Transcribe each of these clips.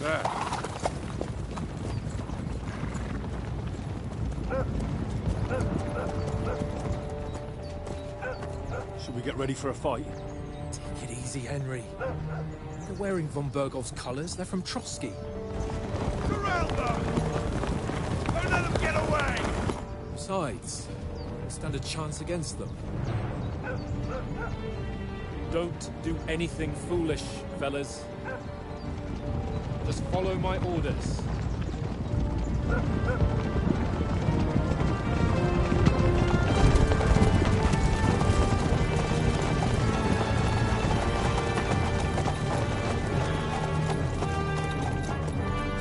There. Should we get ready for a fight? Take it easy, Henry. They're wearing von Bergov's colours. They're from Trotsky. Surround them! Don't let them get away! Besides, we stand a chance against them. Don't do anything foolish, fellas. Just follow my orders.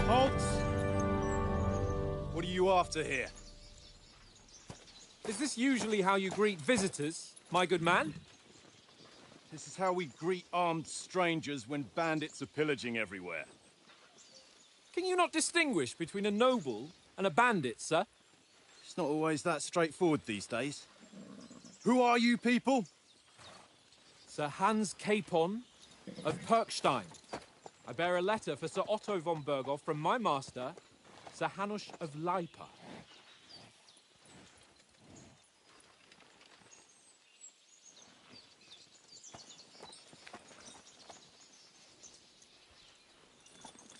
Halt! What are you after here? Is this usually how you greet visitors, my good man? This is how we greet armed strangers when bandits are pillaging everywhere. Can you not distinguish between a noble and a bandit, sir? It's not always that straightforward these days. Who are you people? Sir Hans Capon of Perkstein. I bear a letter for Sir Otto von Berghoff from my master, Sir Hanush of Leipa.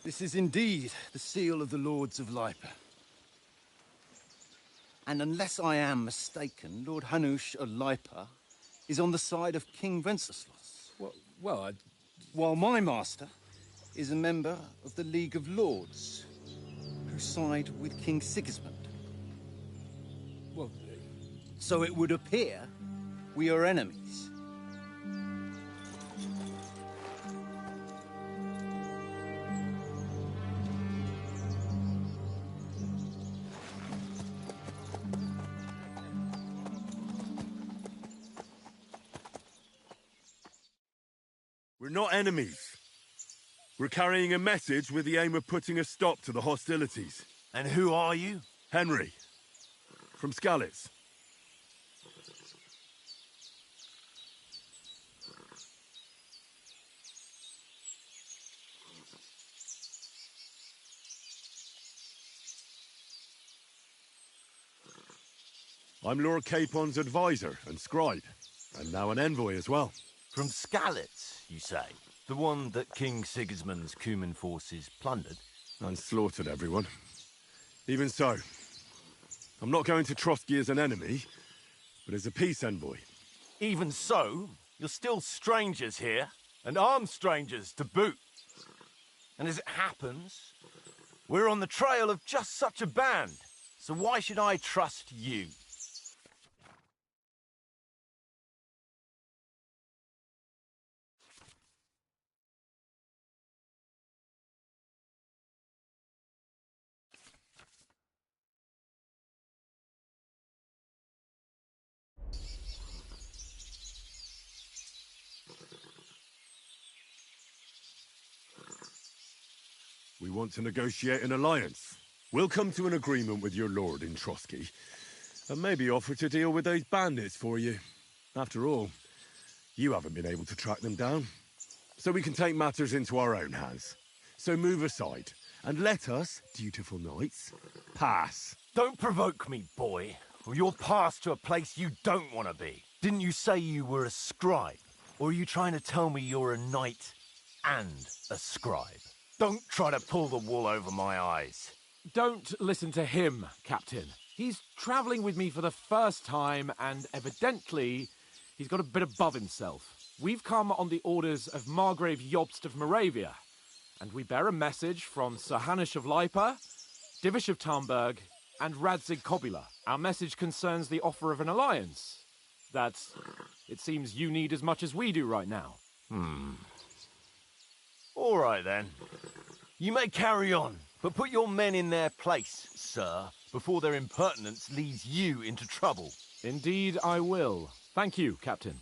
This is indeed the seal of the Lords of Leipa. And unless I am mistaken, Lord Hanush of Leipa is on the side of King Wenceslas. While my master is a member of the League of Lords, who side with King Sigismund. So it would appear we are enemies. We're not enemies. We're carrying a message with the aim of putting a stop to the hostilities. And who are you? Henry, from Skalitz. I'm Lord Capon's advisor and scribe, and now an envoy as well. From Skalitz, you say? The one that King Sigismund's Cuman forces plundered? And slaughtered everyone. Even so, I'm not going to Trotsky as an enemy, but as a peace envoy. Even so, you're still strangers here, and armed strangers to boot. And as it happens, we're on the trail of just such a band, so why should I trust you? We want to negotiate an alliance. We'll come to an agreement with your lord in Trotsky, and maybe offer to deal with those bandits for you. After all, you haven't been able to track them down. So we can take matters into our own hands. So move aside, and let us, dutiful knights, pass. Don't provoke me, boy, or you'll pass to a place you don't want to be. Didn't you say you were a scribe? Or are you trying to tell me you're a knight and a scribe? Don't try to pull the wool over my eyes. Don't listen to him, Captain. He's travelling with me for the first time, and evidently, he's got a bit above himself. We've come on the orders of Margrave Jobst of Moravia, and we bear a message from Sir Hanush of Leipa, Divish of Tarnberg, and Radzig Kobula. Our message concerns the offer of an alliance that it seems you need as much as we do right now. All right, then. You may carry on, but put your men in their place, sir, before their impertinence leads you into trouble. Indeed, I will. Thank you, Captain.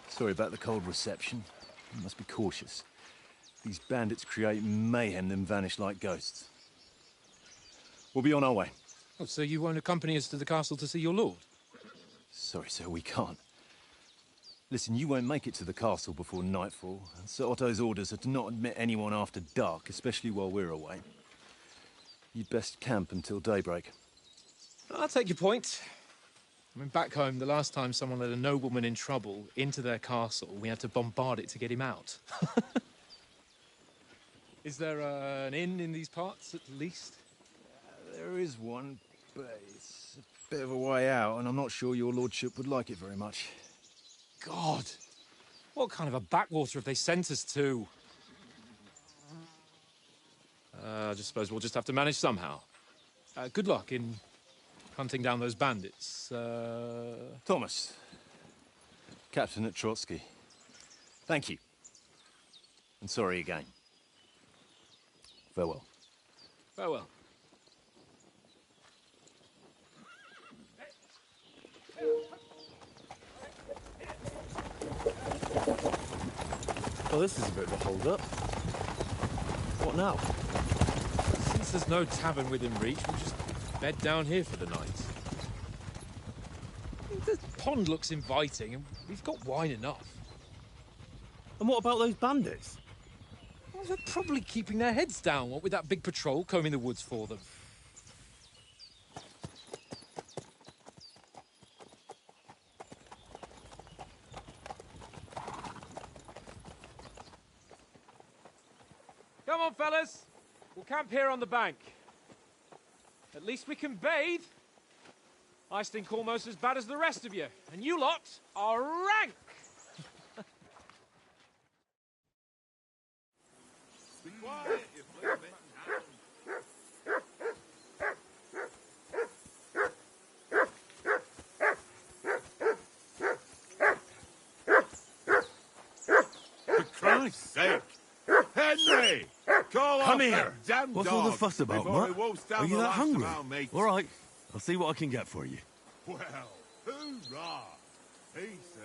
Sorry about the cold reception. You must be cautious. These bandits create mayhem, then vanish like ghosts. We'll be on our way. Oh, so you won't accompany us to the castle to see your lord? Sorry, sir, we can't. Listen, you won't make it to the castle before nightfall, and Sir Otto's orders are to not admit anyone after dark, especially while we're away. You'd best camp until daybreak. I'll take your point. I mean, back home, the last time someone let a nobleman in trouble into their castle, we had to bombard it to get him out. Is there an inn in these parts, at least? There is one, but it's a bit of a way out, and I'm not sure your lordship would like it very much. God! What kind of a backwater have they sent us to? I just suppose we'll just have to manage somehow. Good luck in hunting down those bandits. Thomas, captain at Trotsky. Thank you. And sorry again. Farewell. Farewell. Well, this is a bit of a hold-up. What now? Since there's no tavern within reach, we'll just bed down here for the night. The pond looks inviting, and we've got wine enough. And what about those bandits? Well, they're probably keeping their heads down, what with that big patrol combing the woods for them. Come on, fellas. We'll camp here on the bank. At least we can bathe. I stink almost as bad as the rest of you, and you lot are rank. Be quiet, you flea-bitten hound. For Christ's sake! Henry! Come here! Damn What's all the dog fuss about, before Matt? he wolfs down Are you the that last hungry? of our mates. All right, I'll see what I can get for you. Well, hoorah! He said...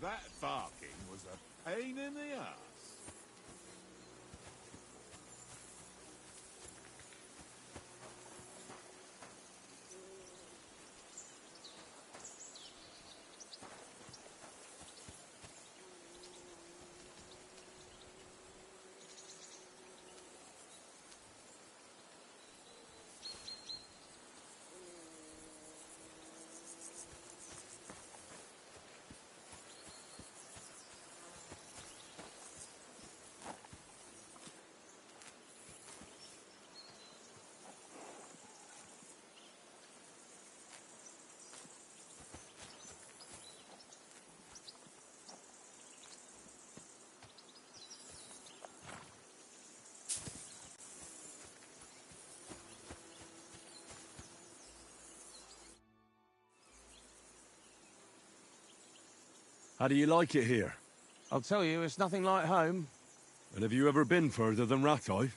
That barking was a pain in the ass. How do you like it here? I'll tell you, it's nothing like home. And have you ever been further than Rattay?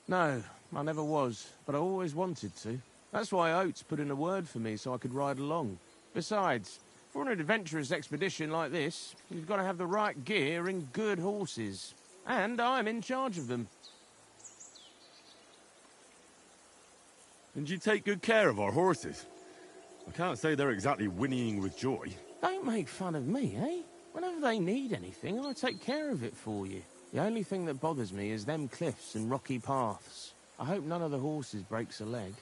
No, I never was, but I always wanted to. That's why Oates put in a word for me so I could ride along. Besides, for an adventurous expedition like this, you've got to have the right gear and good horses. And I'm in charge of them. And you take good care of our horses. I can't say they're exactly whinnying with joy. Don't make fun of me, eh? Whenever they need anything, I take care of it for you. The only thing that bothers me is them cliffs and rocky paths. I hope none of the horses breaks a leg.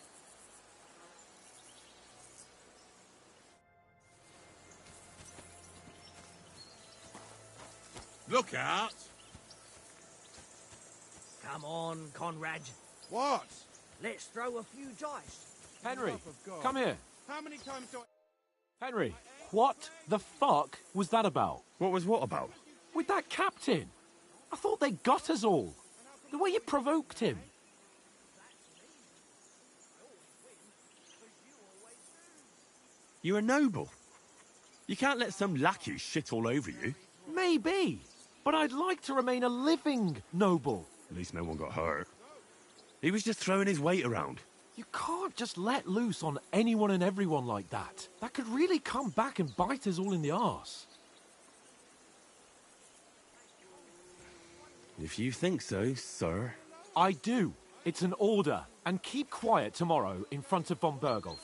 Look out! Come on, Conrad. What? Let's throw a few dice. Henry, Love of God. come here. How many times do I... Henry, what the fuck was that about? What was what about? With that captain? I thought they got us all. The way you provoked him. You're a noble. You can't let some lackey shit all over you. Maybe, but I'd like to remain a living noble. At least no one got hurt. He was just throwing his weight around. You can't just let loose on anyone and everyone like that. That could really come back and bite us all in the arse. If you think so, sir. I do. It's an order. And keep quiet tomorrow in front of von Berghoff.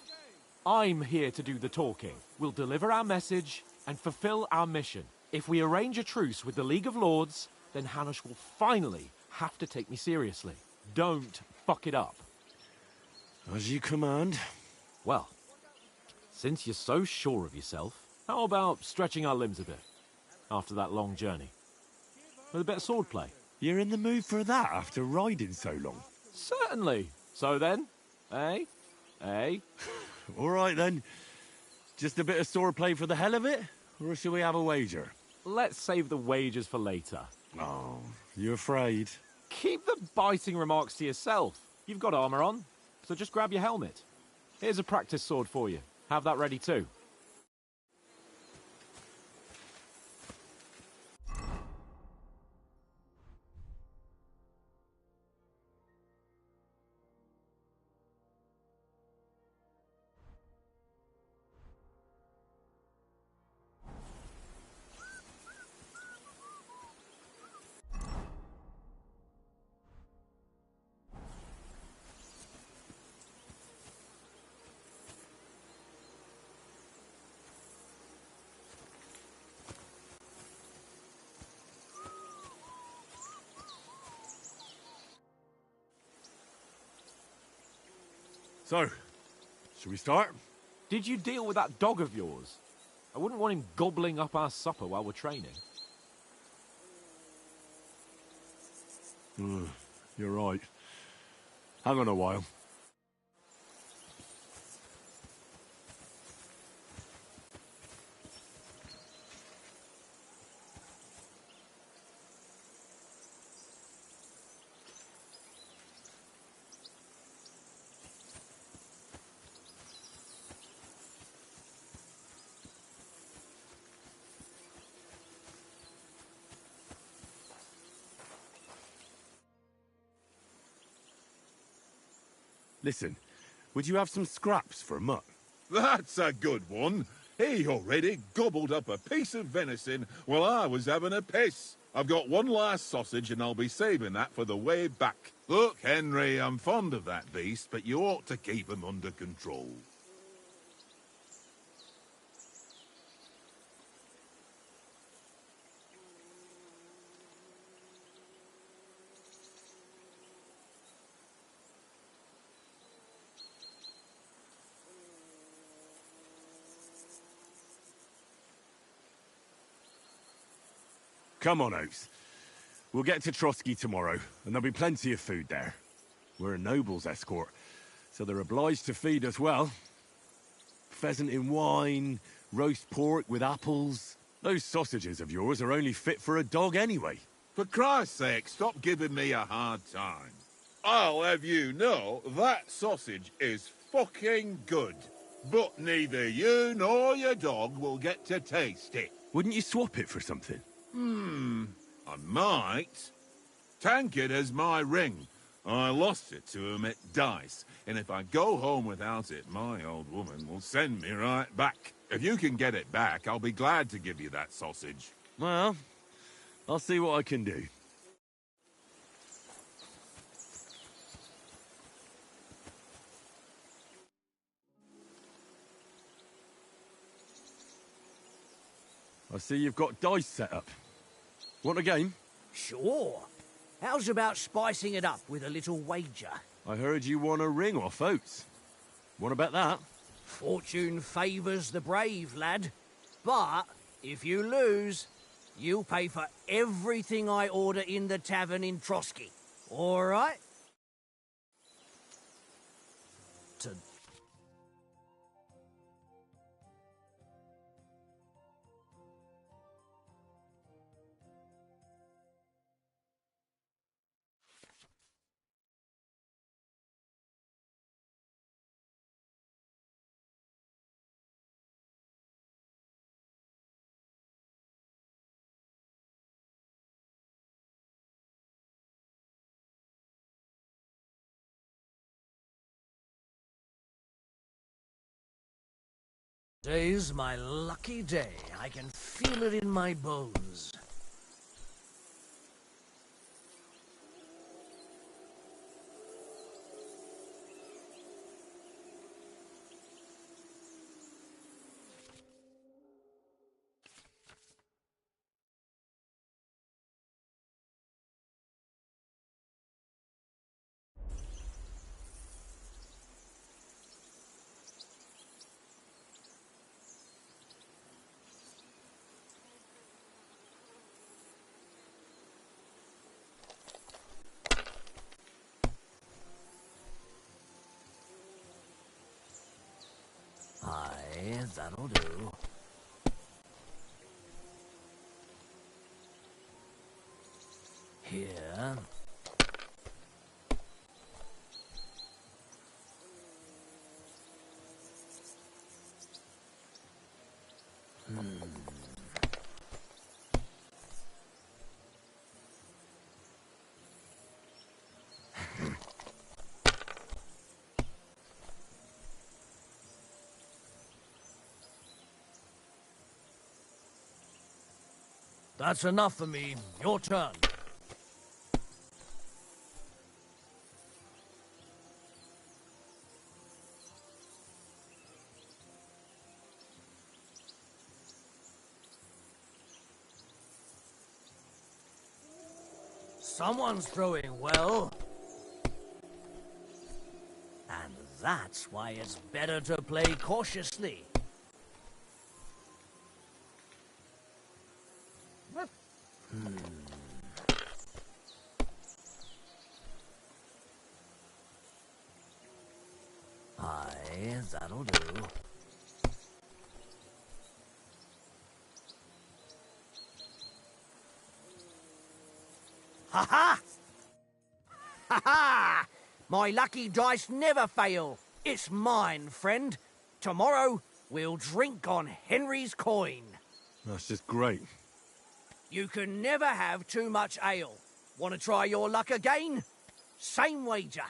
I'm here to do the talking. We'll deliver our message and fulfill our mission. If we arrange a truce with the League of Lords, then Hanush will finally have to take me seriously. Don't fuck it up. As you command. Well, since you're so sure of yourself, how about stretching our limbs a bit after that long journey? With a bit of swordplay. You're in the mood for that after riding so long? Certainly. So then, eh? Eh? All right then. Just a bit of swordplay for the hell of it? Or shall we have a wager? Let's save the wagers for later. Oh, you afraid? Keep the biting remarks to yourself. You've got armor on, so just grab your helmet. Here's a practice sword for you. Have that ready too. So, shall we start? Did you deal with that dog of yours? I wouldn't want him gobbling up our supper while we're training. You're right. Hang on a while. Listen, would you have some scraps for a mutt? That's a good one. He already gobbled up a piece of venison while I was having a piss. I've got one last sausage and I'll be saving that for the way back. Look, Henry, I'm fond of that beast, but you ought to keep him under control. Come on, Oates. We'll get to Trotsky tomorrow, and there'll be plenty of food there. We're a noble's escort, so they're obliged to feed us well. Pheasant in wine, roast pork with apples. Those sausages of yours are only fit for a dog anyway. For Christ's sake, stop giving me a hard time. I'll have you know that sausage is fucking good. But neither you nor your dog will get to taste it. Wouldn't you swap it for something? I might. Tankard has my ring. I lost it to him at dice, and if I go home without it, my old woman will send me right back. If you can get it back, I'll be glad to give you that sausage. Well, I'll see what I can do. I see you've got dice set up. Want a game? Sure. How's about spicing it up with a little wager? I heard you won a ring off Oates. Want to bet that? Fortune favours the brave, lad. But if you lose, you'll pay for everything I order in the tavern in Trotsky. All right? Today's my lucky day. I can feel it in my bones. Aye, that'll do. Here. That's enough for me. Your turn. Someone's throwing well. And that's why it's better to play cautiously. Aye, that'll do. Ha-ha! Ha-ha! My lucky dice never fail. It's mine, friend. Tomorrow, we'll drink on Henry's coin. That's just great. You can never have too much ale. Want to try your luck again? Same wager.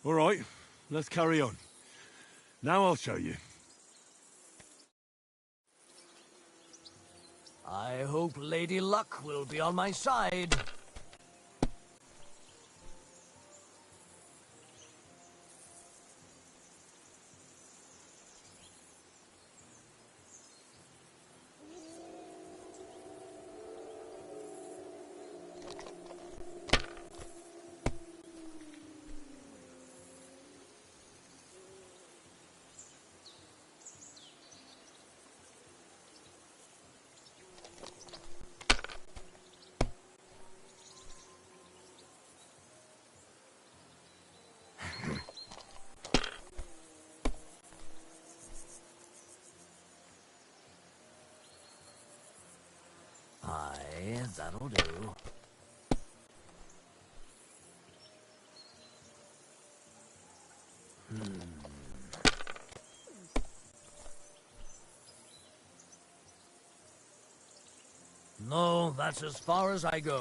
All right, let's carry on. Now I'll show you. I hope Lady Luck will be on my side. Aye, that'll do. No, that's as far as I go.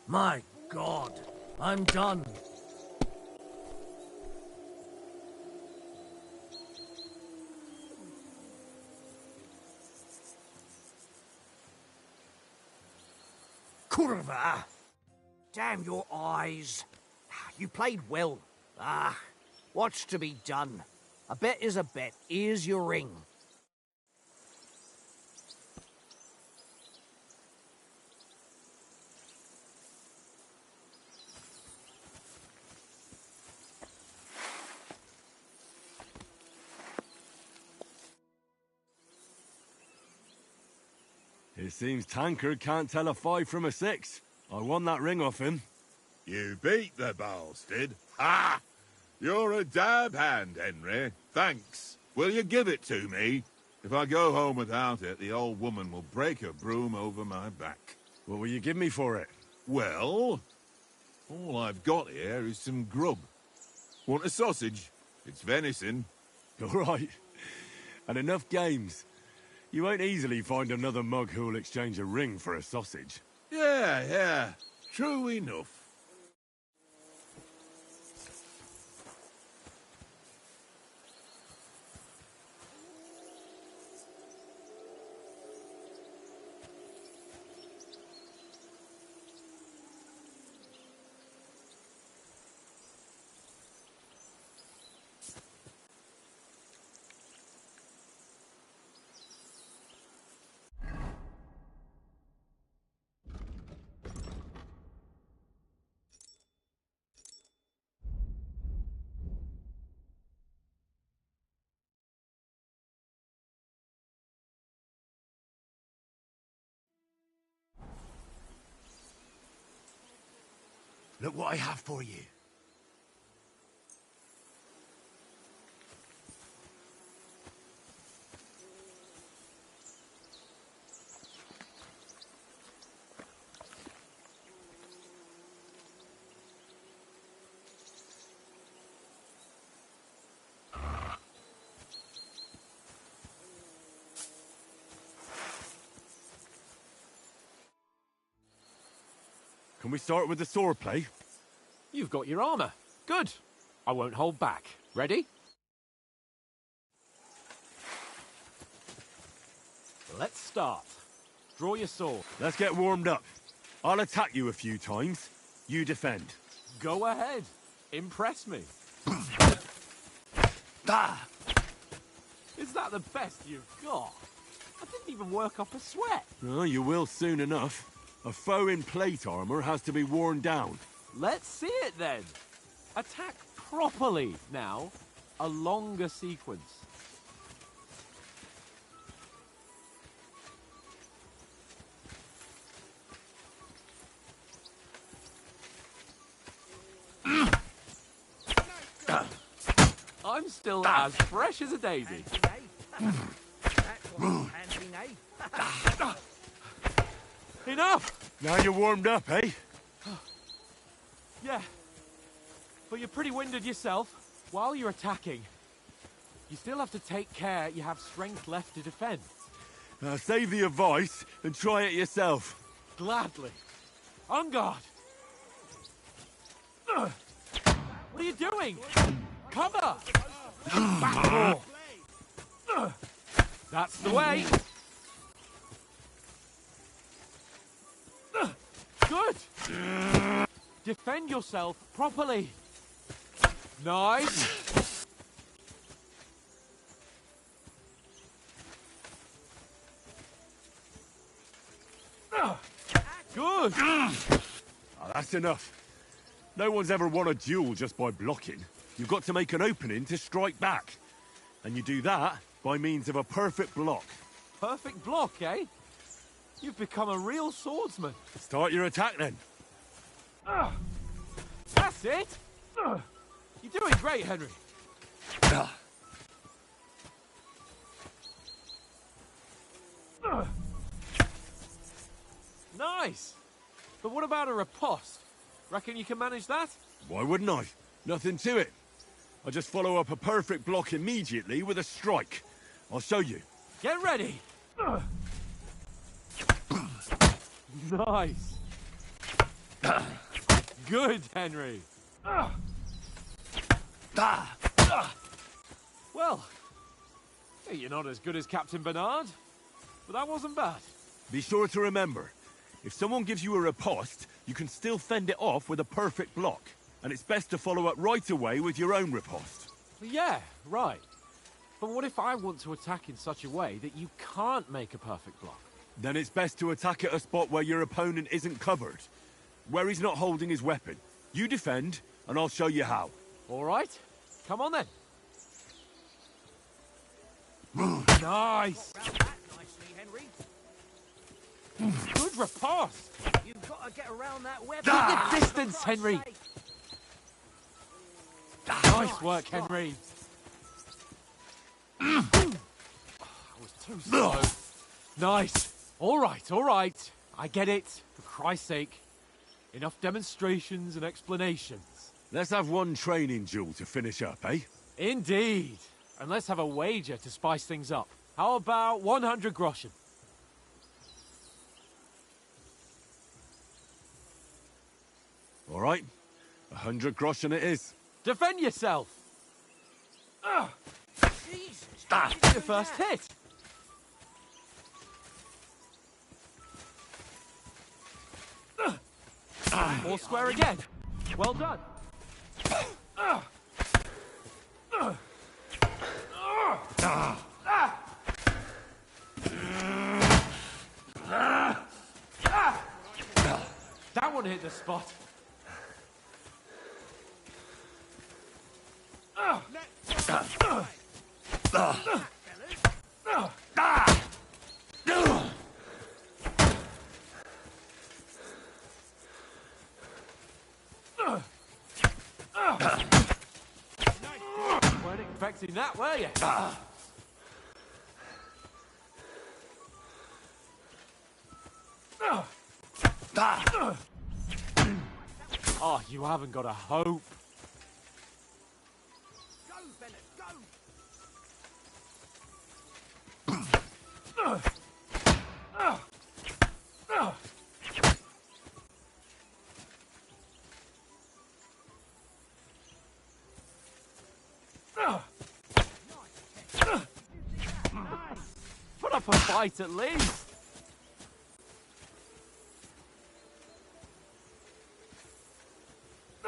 My God, I'm done. Curva! Damn your eyes. You played well. What's to be done? A bet is a bet. Here's your ring. It seems Tankard can't tell a 5 from a 6. I won that ring off him. You beat the bastard. Ha! You're a dab hand, Henry. Thanks. Will you give it to me? If I go home without it, the old woman will break her broom over my back. What will you give me for it? Well, all I've got here is some grub. Want a sausage? It's venison. All right. And enough games. You won't easily find another mug who'll exchange a ring for a sausage. Yeah. True enough. Look what I have for you. Can we start with the swordplay? You've got your armor. Good. I won't hold back. Ready? Let's start. Draw your sword. Let's get warmed up. I'll attack you a few times. You defend. Go ahead. Impress me. Is that the best you've got? I didn't even work up a sweat. Oh, you will soon enough. A foe in plate armor has to be worn down. Let's see it then. Attack properly now. A longer sequence. I'm still as fresh as a daisy. Enough! Now you're warmed up, eh? Yeah. But you're pretty winded yourself. While you're attacking, you still have to take care you have strength left to defend. Save the advice and try it yourself. Gladly. On guard! What are you doing? Cover! Back more. That's the way! Good! Defend yourself properly. Nice. Good. That's enough. No one's ever won a duel just by blocking. You've got to make an opening to strike back. And you do that by means of a perfect block. Perfect block, eh? You've become a real swordsman. Start your attack then. That's it! You're doing great, Henry. Nice! But what about a riposte? Reckon you can manage that? Why wouldn't I? Nothing to it. I just follow up a perfect block immediately with a strike. I'll show you. Get ready! Nice! Good, Henry. Well, you're not as good as Captain Bernard, but that wasn't bad. Be sure to remember, if someone gives you a riposte, you can still fend it off with a perfect block. And it's best to follow up right away with your own riposte. Yeah, right. But what if I want to attack in such a way that you can't make a perfect block? Then it's best to attack at a spot where your opponent isn't covered. Where he's not holding his weapon. You defend, and I'll show you how. All right. Come on then. Nice. Round that nicely, Henry. Good riposte. You've got to get around that weapon. Keep the distance, For Christ's Henry. sake. Nice work, Henry. I was too slow. Nice. All right. I get it. For Christ's sake. Enough demonstrations and explanations. Let's have one training duel to finish up, eh? Indeed. And let's have a wager to spice things up. How about 100 groschen? All right. 100 groschen it is. Defend yourself. Jesus, That's your first hit. More square again. Well done. That one hit the spot. Weren't expecting that, were you? Oh, you haven't got a hope. Go, Bennett, go! Put up a fight at least.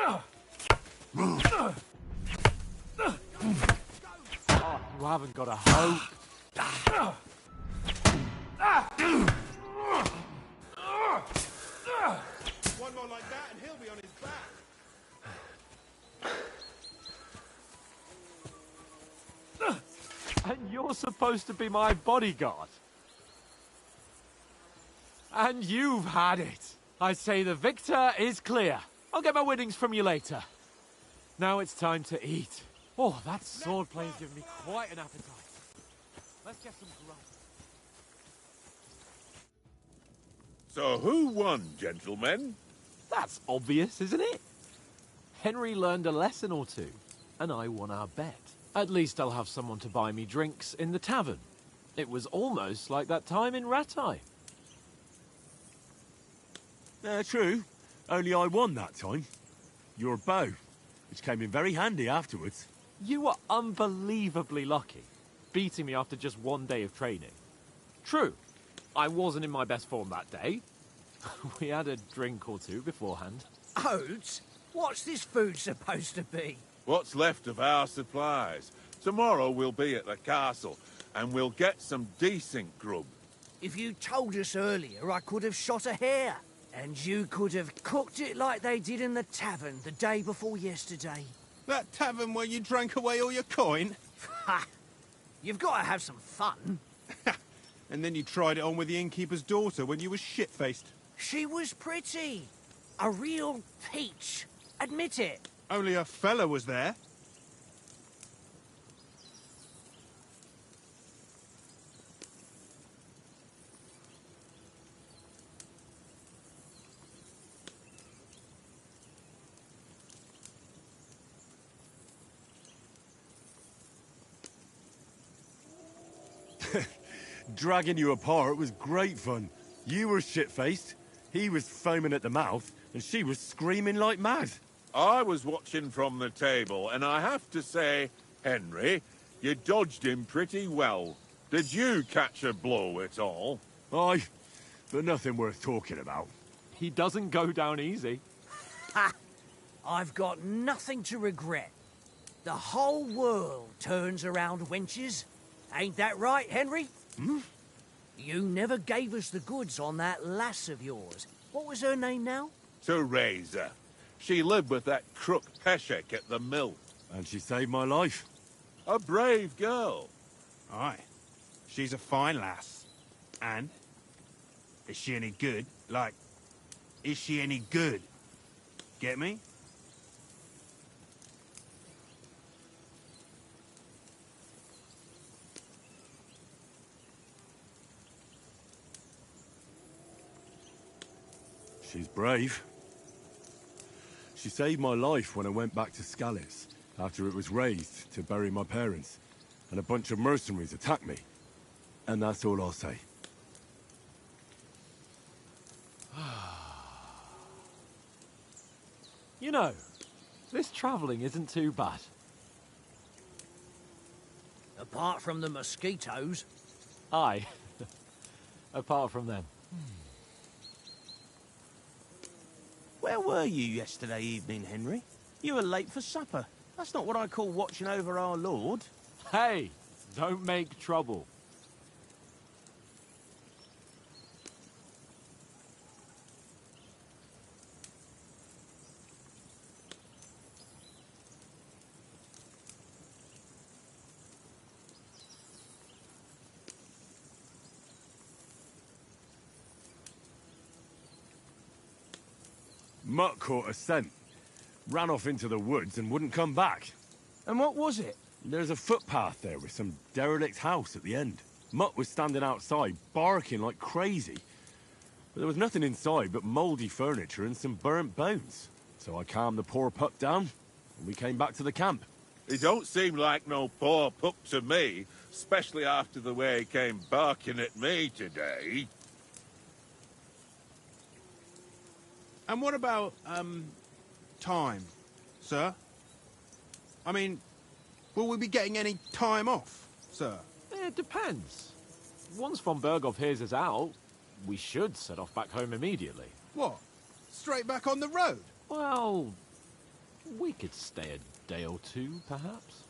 Oh, you haven't got a hope. One more like that and he'll be on his back. And you're supposed to be my bodyguard. And you've had it. I say the victor is clear. I'll get my winnings from you later. Now it's time to eat. Oh, that swordplay has given me quite an appetite. Let's get some grub. So who won, gentlemen? That's obvious, isn't it? Henry learned a lesson or two, and I won our bet. At least I'll have someone to buy me drinks in the tavern. It was almost like that time in Rattay. True. Only I won that time. Your bow, which came in very handy afterwards. You were unbelievably lucky, beating me after just one day of training. True, I wasn't in my best form that day. We had a drink or two beforehand. Oates, what's this food supposed to be? What's left of our supplies. Tomorrow we'll be at the castle, and we'll get some decent grub. If you told us earlier, I could have shot a hare. And you could have cooked it like they did in the tavern the day before yesterday. That tavern where you drank away all your coin? Ha! You've got to have some fun. And then you tried it on with the innkeeper's daughter when you were shit-faced. She was pretty. A real peach. Admit it. Only a fella was there. Dragging you apart was great fun. You were shit-faced, he was foaming at the mouth, and she was screaming like mad. I was watching from the table, and I have to say, Henry, you dodged him pretty well. Did you catch a blow at all? Aye, but nothing worth talking about. He doesn't go down easy. Ha! I've got nothing to regret. The whole world turns around wenches. Ain't that right, Henry? Hmm? You never gave us the goods on that lass of yours. What was her name now? Teresa. She lived with that crook Peshek at the mill. And she saved my life. A brave girl. Aye. She's a fine lass. And? Is she any good? Like, is she any good? Get me? She's brave. She saved my life when I went back to Scallis after it was razed to bury my parents, and a bunch of mercenaries attacked me. And that's all I'll say. You know, this travelling isn't too bad. Apart from the mosquitoes. Aye. Apart from them. Where were you yesterday evening, Henry? You were late for supper. That's not what I call watching over our Lord. Hey, don't make trouble. Mutt caught a scent, ran off into the woods and wouldn't come back. And what was it? There's a footpath there with some derelict house at the end. Mutt was standing outside, barking like crazy. But there was nothing inside but mouldy furniture and some burnt bones. So I calmed the poor pup down, and we came back to the camp. He don't seem like no poor pup to me, especially after the way he came barking at me today. And what about, time, sir? I mean, will we be getting any time off, sir? It depends. Once von Berghoff hears us out, we should set off back home immediately. What? Straight back on the road? Well, we could stay a day or two, perhaps.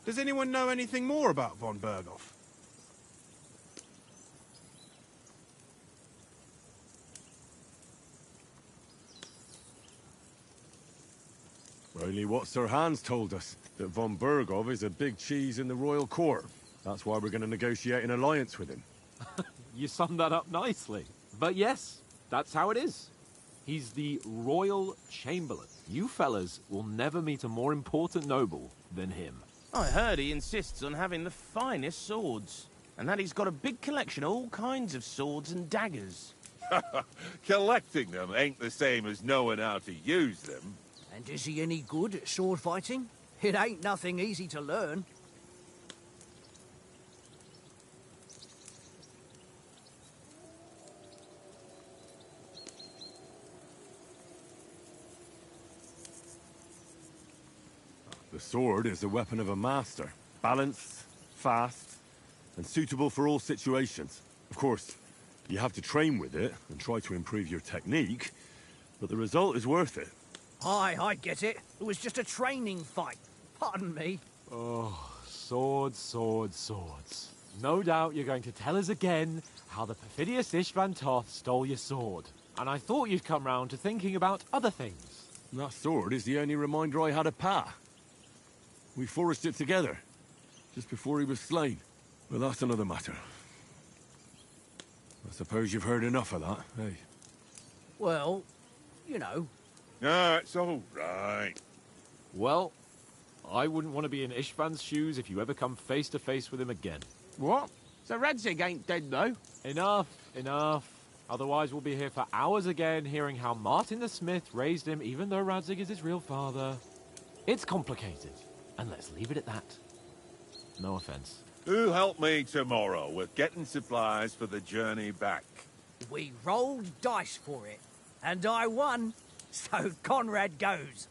Does anyone know anything more about von Berghoff? Only what Sir Hans told us, that von Berghoff is a big cheese in the royal court. That's why we're going to negotiate an alliance with him. You summed that up nicely. But yes, that's how it is. He's the Royal Chamberlain. You fellas will never meet a more important noble than him. I heard he insists on having the finest swords, and that he's got a big collection of all kinds of swords and daggers. Collecting them ain't the same as knowing how to use them. And is he any good at sword fighting? It ain't nothing easy to learn. The sword is the weapon of a master. Balanced, fast, and suitable for all situations. Of course, you have to train with it and try to improve your technique, but the result is worth it. Aye, I get it. It was just a training fight. Pardon me. Oh, swords, swords, swords. No doubt you're going to tell us again how the perfidious Ishvan Toth stole your sword. And I thought you'd come round to thinking about other things. That sword is the only reminder I had of Pa. We forged it together, just before he was slain. But that's another matter. I suppose you've heard enough of that, eh? Well, you know. No, it's all right. Well, I wouldn't want to be in Ishvan's shoes if you ever come face to face with him again. What? So Radzig ain't dead, though? Enough, enough. Otherwise we'll be here for hours again hearing how Martin the Smith raised him even though Radzig is his real father. It's complicated, and let's leave it at that. No offense. Who'll help me tomorrow with getting supplies for the journey back? We rolled dice for it. And I won, so Conrad goes.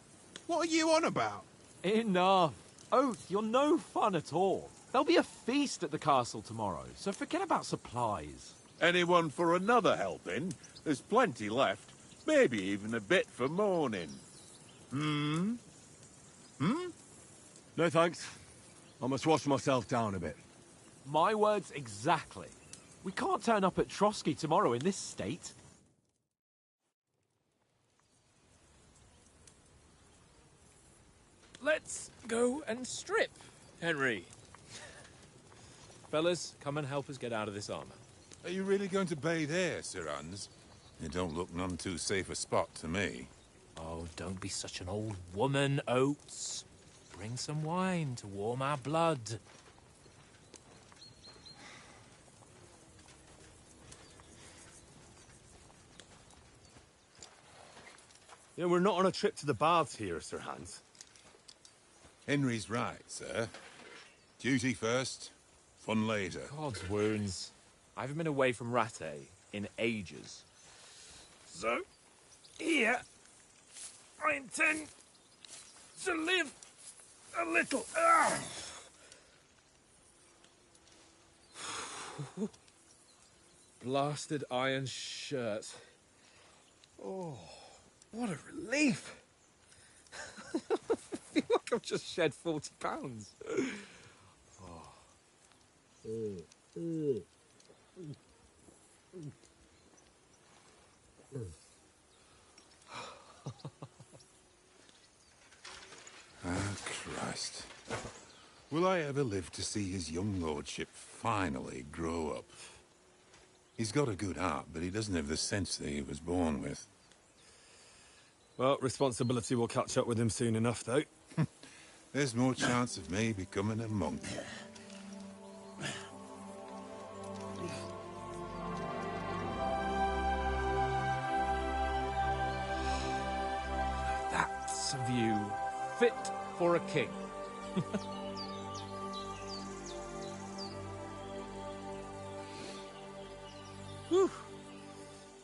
What are you on about? Enough. Oath, you're no fun at all. There'll be a feast at the castle tomorrow, so forget about supplies. Anyone for another helping? There's plenty left. Maybe even a bit for morning. No thanks. I must wash myself down a bit. My words exactly. We can't turn up at Trotsky tomorrow in this state. Let's go and strip, Henry. Fellas, come and help us get out of this armor. Are you really going to bathe here, Sir Hans? It don't look none too safe a spot to me. Oh, don't be such an old woman, Oates. Bring some wine to warm our blood. Yeah, we're not on a trip to the baths here, Sir Hans. Henry's right, sir. Duty first, fun later. God's wounds. I haven't been away from Rattay in ages. So, here, I intend to live a little. Blasted iron shirt. Oh, what a relief. I feel like I've just shed 40 pounds. Christ. Will I ever live to see his young lordship finally grow up? He's got a good heart, but he doesn't have the sense that he was born with. Well, responsibility will catch up with him soon enough, though. There's more chance of me becoming a monk. That's a view fit for a king. Whew.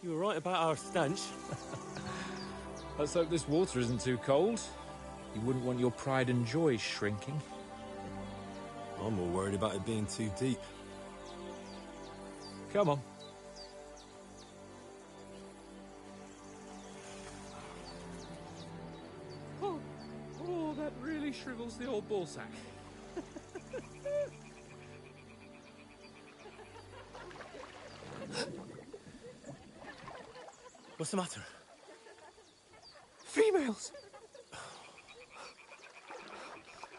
You were right about our stench. Let's hope this water isn't too cold. You wouldn't want your pride and joy shrinking. I'm more worried about it being too deep. Come on. Oh, that really shrivels the old ball sack. What's the matter? Females!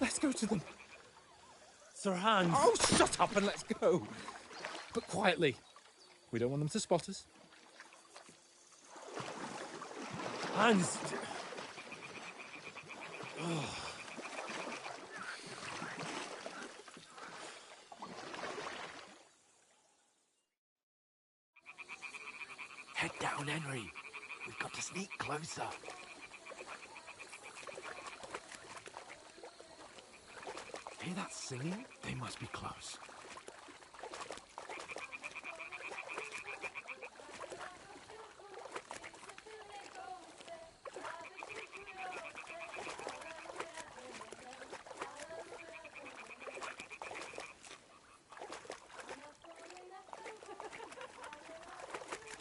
Let's go to them. Sir Hans! Oh, shut up and let's go. But quietly. We don't want them to spot us. Hans! Head down, Henry. We've got to sneak closer. Hear that singing? They must be close.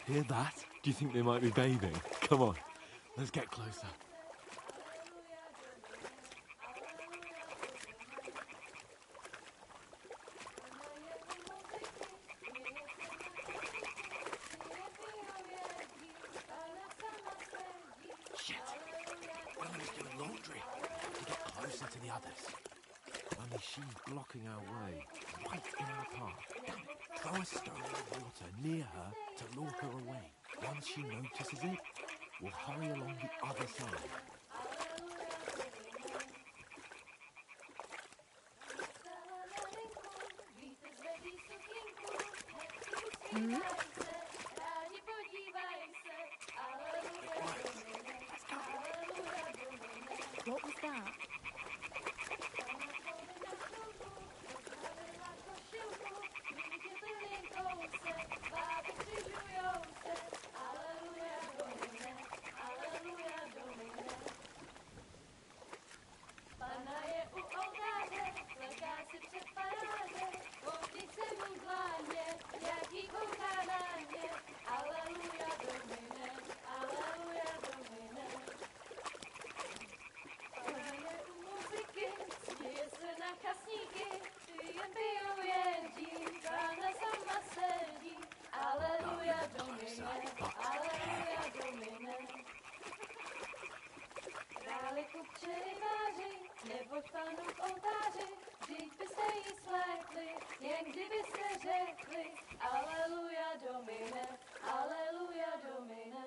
Hear that? Do you think they might be bathing? Come on, let's get closer. Shit! One is doing laundry. We have to get closer to the others. Only she's blocking our way, right in our path. Damn it! Throw a stone in the water near her to lure her away. Once she notices it, we'll hurry along the other side. What was that? Dále ku převáži, neboť Pánu k oltáři, vždyť byste jí slétli, jen kdybyste řekli, Aleluja Domine, Aleluja Domine.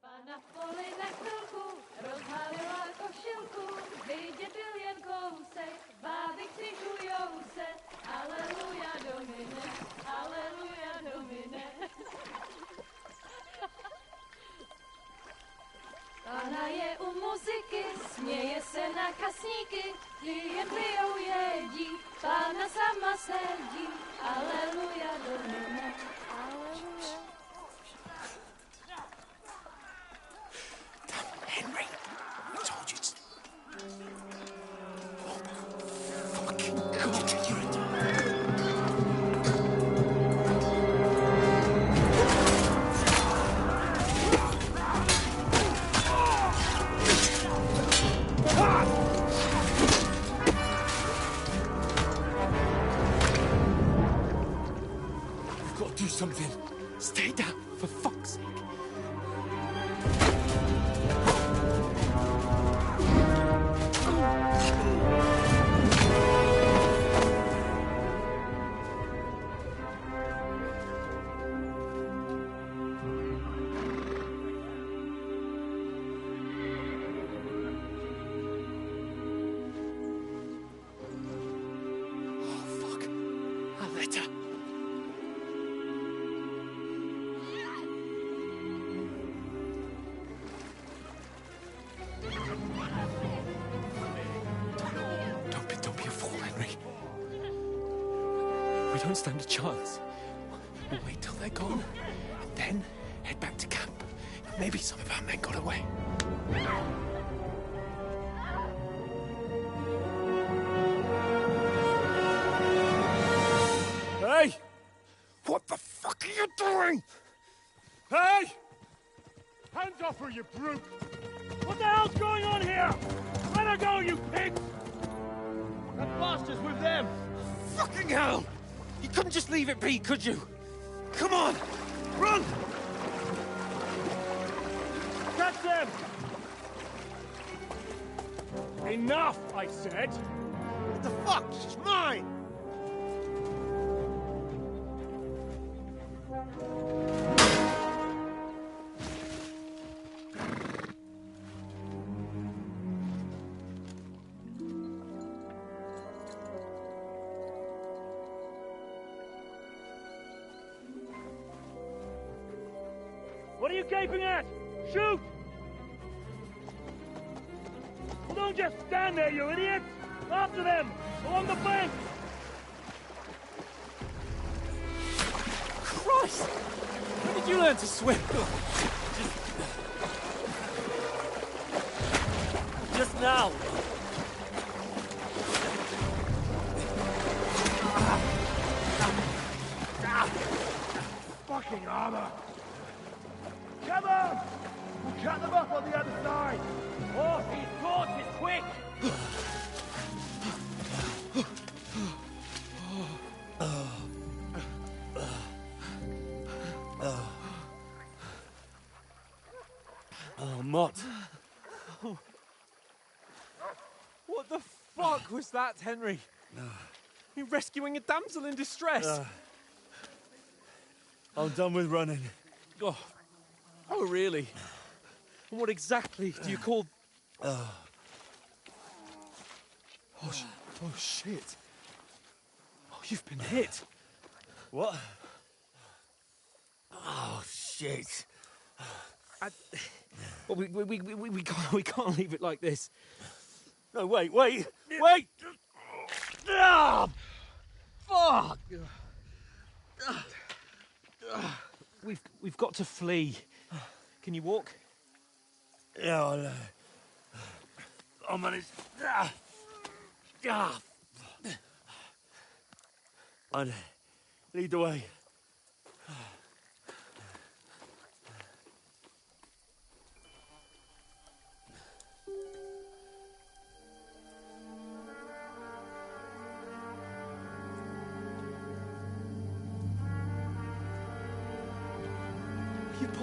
Pana v poli na chvilku rozhálila košilku, vidět byl jen kousek, báby křižujou se, Aleluja Domine, Aleluja Domine. Pána je u muziky, směje se na kasníky, ty jen pijou jedí, Pána sama sedí, Aleluja Domine, Aleluja. Henry, I told you to... Oh, fucking God, you're a... We've got to do something. Stay down, for fuck's sake. We don't stand a chance. We'll wait till they're gone, and then head back to camp. Maybe some of our men got away. Hey! What the fuck are you doing? Hey! Hands off her, you brute! What the hell's going on here? Let her go, you pigs! That bastard's with them! Fucking hell! You couldn't just leave it be, could you? Come on! Run! Catch them! Enough, I said! What the fuck? She's mine! What are you gaping at? Shoot! Well, don't just stand there, you idiots! After them! Along the bank! Christ! When did you learn to swim? Just now! Fucking armor! Come on! We'll cut them off on the other side! Oh, these torches, quick! Oh, Mott. What the fuck was that, Henry? You rescuing a damsel in distress? I'm done with running. Oh, really? And what exactly do you call... Oh, shit. Oh, you've been hit. What? Oh, shit. Well, we can't leave it like this. No, wait! Ah! Fuck! We've got to flee. Can you walk? Yeah, I'll manage. I'll lead the way.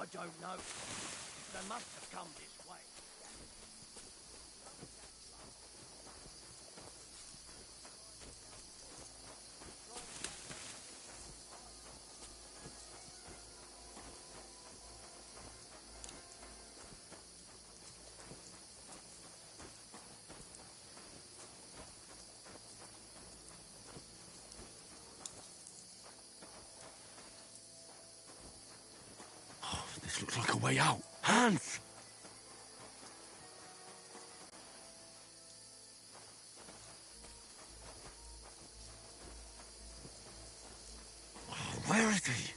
I don't know. They must have come this way. This looks like a way out. Hans! Where is he?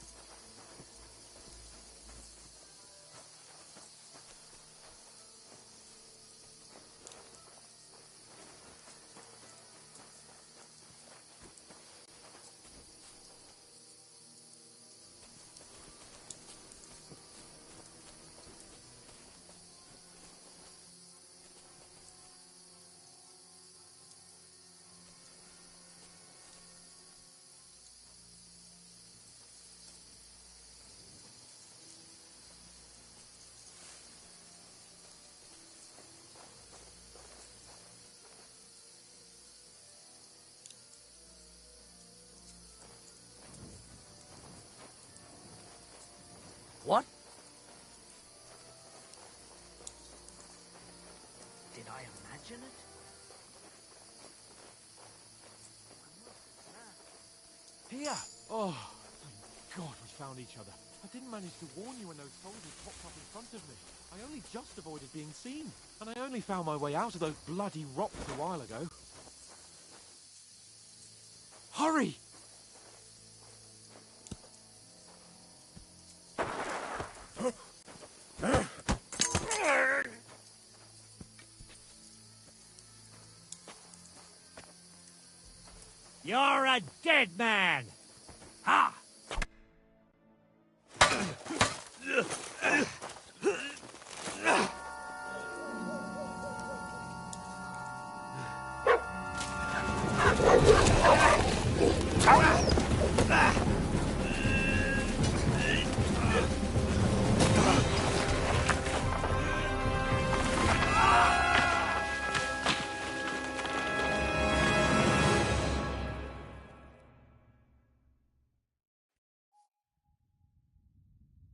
What? Did I imagine it? Here! Oh, thank God we found each other. I didn't manage to warn you when those soldiers popped up in front of me. I only just avoided being seen. And I only found my way out of those bloody rocks a while ago. Hurry! You're a dead man! Ha!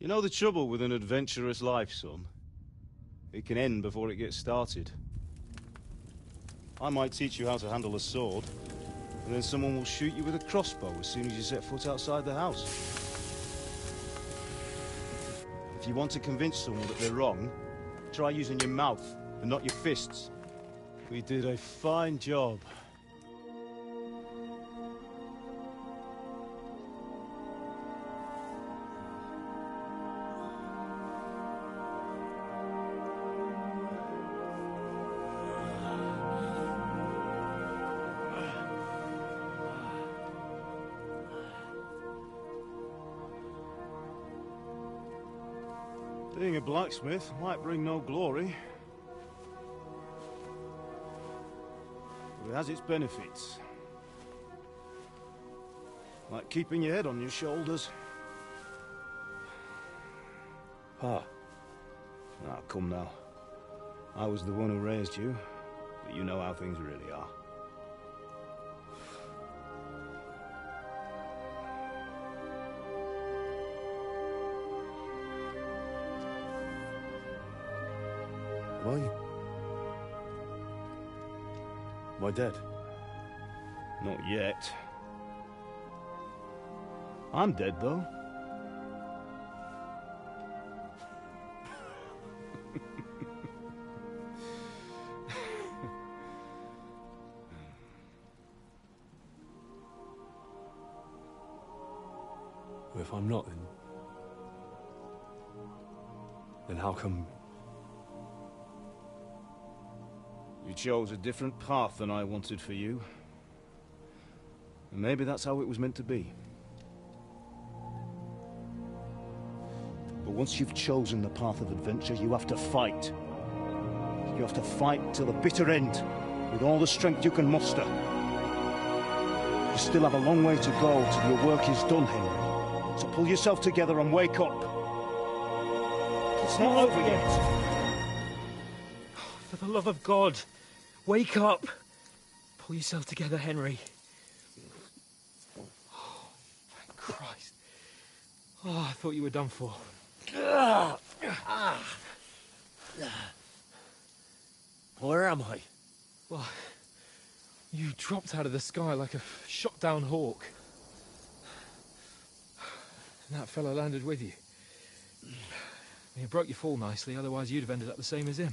You know the trouble with an adventurous life, son? It can end before it gets started. I might teach you how to handle a sword, and then someone will shoot you with a crossbow as soon as you set foot outside the house. If you want to convince someone that they're wrong, try using your mouth and not your fists. We did a fine job. Being a blacksmith might bring no glory, but it has its benefits. Like keeping your head on your shoulders. Pa. Ah, come now. I was the one who raised you, but you know how things really are. Why? Am I dead? Not yet. I'm dead, though. Well, if I'm not, then how come... You chose a different path than I wanted for you. And maybe that's how it was meant to be. But once you've chosen the path of adventure, you have to fight. You have to fight till the bitter end, with all the strength you can muster. You still have a long way to go till your work is done, Henry. So pull yourself together and wake up. It's not over yet. For the love of God, wake up. Pull yourself together, Henry. Oh, thank Christ. Oh, I thought you were done for. Where am I? Well, you dropped out of the sky like a shot-down hawk. And that fellow landed with you. He broke your fall nicely, otherwise you'd have ended up the same as him.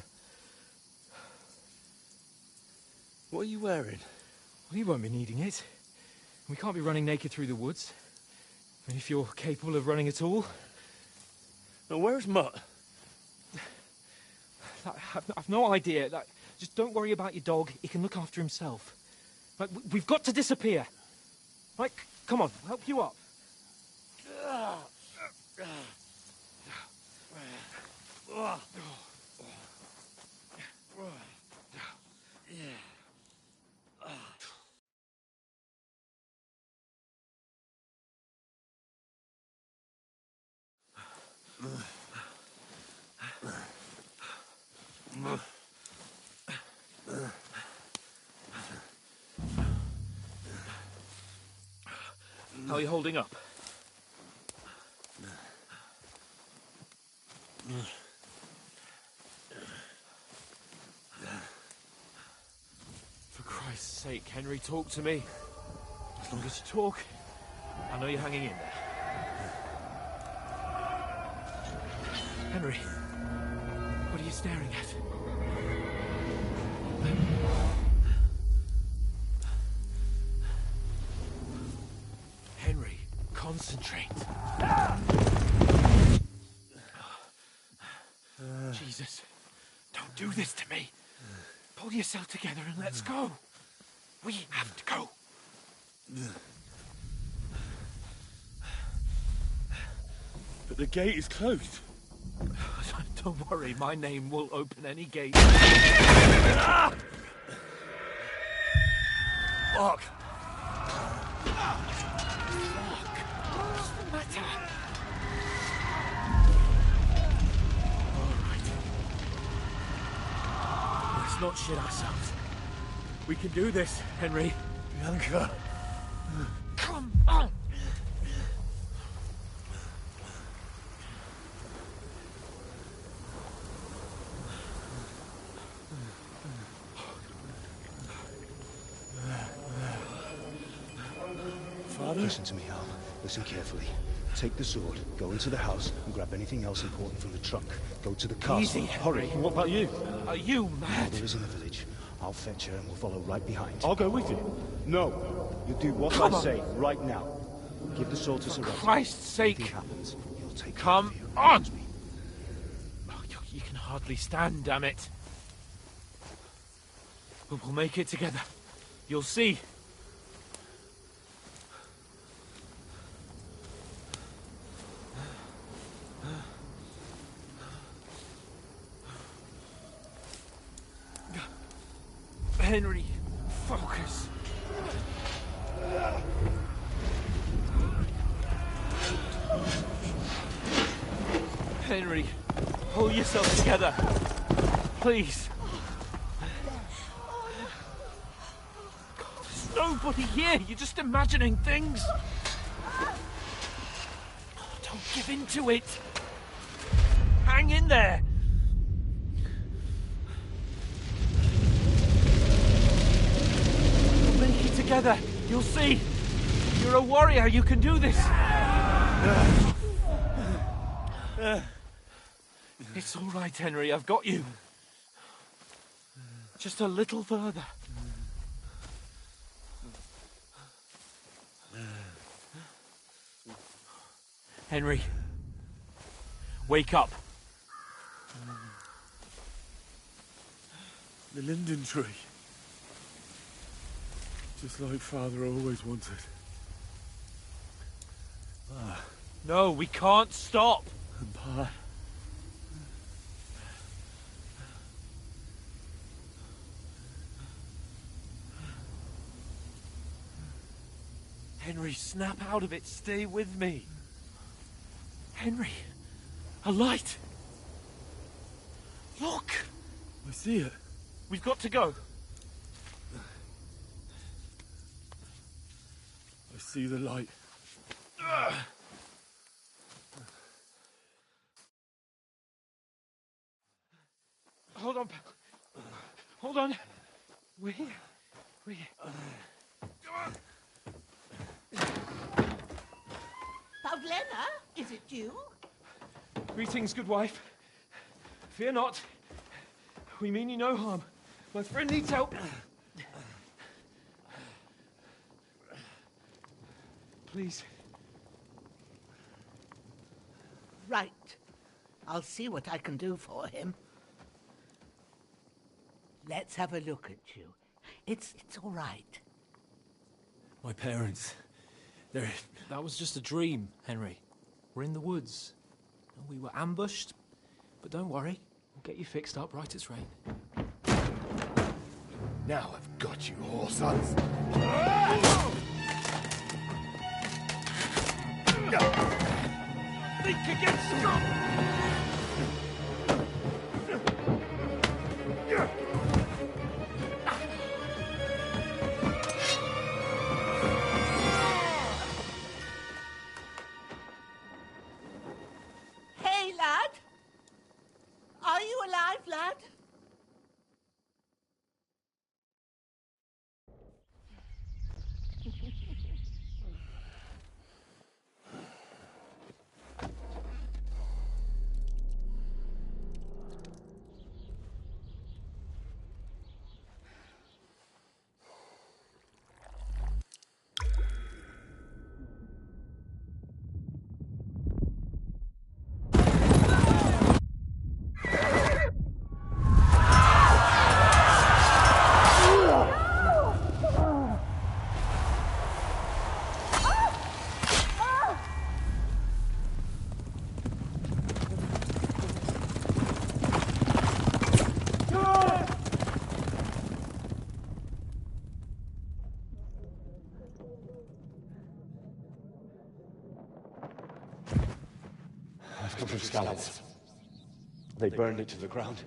What are you wearing? Well, you won't be needing it. We can't be running naked through the woods. I mean, if you're capable of running at all. Now, where's Mutt? I've no idea. Just don't worry about your dog. He can look after himself. We've got to disappear. Right, come on, I'll help you up. How are you holding up? For Christ's sake, Henry, talk to me. As long as you talk, I know you're hanging in there. Henry, what are you staring at? Henry, concentrate. Jesus, don't do this to me. Pull yourself together and let's go. We have to go. But the gate is closed. Don't worry, my name will open any gate. Fuck! What's the matter? Let's not shit ourselves. We can do this, Henry. Bianca. Come on! Father? Listen to me, Al. Listen carefully. Take the sword, go into the house, and grab anything else important from the trunk. Go to the castle. Easy, Hurry. Henry. What about you? Are you mad? Mother is in the village. I'll fetch her and we'll follow right behind. I'll go with you. No. You do what Come I on. say right now. Give the sword to For Sir Christ's sake. Anything happens, he'll take Come care of you. on! Oh, you can hardly stand, damn it. But we'll make it together. You'll see. Henry, focus. Henry, pull yourself together. Please. God, there's nobody here. You're just imagining things. Don't give in to it. Hang in there. We'll make it together. You'll see. You're a warrior. You can do this. It's all right, Henry. I've got you. Just a little further. Henry, wake up. The linden tree. Just like Father always wanted. No, we can't stop. And Pa. Henry, snap out of it. Stay with me. Henry, a light. Look! I see it. We've got to go. I see the light. Hold on, pal. Hold on. We're here. We're here. Pavlena, is it you? Greetings, good wife. Fear not. We mean you no harm. My friend needs help. Please. Right. I'll see what I can do for him. Let's have a look at you. It's all right. My parents. They're... That was just a dream, Henry. We're in the woods. We were ambushed, but don't worry. We'll get you fixed up right as rain. Now I've got you, whore sons. Think against Scott! Hey, lad! Are you alive, lad? I've come from Scallops. They burned it to the ground.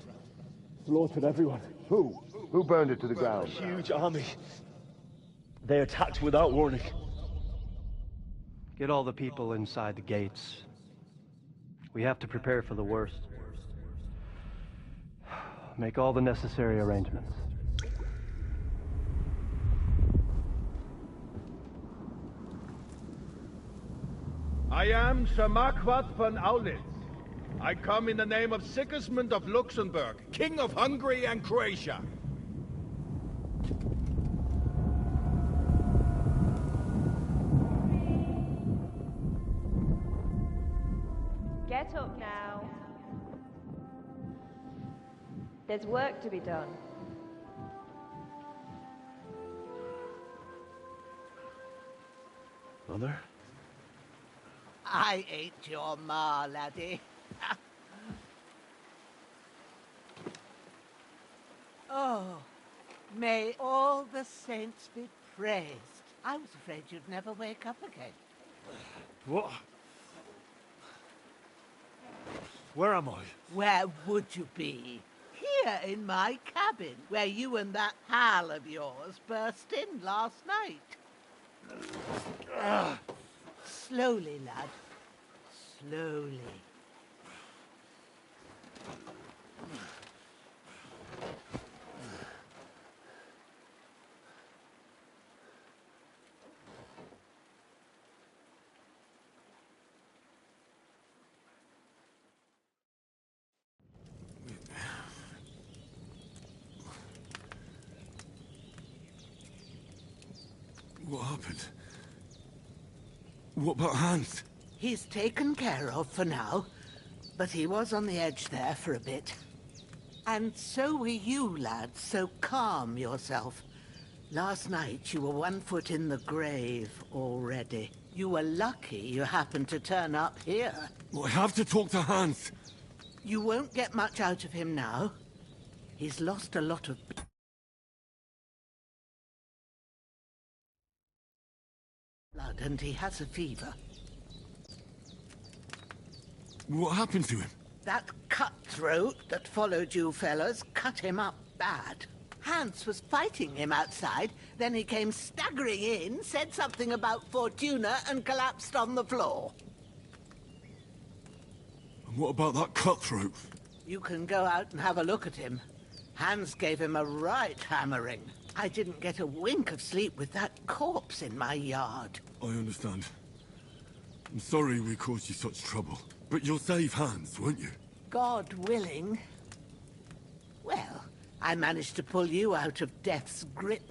Slaughtered everyone. Who? Who burned it to the ground? A huge army. They attacked without warning. Get all the people inside the gates. We have to prepare for the worst. Make all the necessary arrangements. I am Sir Marquardt von Aulitz. I come in the name of Sigismund of Luxembourg, King of Hungary and Croatia. Get up now. There's work to be done. Mother? I ain't your ma, laddie. Oh, may all the saints be praised. I was afraid you'd never wake up again. What? Where am I? Where would you be? Here in my cabin, where you and that pal of yours burst in last night. Slowly, lad. Slowly. What happened? What about Hans? He's taken care of for now, but he was on the edge there for a bit. And so were you, lad, so calm yourself. Last night you were 1 foot in the grave already. You were lucky you happened to turn up here. Well, I have to talk to Hans. You won't get much out of him now. He's lost a lot of blood and he has a fever. What happened to him? That cutthroat that followed you fellas cut him up bad. Hans was fighting him outside, then he came staggering in, said something about Fortuna, and collapsed on the floor. And what about that cutthroat? You can go out and have a look at him. Hans gave him a right hammering. I didn't get a wink of sleep with that corpse in my yard. I understand. I'm sorry we caused you such trouble. But you'll save Hans, won't you? God willing. Well, I managed to pull you out of death's grip,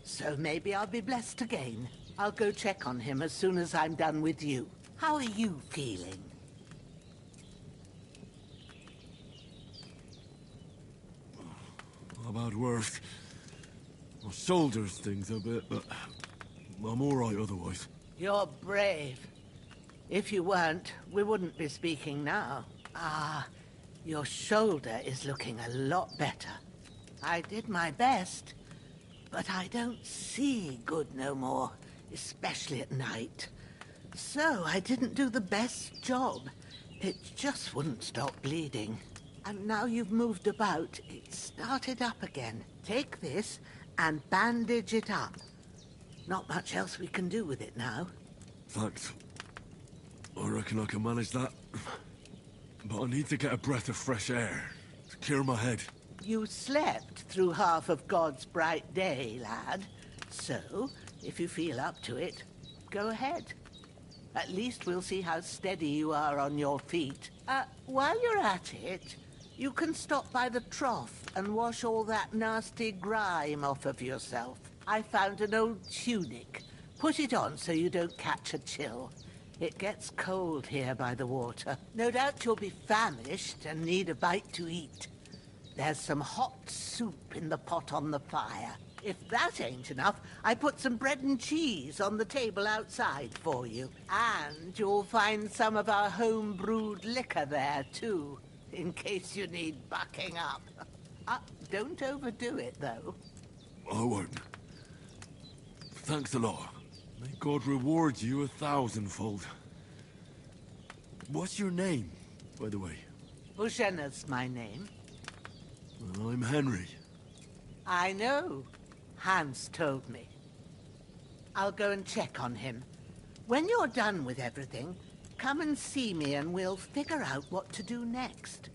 so maybe I'll be blessed again. I'll go check on him as soon as I'm done with you. How are you feeling? I've had worse. My shoulder stings a bit, but I'm all right otherwise. You're brave. If you weren't, we wouldn't be speaking now. Ah, your shoulder is looking a lot better. I did my best, but I don't see good no more, especially at night. So I didn't do the best job. It just wouldn't stop bleeding. And now you've moved about, it started up again. Take this and bandage it up. Not much else we can do with it now. Thanks. I reckon I can manage that. But I need to get a breath of fresh air to clear my head. You slept through half of God's bright day, lad. So, if you feel up to it, go ahead. At least we'll see how steady you are on your feet. While you're at it, you can stop by the trough and wash all that nasty grime off of yourself. I found an old tunic. Put it on so you don't catch a chill. It gets cold here by the water. No doubt you'll be famished and need a bite to eat. There's some hot soup in the pot on the fire. If that ain't enough, I put some bread and cheese on the table outside for you. And you'll find some of our home-brewed liquor there, too, in case you need bucking up. Don't overdo it, though. I won't. Thanks a lot. May God reward you 1,000-fold. What's your name, by the way? Bushenna's my name. Well, I'm Henry. I know. Hans told me. I'll go and check on him. When you're done with everything, come and see me and we'll figure out what to do next.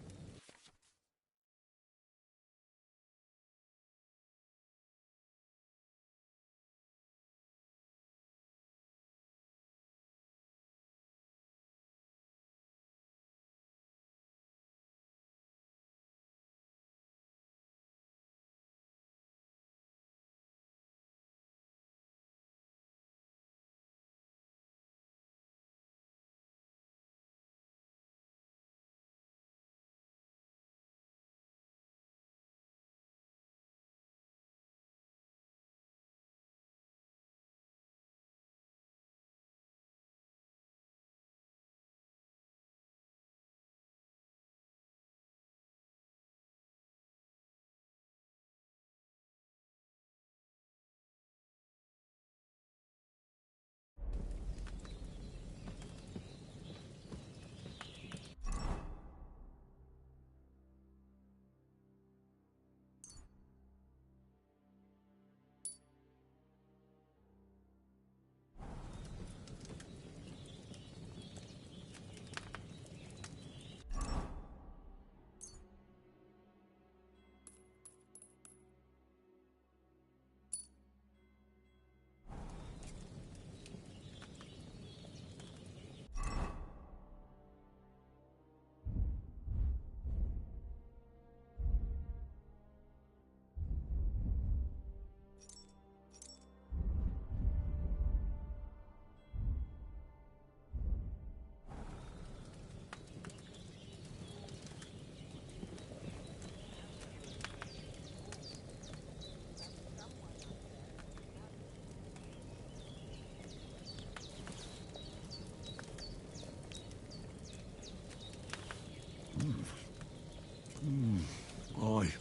Aye.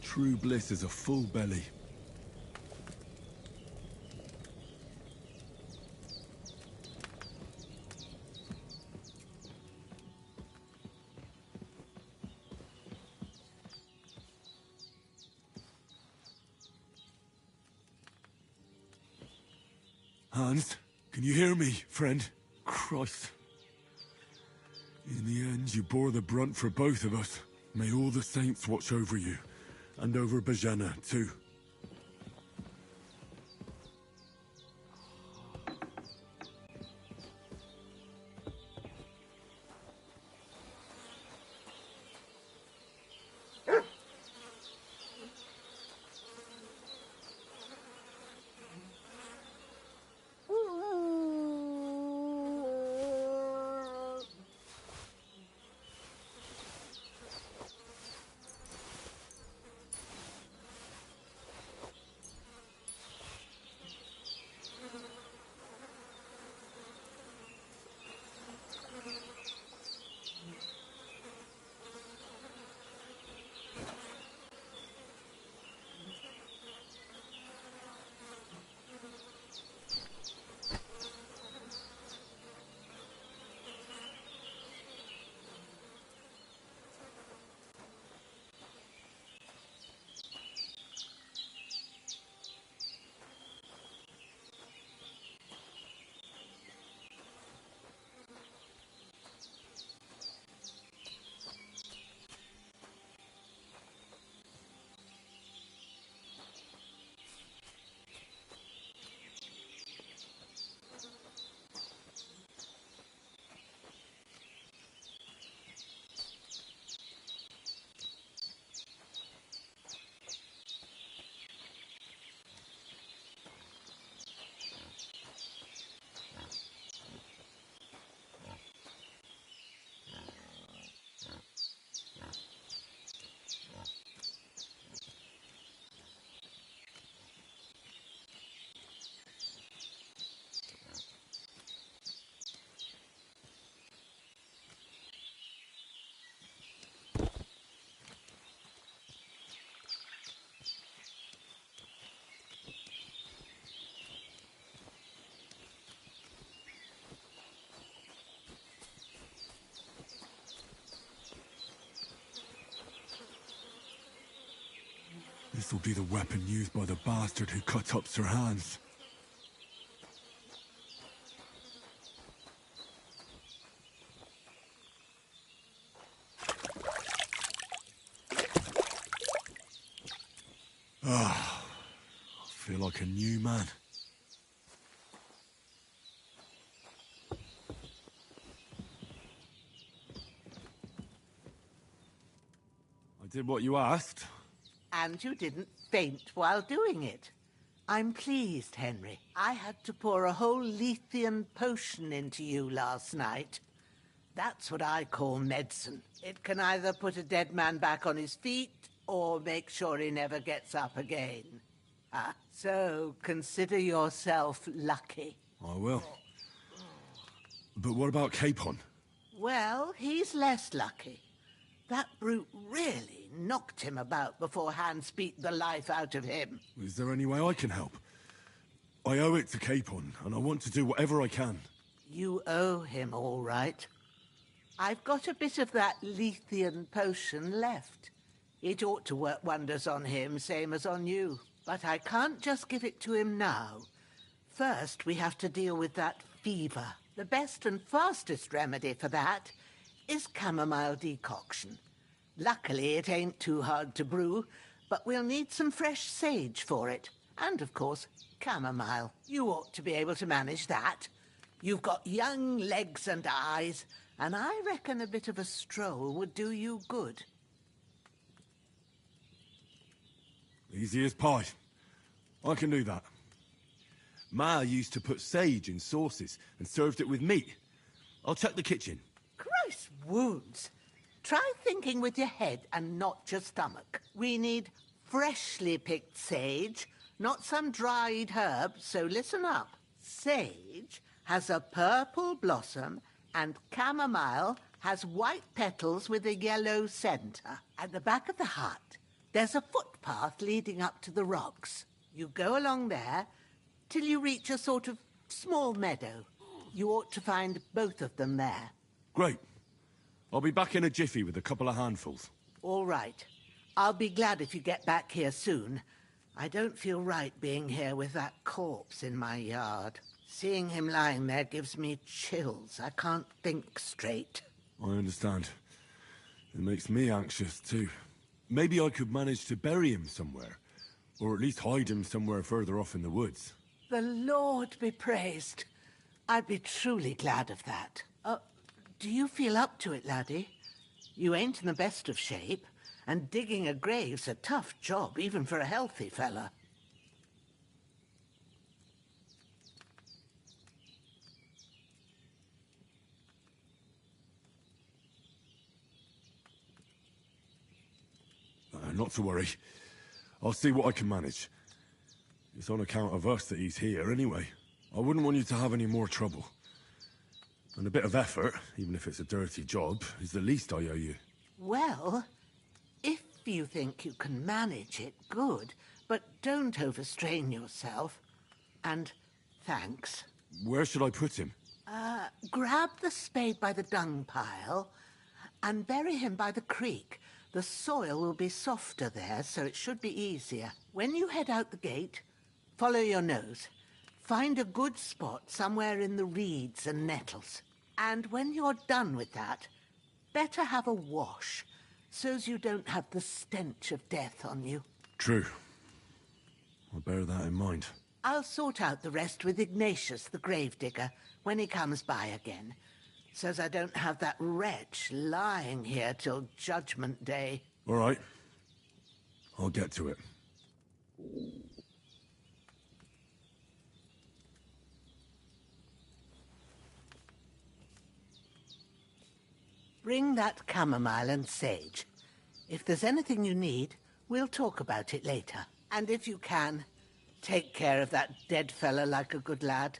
True bliss is a full belly. Hans, can you hear me, friend? Christ. In the end, you bore the brunt for both of us. May all the saints watch over you. And over Bajana, too. This will be the weapon used by the bastard who cut up Sir Hans. Ah, I feel like a new man. I did what you asked. And you didn't faint while doing it. I'm pleased, Henry. I had to pour a whole Lethean potion into you last night. That's what I call medicine. It can either put a dead man back on his feet or make sure he never gets up again. So consider yourself lucky. I will. But what about Capon? Well, he's less lucky. That brute really knocked him about before Hans beat the life out of him. Is there any way I can help? I owe it to Capon, and I want to do whatever I can. You owe him, all right. I've got a bit of that Lethean potion left. It ought to work wonders on him, same as on you. But I can't just give it to him now. First, we have to deal with that fever. The best and fastest remedy for that is chamomile decoction. Luckily, it ain't too hard to brew, but we'll need some fresh sage for it. And, of course, chamomile. You ought to be able to manage that. You've got young legs and eyes, and I reckon a bit of a stroll would do you good. Easy as pie. I can do that. Ma used to put sage in sauces and served it with meat. I'll check the kitchen. Christ wounds! Try thinking with your head and not your stomach. We need freshly picked sage, not some dried herb, so listen up. Sage has a purple blossom and chamomile has white petals with a yellow centre. At the back of the hut, there's a footpath leading up to the rocks. You go along there till you reach a sort of small meadow. You ought to find both of them there. Great. I'll be back in a jiffy with a couple of handfuls. All right. I'll be glad if you get back here soon. I don't feel right being here with that corpse in my yard. Seeing him lying there gives me chills. I can't think straight. I understand. It makes me anxious, too. Maybe I could manage to bury him somewhere. Or at least hide him somewhere further off in the woods. The Lord be praised. I'd be truly glad of that. Do you feel up to it, laddie? You ain't in the best of shape, and digging a grave's a tough job, even for a healthy fella. Not to worry. I'll see what I can manage. It's on account of us that he's here, anyway. I wouldn't want you to have any more trouble. And a bit of effort, even if it's a dirty job, is the least I owe you. Well, if you think you can manage it, good. But don't overstrain yourself. And thanks. Where should I put him? Grab the spade by the dung pile and bury him by the creek. The soil will be softer there, so it should be easier. When you head out the gate, follow your nose. Find a good spot somewhere in the reeds and nettles. And when you're done with that, better have a wash, so's you don't have the stench of death on you. True. I'll bear that in mind. I'll sort out the rest with Ignatius, the gravedigger, when he comes by again, so's I don't have that wretch lying here till Judgment Day. All right. I'll get to it. Bring that chamomile and sage. If there's anything you need, we'll talk about it later. And if you can, take care of that dead fella like a good lad.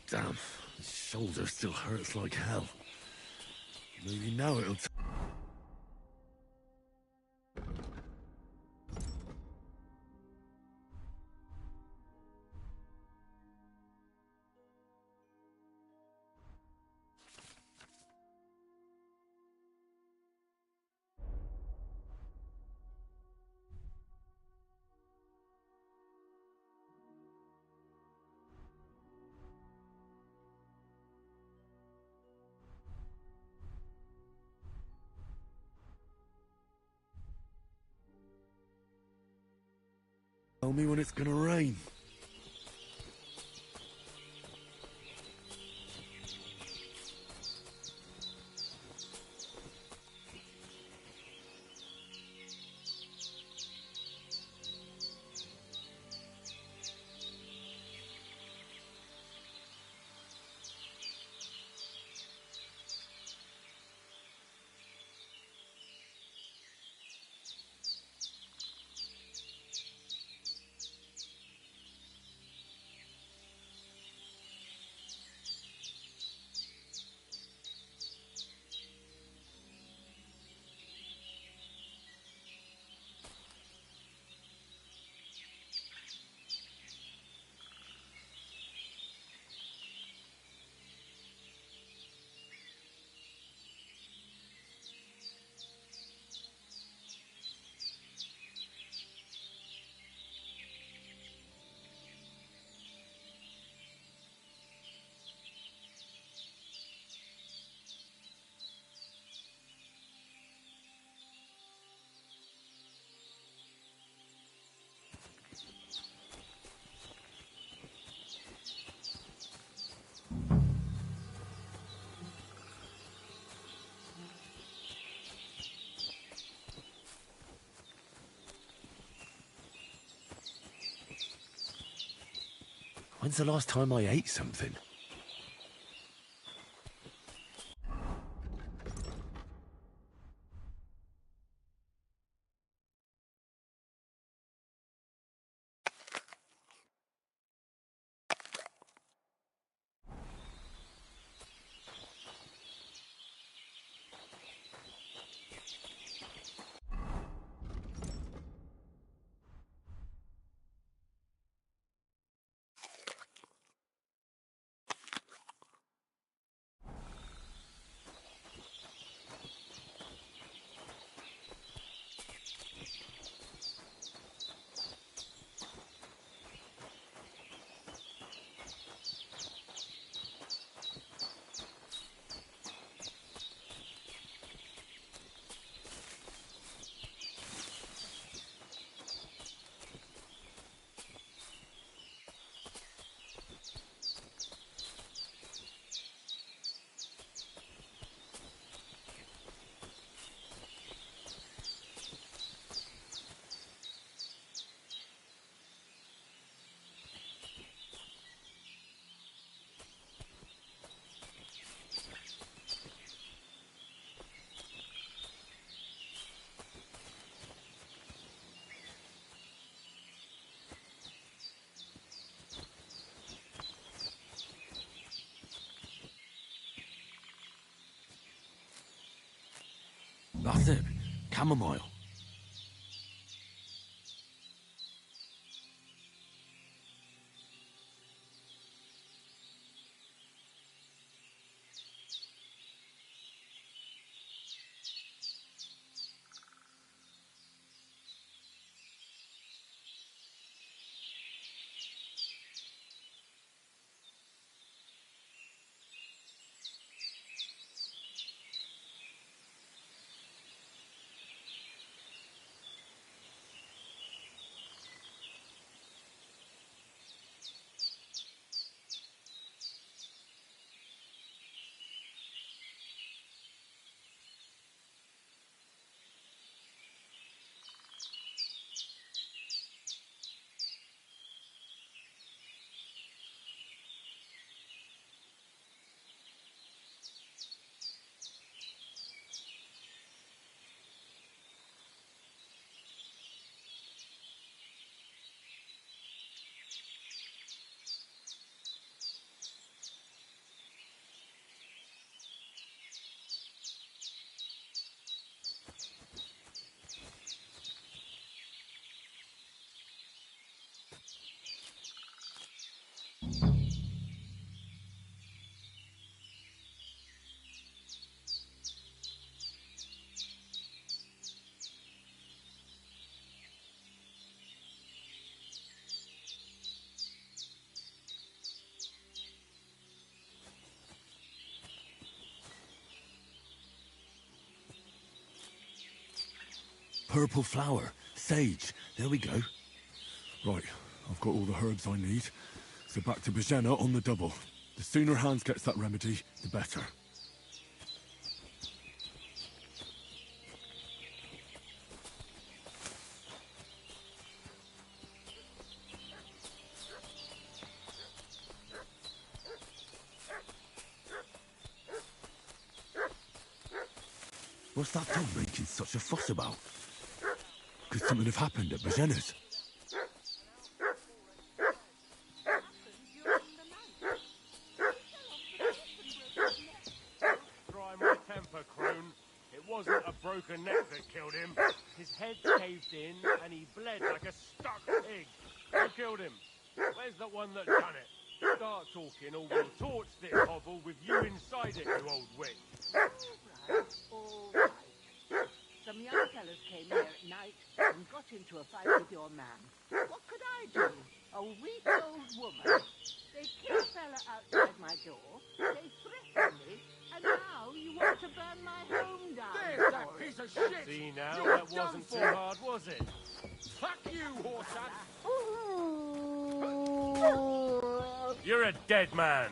Damn, his shoulder still hurts like hell. Maybe now it'll... Tell me when it's gonna rain. When's the last time I ate something? That's it. Chamomile. Purple flower. Sage. There we go. Right, I've got all the herbs I need. So back to Bajena on the double. The sooner Hans gets that remedy, the better. What's that dog making such a fuss about? Could something have happened at Bajena's? Dry my temper, crone. It wasn't a broken neck that killed him. His head caved in and he bled like a stuck pig. Who killed him? Where's the one that done it? Start talking or we'll torch this hovel with you inside it, you old witch. All right. Some young fellas came here at night and got into a fight with your man. What could I do? A weak old woman. They kicked a fella outside my door. They threatened me. And now you want to burn my home down. There's that piece of shit! See now, that wasn't too hard, was it? Fuck you, horse. You're a dead man.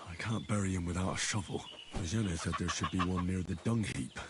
I can't bury him without a shovel. Bajena said there should be one near the dung heap.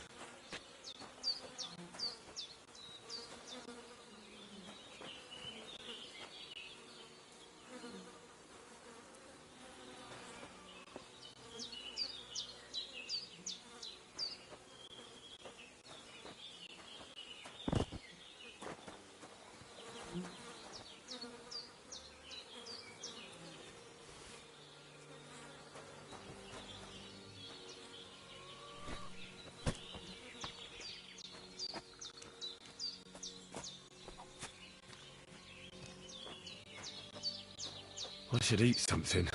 I should eat something.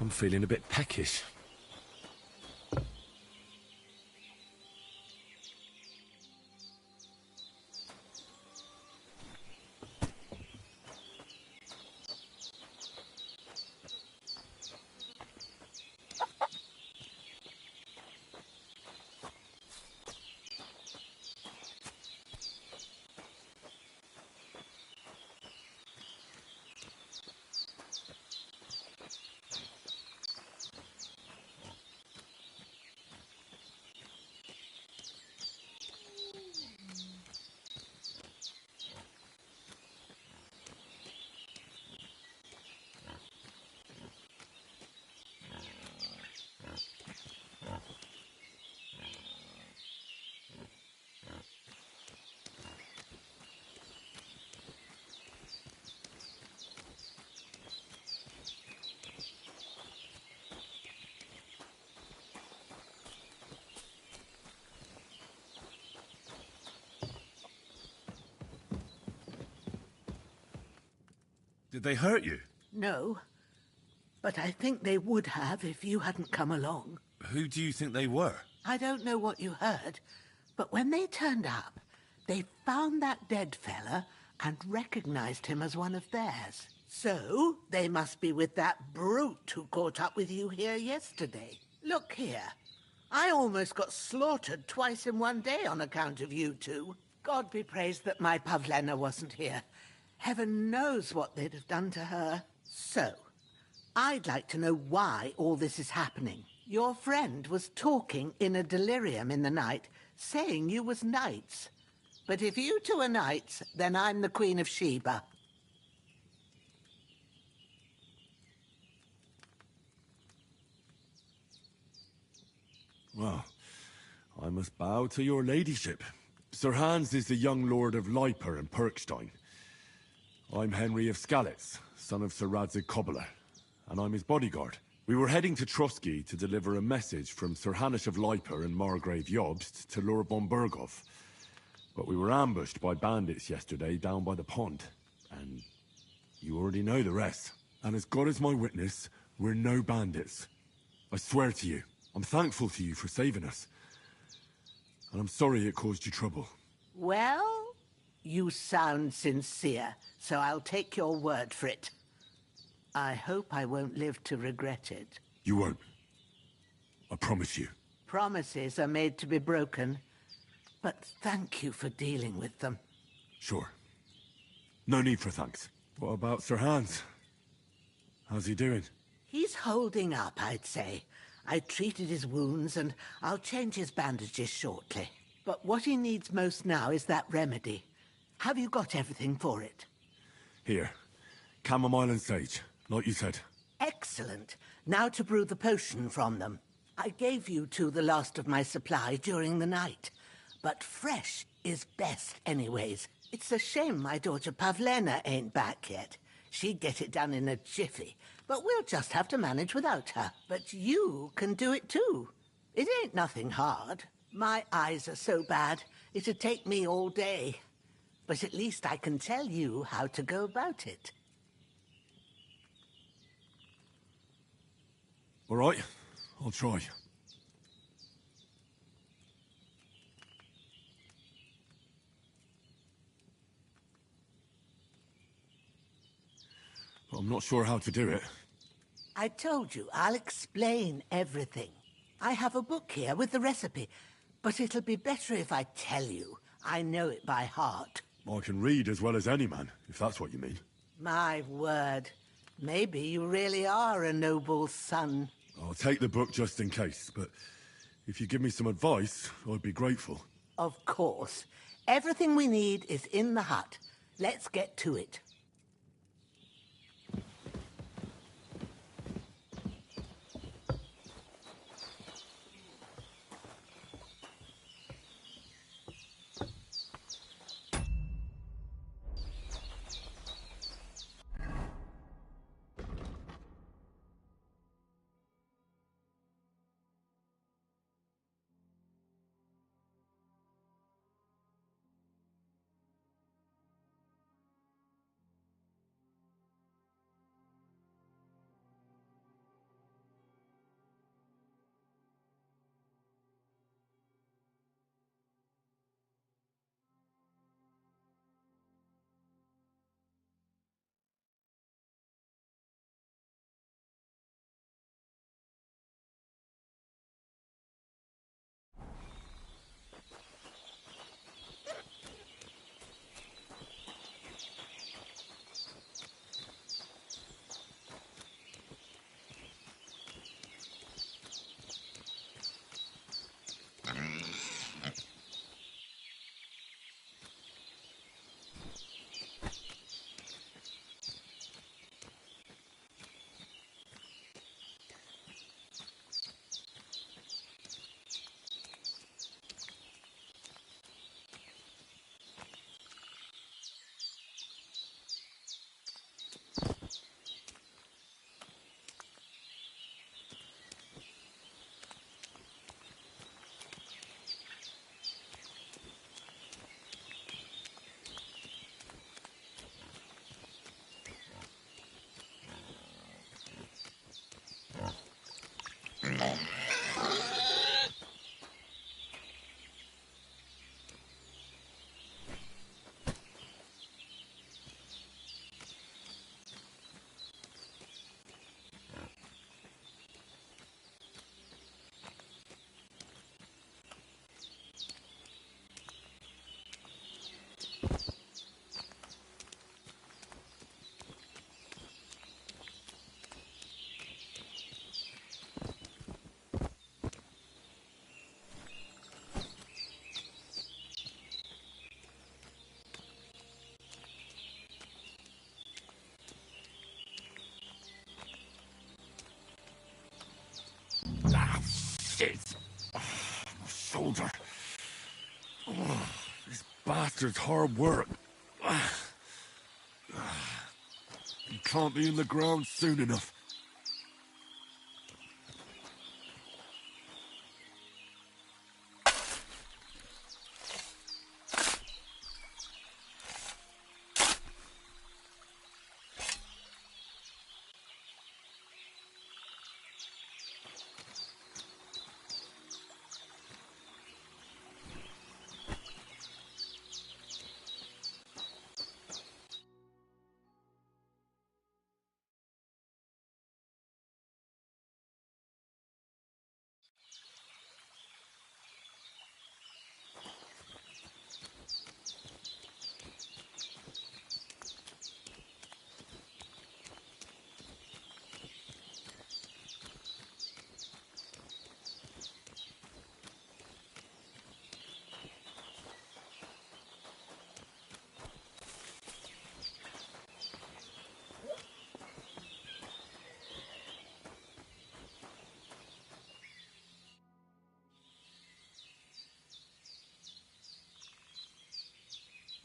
I'm feeling a bit peckish. Did they hurt you? No, but I think they would have if you hadn't come along. Who do you think they were? I don't know what you heard, but when they turned up, they found that dead fella and recognized him as one of theirs. So, they must be with that brute who caught up with you here yesterday. Look here. I almost got slaughtered twice in one day on account of you two. God be praised that my Pavlena wasn't here. Heaven knows what they'd have done to her. So, I'd like to know why all this is happening. Your friend was talking in a delirium in the night, saying you was knights. But if you two are knights, then I'm the Queen of Sheba. Well, I must bow to your ladyship. Sir Hans is the young lord of Leiper and Perkstein. I'm Henry of Skalitz, son of Sir Radzig Cobbler, and I'm his bodyguard. We were heading to Trotsky to deliver a message from Sir Hanush of Leiper and Margrave Jobst to Lord von Berghoff. But we were ambushed by bandits yesterday down by the pond, and you already know the rest. And as God is my witness, we're no bandits. I swear to you, I'm thankful to you for saving us. And I'm sorry it caused you trouble. Well, you sound sincere, so I'll take your word for it. I hope I won't live to regret it. You won't. I promise you. Promises are made to be broken, but thank you for dealing with them. Sure. No need for thanks. What about Sir Hans? How's he doing? He's holding up, I'd say. I treated his wounds, and I'll change his bandages shortly. But what he needs most now is that remedy. Have you got everything for it? Here. Chamomile and sage, like you said. Excellent. Now to brew the potion from them. I gave you two the last of my supply during the night. But fresh is best anyways. It's a shame my daughter Pavlena ain't back yet. She'd get it done in a jiffy. But we'll just have to manage without her. But you can do it too. It ain't nothing hard. My eyes are so bad, it'd take me all day. But at least I can tell you how to go about it. All right, I'll try. But I'm not sure how to do it. I told you, I'll explain everything. I have a book here with the recipe, but it'll be better if I tell you. I know it by heart. I can read as well as any man, if that's what you mean. My word. Maybe you really are a noble son. I'll take the book just in case, but if you give me some advice, I'd be grateful. Of course. Everything we need is in the hut. Let's get to it. Shit! My shoulder. This bastard's hard work. He can't be in the ground soon enough.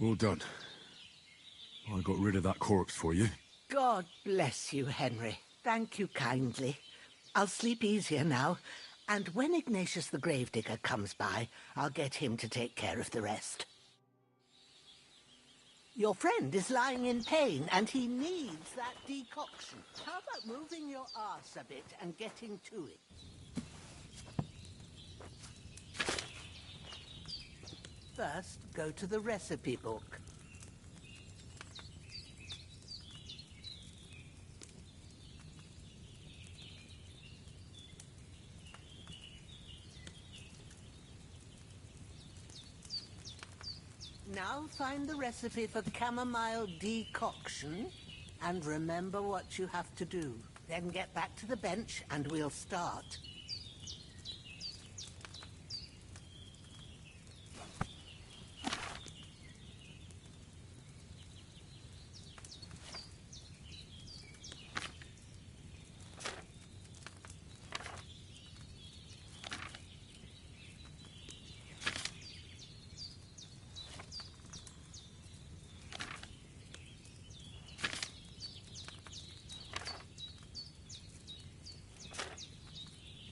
Well done. I got rid of that corpse for you. God bless you, Henry. Thank you kindly. I'll sleep easier now, and when Ignatius the Gravedigger comes by, I'll get him to take care of the rest. Your friend is lying in pain, and he needs that decoction. How about moving your arse a bit and getting to it? First, go to the recipe book. Now find the recipe for chamomile decoction and remember what you have to do. Then get back to the bench and we'll start.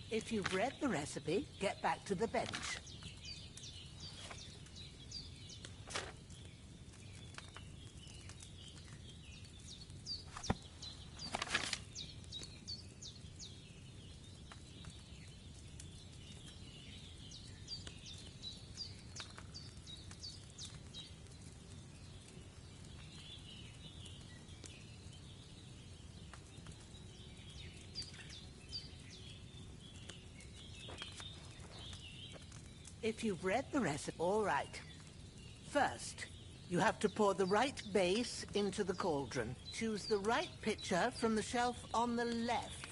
If you've read the recipe, get back to the bench. If you've read the recipe, all right. First, you have to pour the right base into the cauldron. Choose the right pitcher from the shelf on the left,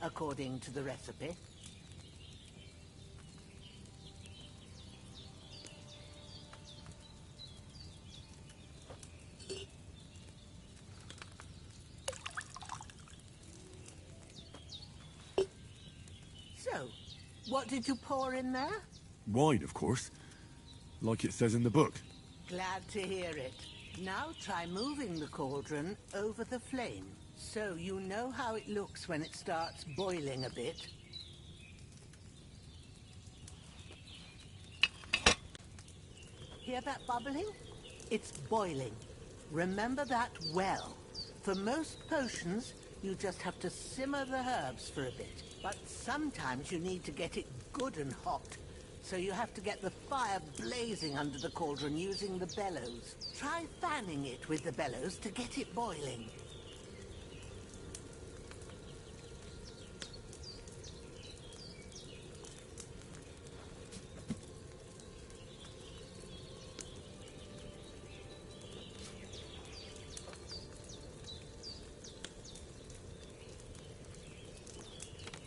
according to the recipe. So, what did you pour in there? Wine, of course. Like it says in the book. Glad to hear it. Now try moving the cauldron over the flame, so you know how it looks when it starts boiling a bit. Hear that bubbling? It's boiling. Remember that well. For most potions, you just have to simmer the herbs for a bit. But sometimes you need to get it good and hot. So you have to get the fire blazing under the cauldron using the bellows. Try fanning it with the bellows to get it boiling.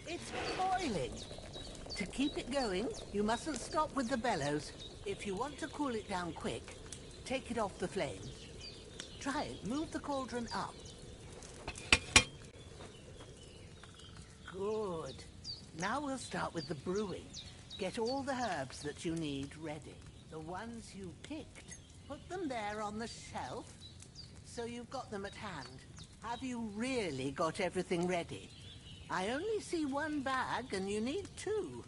It's boiling. To keep it going, you mustn't stop with the bellows. If you want to cool it down quick, take it off the flame. Try it. Move the cauldron up. Good. Now we'll start with the brewing. Get all the herbs that you need ready. The ones you picked. Put them there on the shelf, so you've got them at hand. Have you really got everything ready? I only see one bag and you need two.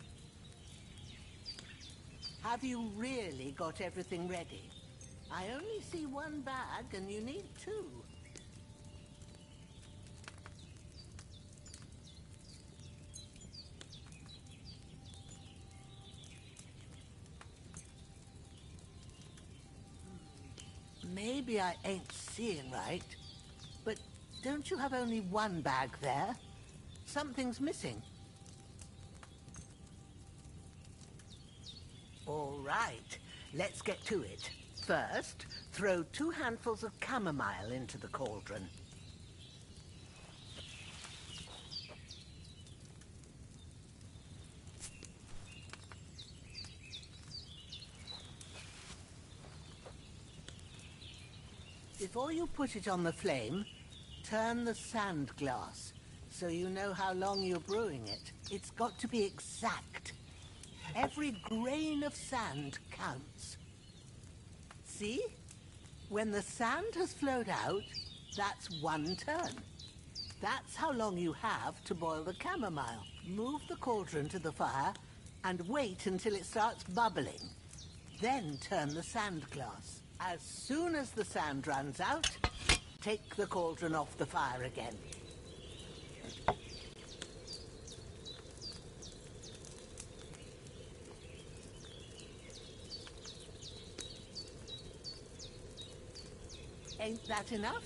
Have you really got everything ready? I only see one bag and you need two. Maybe I ain't seeing right, but don't you have only one bag there? Something's missing. All right, let's get to it. First, throw 2 handfuls of chamomile into the cauldron. Before you put it on the flame, turn the sand glass, so you know how long you're brewing it. It's got to be exact. Every grain of sand counts. See? When the sand has flowed out, that's 1 turn. That's how long you have to boil the chamomile. Move the cauldron to the fire and wait until it starts bubbling. Then turn the sand glass. As soon as the sand runs out, take the cauldron off the fire again. Ain't that enough?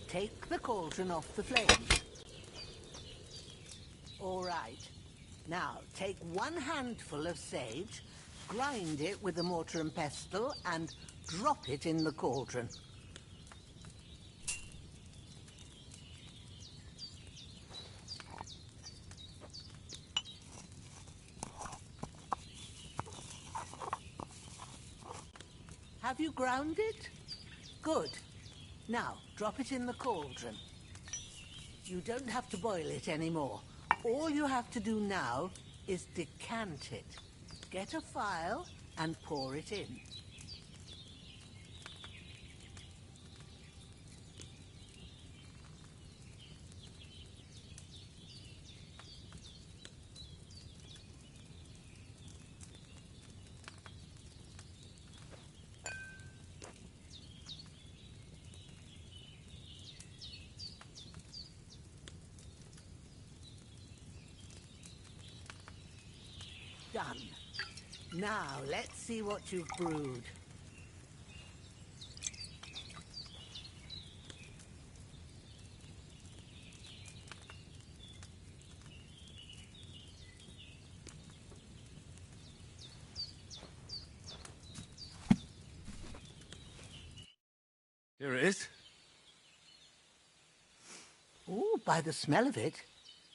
Take the cauldron off the flames. All right. Now, take 1 handful of sage Grind it with a mortar and pestle and drop it in the cauldron. Have you ground it? Good. Now, drop it in the cauldron. You don't have to boil it anymore. All you have to do now is decant it. Get a phial and pour it in. Done. Now, let's see what you've brewed. Here it is. Oh, by the smell of it,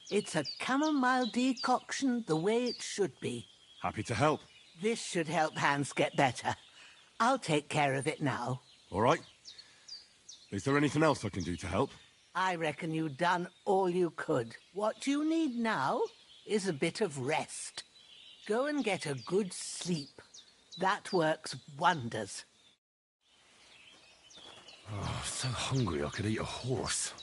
it's a chamomile decoction the way it should be. Happy to help. This should help Hans get better. I'll take care of it now. All right. Is there anything else I can do to help? I reckon you've done all you could. What you need now is a bit of rest. Go and get a good sleep. That works wonders. Oh, I'm so hungry I could eat a horse.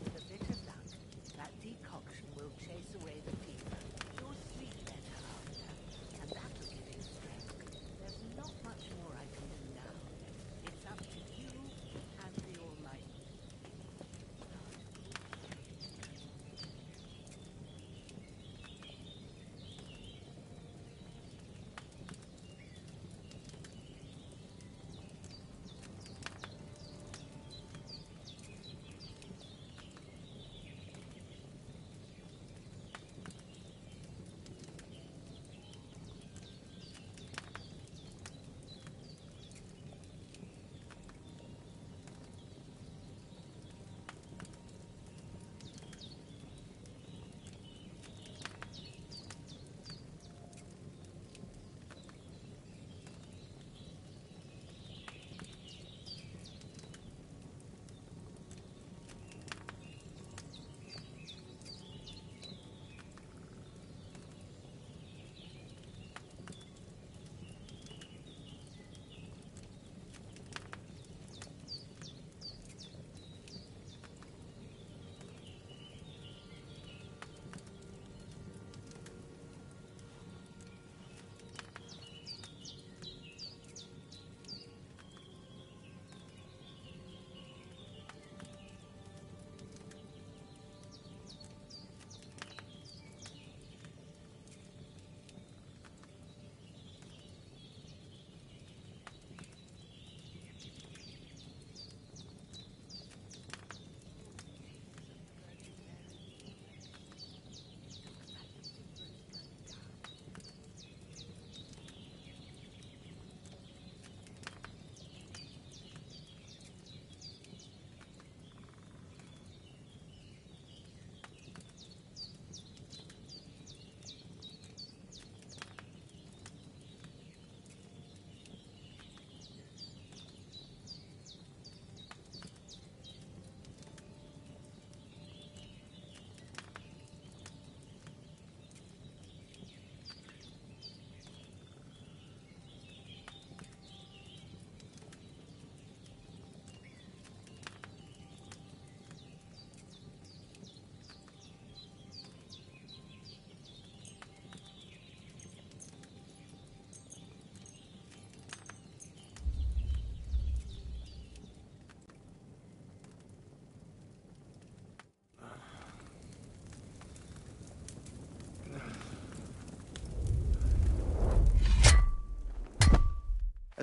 With a bit of luck, that decoction will chase away the fever. You'll sleep better after, and that'll give you strength. There's not much more I can do now. It's up to you and the Almighty. Now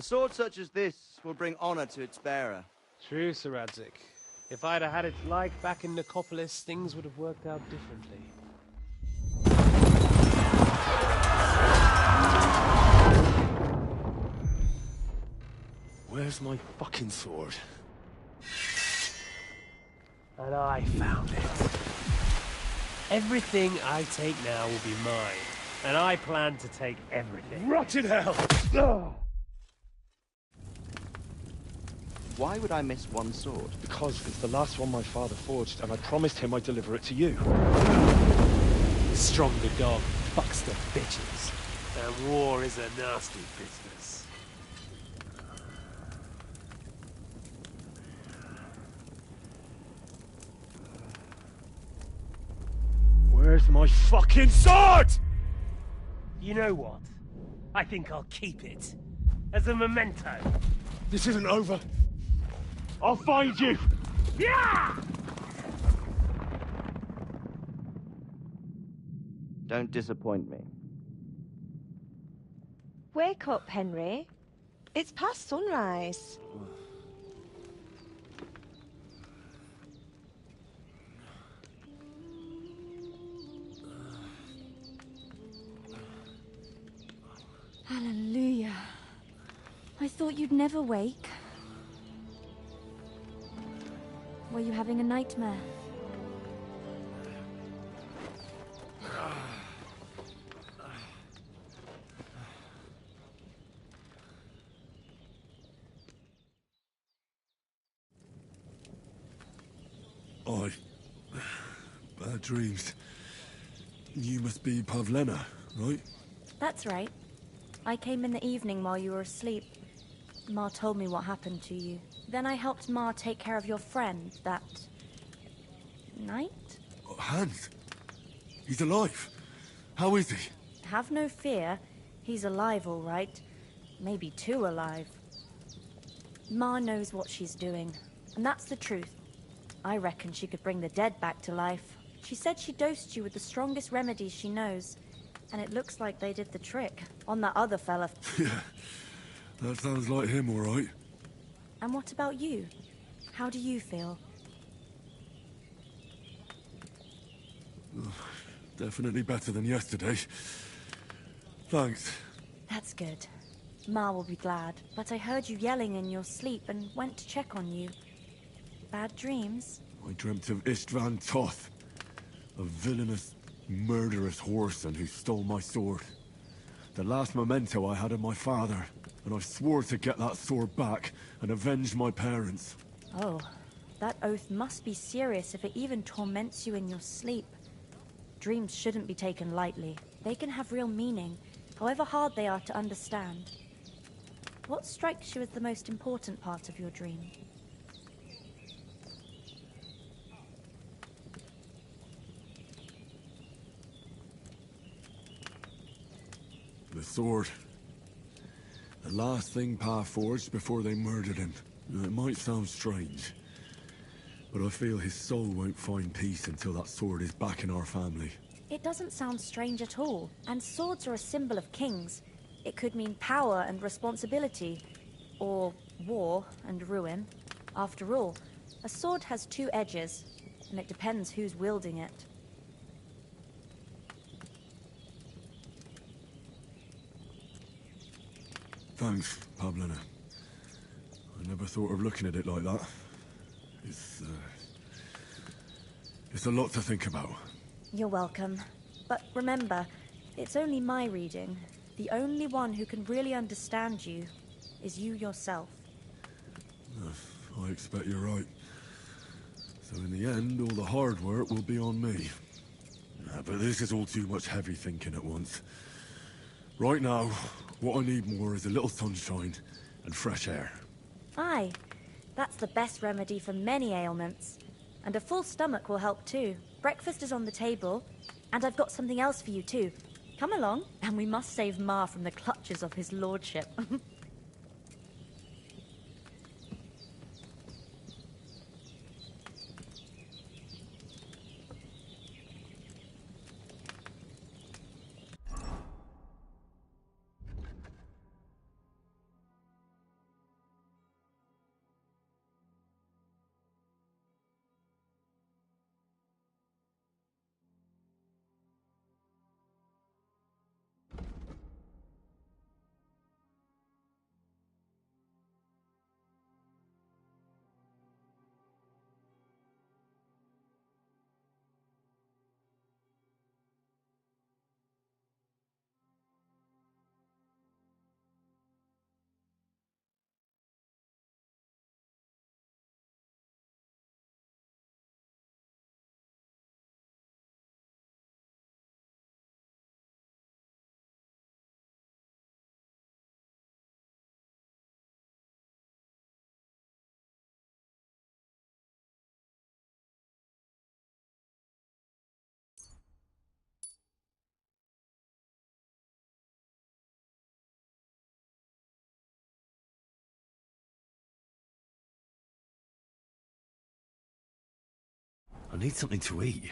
A sword such as this will bring honor to its bearer. True, Sir Radzik. If I'd have had it like back in Nicopolis, things would have worked out differently. Where's my fucking sword? And I found it. Everything I take now will be mine. And I plan to take everything. Rotted hell! Ugh. Why would I miss one sword? Because it's the last one my father forged, and I promised him I'd deliver it to you. Stronger dog fucks the bitches. And war is a nasty business. Where's my fucking sword? You know what? I think I'll keep it. As a memento. This isn't over. I'll find you! Yeah! Don't disappoint me. Wake up, Henry. It's past sunrise. Hallelujah. I thought you'd never wake. Were you having a nightmare? Bad dreams. You must be Pavlena, right? That's right. I came in the evening while you were asleep. Ma told me what happened to you. Then I helped Ma take care of your friend that night? Hans? He's alive. How is he? Have no fear. He's alive, all right. Maybe too alive. Ma knows what she's doing, and that's the truth. I reckon she could bring the dead back to life. She said she dosed you with the strongest remedies she knows, and it looks like they did the trick on that other fella. Yeah, that sounds like him, all right. And what about you? How do you feel? Definitely better than yesterday. Thanks. That's good. Ma will be glad, but I heard you yelling in your sleep and went to check on you. Bad dreams? I dreamt of Istvan Toth, a villainous, murderous whoreson who stole my sword. The last memento I had of my father, and I swore to get that sword back and avenge my parents. Oh, that oath must be serious if it even torments you in your sleep. Dreams shouldn't be taken lightly. They can have real meaning, however hard they are to understand. What strikes you as the most important part of your dream? The sword. The last thing Pa forged before they murdered him. It might sound strange, but I feel his soul won't find peace until that sword is back in our family. It doesn't sound strange at all, and swords are a symbol of kings. It could mean power and responsibility, or war and ruin. After all, a sword has two edges, and it depends who's wielding it. Thanks, Pavlena. I never thought of looking at it like that. It's a lot to think about. You're welcome. But remember, it's only my reading. The only one who can really understand you is you yourself. I expect you're right. So in the end, all the hard work will be on me. But this is all too much heavy thinking at once. Right now, what I need more is a little sunshine and fresh air. Aye, that's the best remedy for many ailments. And a full stomach will help too. Breakfast is on the table, and I've got something else for you too. Come along, and we must save Ma from the clutches of his lordship. need something to eat.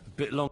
A bit long.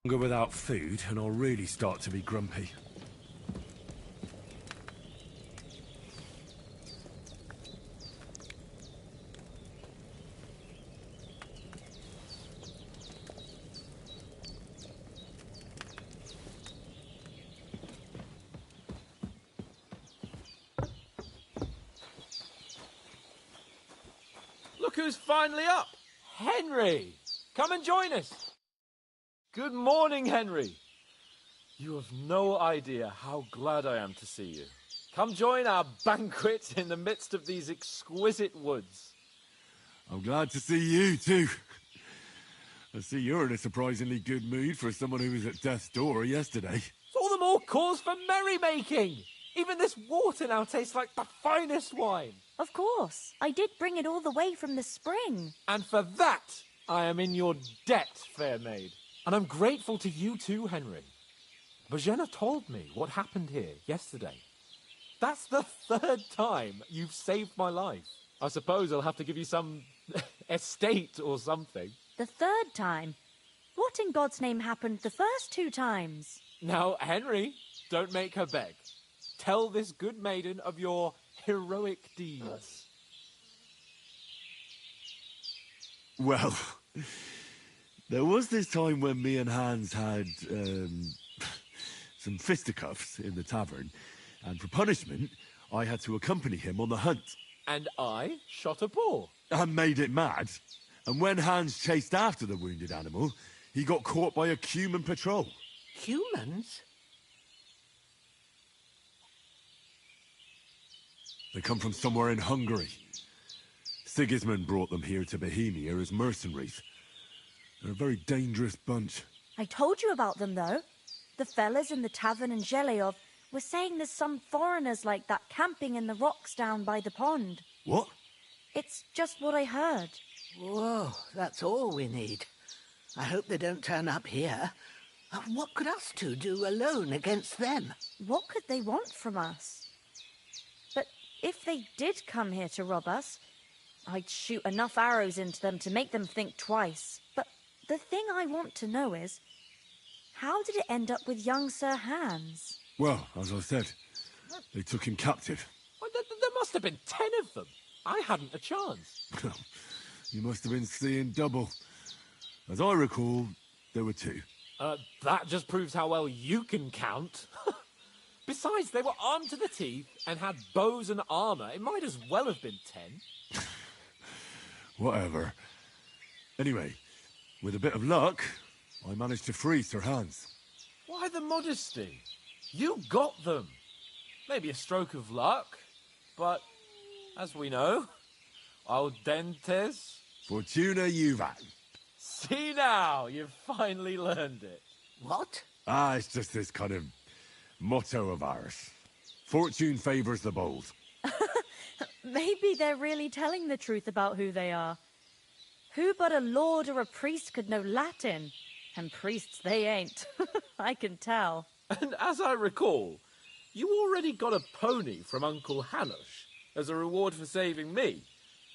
Go without food, and I'll really start to be grumpy. Look who's finally up! Henry! Come and join us! Good morning, Henry. You have no idea how glad I am to see you. Come join our banquet in the midst of these exquisite woods. I'm glad to see you, too. I see you're in a surprisingly good mood for someone who was at death's door yesterday. It's all the more cause for merrymaking! Even this water now tastes like the finest wine. Of course. I did bring it all the way from the spring. And for that, I am in your debt, fair maid. And I'm grateful to you too, Henry. Bojena told me what happened here yesterday. That's the third time you've saved my life. I suppose I'll have to give you some estate or something. The third time? What in God's name happened the first 2 times? Now, Henry, don't make her beg. Tell this good maiden of your heroic deeds. Well, there was this time when me and Hans had, some fisticuffs in the tavern, and for punishment, I had to accompany him on the hunt. And I shot a boar. And made it mad. And when Hans chased after the wounded animal, he got caught by a human patrol. Humans? They come from somewhere in Hungary. Sigismund brought them here to Bohemia as mercenaries. They're a very dangerous bunch. I told you about them, though. The fellas in the tavern in Zheleov were saying there's some foreigners like that camping in the rocks down by the pond. What? It's just what I heard. Whoa, that's all we need. I hope they don't turn up here. What could us two do alone against them? What could they want from us? But if they did come here to rob us, I'd shoot enough arrows into them to make them think twice. But the thing I want to know is, how did it end up with young Sir Hans? Well, as I said, they took him captive. Well, there must have been 10 of them. I hadn't a chance. You must have been seeing double. As I recall, there were 2. That just proves how well you can count. Besides, they were armed to the teeth and had bows and armour. It might as well have been 10. Whatever. Anyway, with a bit of luck, I managed to free Sir Hans. Why the modesty? You got them. Maybe a stroke of luck, but as we know, audentes. Fortuna juvat. See now, you've finally learned it. What? It's just this kind of motto of ours. Fortune favours the bold. Maybe they're really telling the truth about who they are. Who but a lord or a priest could know Latin? And priests they ain't. I can tell. And as I recall, you already got a pony from Uncle Hanush as a reward for saving me.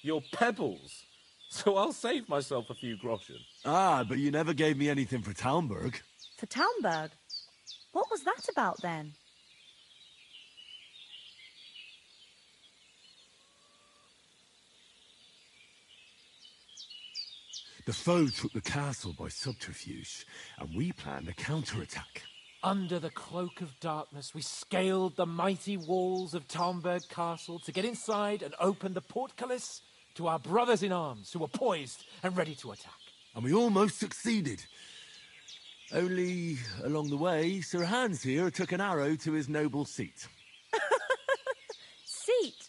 Your pebbles. So I'll save myself a few groschen. But you never gave me anything for Talmberg. For Talmberg? What was that about then? The foe took the castle by subterfuge, and we planned a counterattack. Under the cloak of darkness, we scaled the mighty walls of Talmberg Castle to get inside and open the portcullis to our brothers in arms who were poised and ready to attack. And we almost succeeded. Only, along the way, Sir Hans here took an arrow to his noble seat. Seat?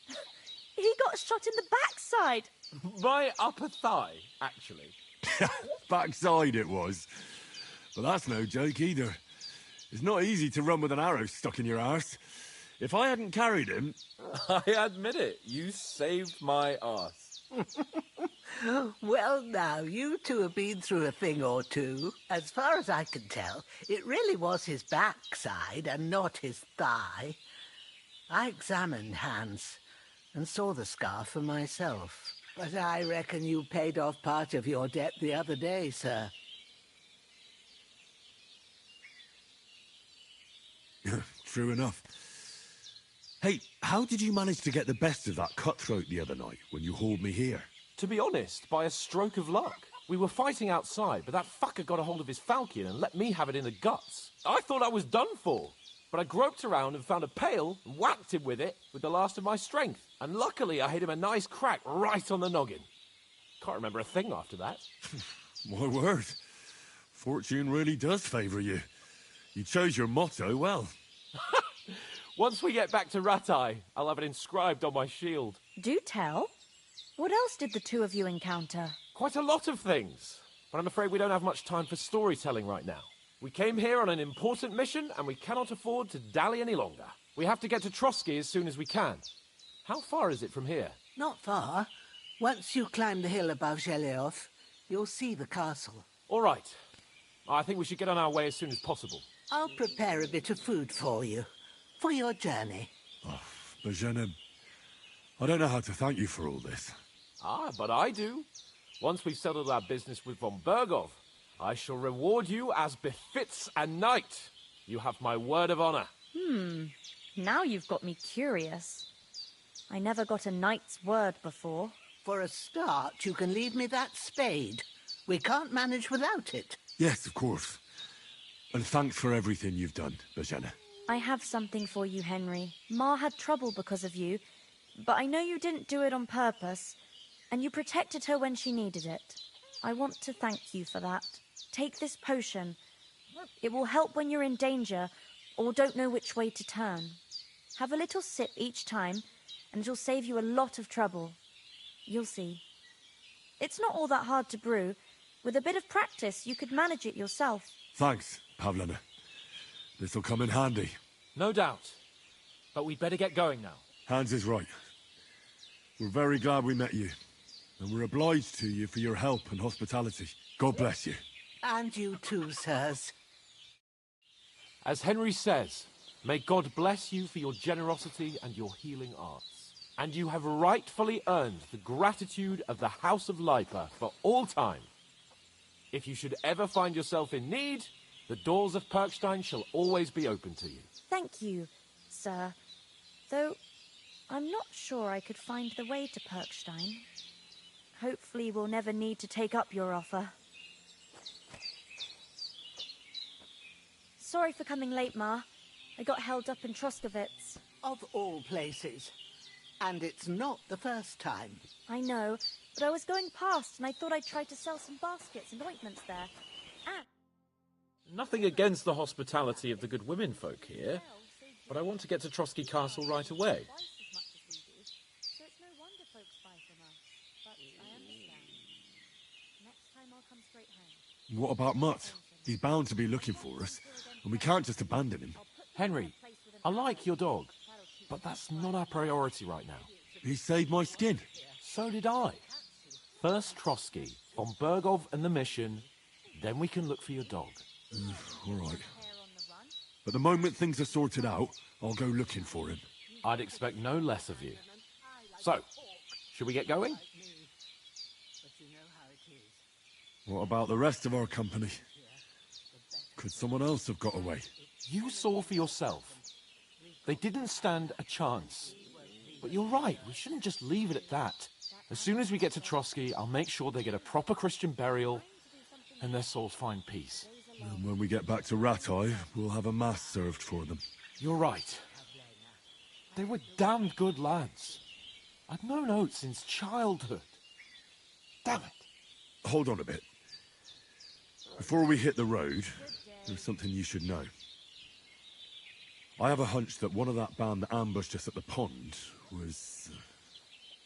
He got shot in the backside. My upper thigh, actually. Backside it was. But that's no joke either. It's not easy to run with an arrow stuck in your arse. If I hadn't carried him... I admit it. You saved my arse. Well, now, you two have been through a thing or two. As far as I can tell, it really was his backside and not his thigh. I examined Hans and saw the scar for myself. But I reckon you paid off part of your debt the other day, sir. True enough. Hey, how did you manage to get the best of that cutthroat the other night when you hauled me here? To be honest, by a stroke of luck. We were fighting outside, but that fucker got a hold of his falcon and let me have it in the guts. I thought I was done for. But I groped around and found a pail and whacked him with it with the last of my strength. And luckily I hit him a nice crack right on the noggin. Can't remember a thing after that. My word. Fortune really does favour you. You chose your motto well. Once we get back to Ratai, I'll have it inscribed on my shield. Do tell. What else did the two of you encounter? Quite a lot of things. But I'm afraid we don't have much time for storytelling right now. We came here on an important mission, and we cannot afford to dally any longer. We have to get to Trotsky as soon as we can. How far is it from here? Not far. Once you climb the hill above Zhelioth, you'll see the castle. All right. I think we should get on our way as soon as possible. I'll prepare a bit of food for you, for your journey. Oh, Bozhena, I don't know how to thank you for all this. Ah, but I do. Once we've settled our business with von Bergov, I shall reward you as befits a knight. You have my word of honor. Now you've got me curious. I never got a knight's word before. For a start, you can leave me that spade. We can't manage without it. Yes, of course. And thanks for everything you've done, Bozhena. I have something for you, Henry. Ma had trouble because of you, but I know you didn't do it on purpose, and you protected her when she needed it. I want to thank you for that. Take this potion. It will help when you're in danger or don't know which way to turn. Have a little sip each time, and it'll save you a lot of trouble. You'll see. It's not all that hard to brew. With a bit of practice, you could manage it yourself. Thanks, Pavlena. This'll come in handy. No doubt. But we'd better get going now. Hans is right. We're very glad we met you. And we're obliged to you for your help and hospitality. God bless you. And you too, sirs. As Henry says, may God bless you for your generosity and your healing arts. And you have rightfully earned the gratitude of the House of Lipa for all time. If you should ever find yourself in need, the doors of Perkstein shall always be open to you. Thank you, sir. Though, I'm not sure I could find the way to Perkstein. Hopefully we'll never need to take up your offer. Sorry for coming late, Ma. I got held up in Troskowitz. Of all places. And it's not the first time. I know, but I was going past and I thought I'd try to sell some baskets and ointments there. Nothing against the hospitality of the good women folk here, but I want to get to Trotsky Castle right away. So it's no wonder folks buy from us. But I understand. Next time I'll come straight home. What about Mutt? He's bound to be looking for us, and we can't just abandon him. Henry, I like your dog, but that's not our priority right now. He saved my skin. So did I. First Trotsky, von Bergov and the mission, then we can look for your dog. All right. But the moment things are sorted out, I'll go looking for him. I'd expect no less of you. So, should we get going? What about the rest of our company? Could someone else have got away? You saw for yourself. They didn't stand a chance. But you're right, we shouldn't just leave it at that. As soon as we get to Trotsky, I'll make sure they get a proper Christian burial and their souls find peace. And when we get back to Ratai, we'll have a mass served for them. You're right. They were damned good lads. I've known Oates since childhood. Damn it. Hold on a bit. Before we hit the road, there's something you should know. I have a hunch that one of that band that ambushed us at the pond was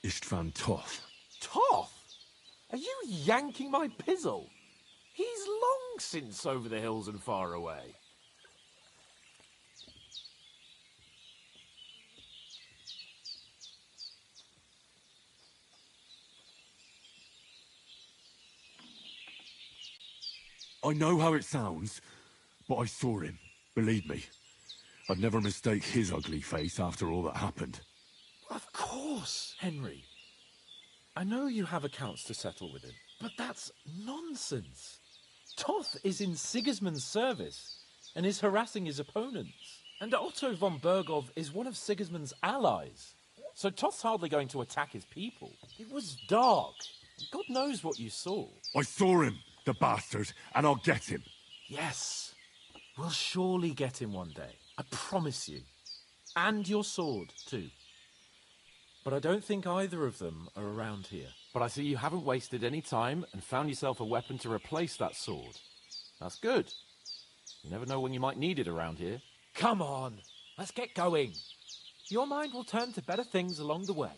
Istvan Toth. Toth? Are you yanking my pizzle? He's long since over the hills and far away. I know how it sounds, but I saw him. Believe me. I'd never mistake his ugly face after all that happened. Of course, Henry. I know you have accounts to settle with him, but that's nonsense. Toth is in Sigismund's service and is harassing his opponents. And Otto von Bergov is one of Sigismund's allies. So Toth's hardly going to attack his people. It was dark. God knows what you saw. I saw him, the bastard, and I'll get him. Yes. We'll surely get him one day. I promise you. And your sword, too. But I don't think either of them are around here. But I see you haven't wasted any time and found yourself a weapon to replace that sword. That's good. You never know when you might need it around here. Come on, let's get going. Your mind will turn to better things along the way.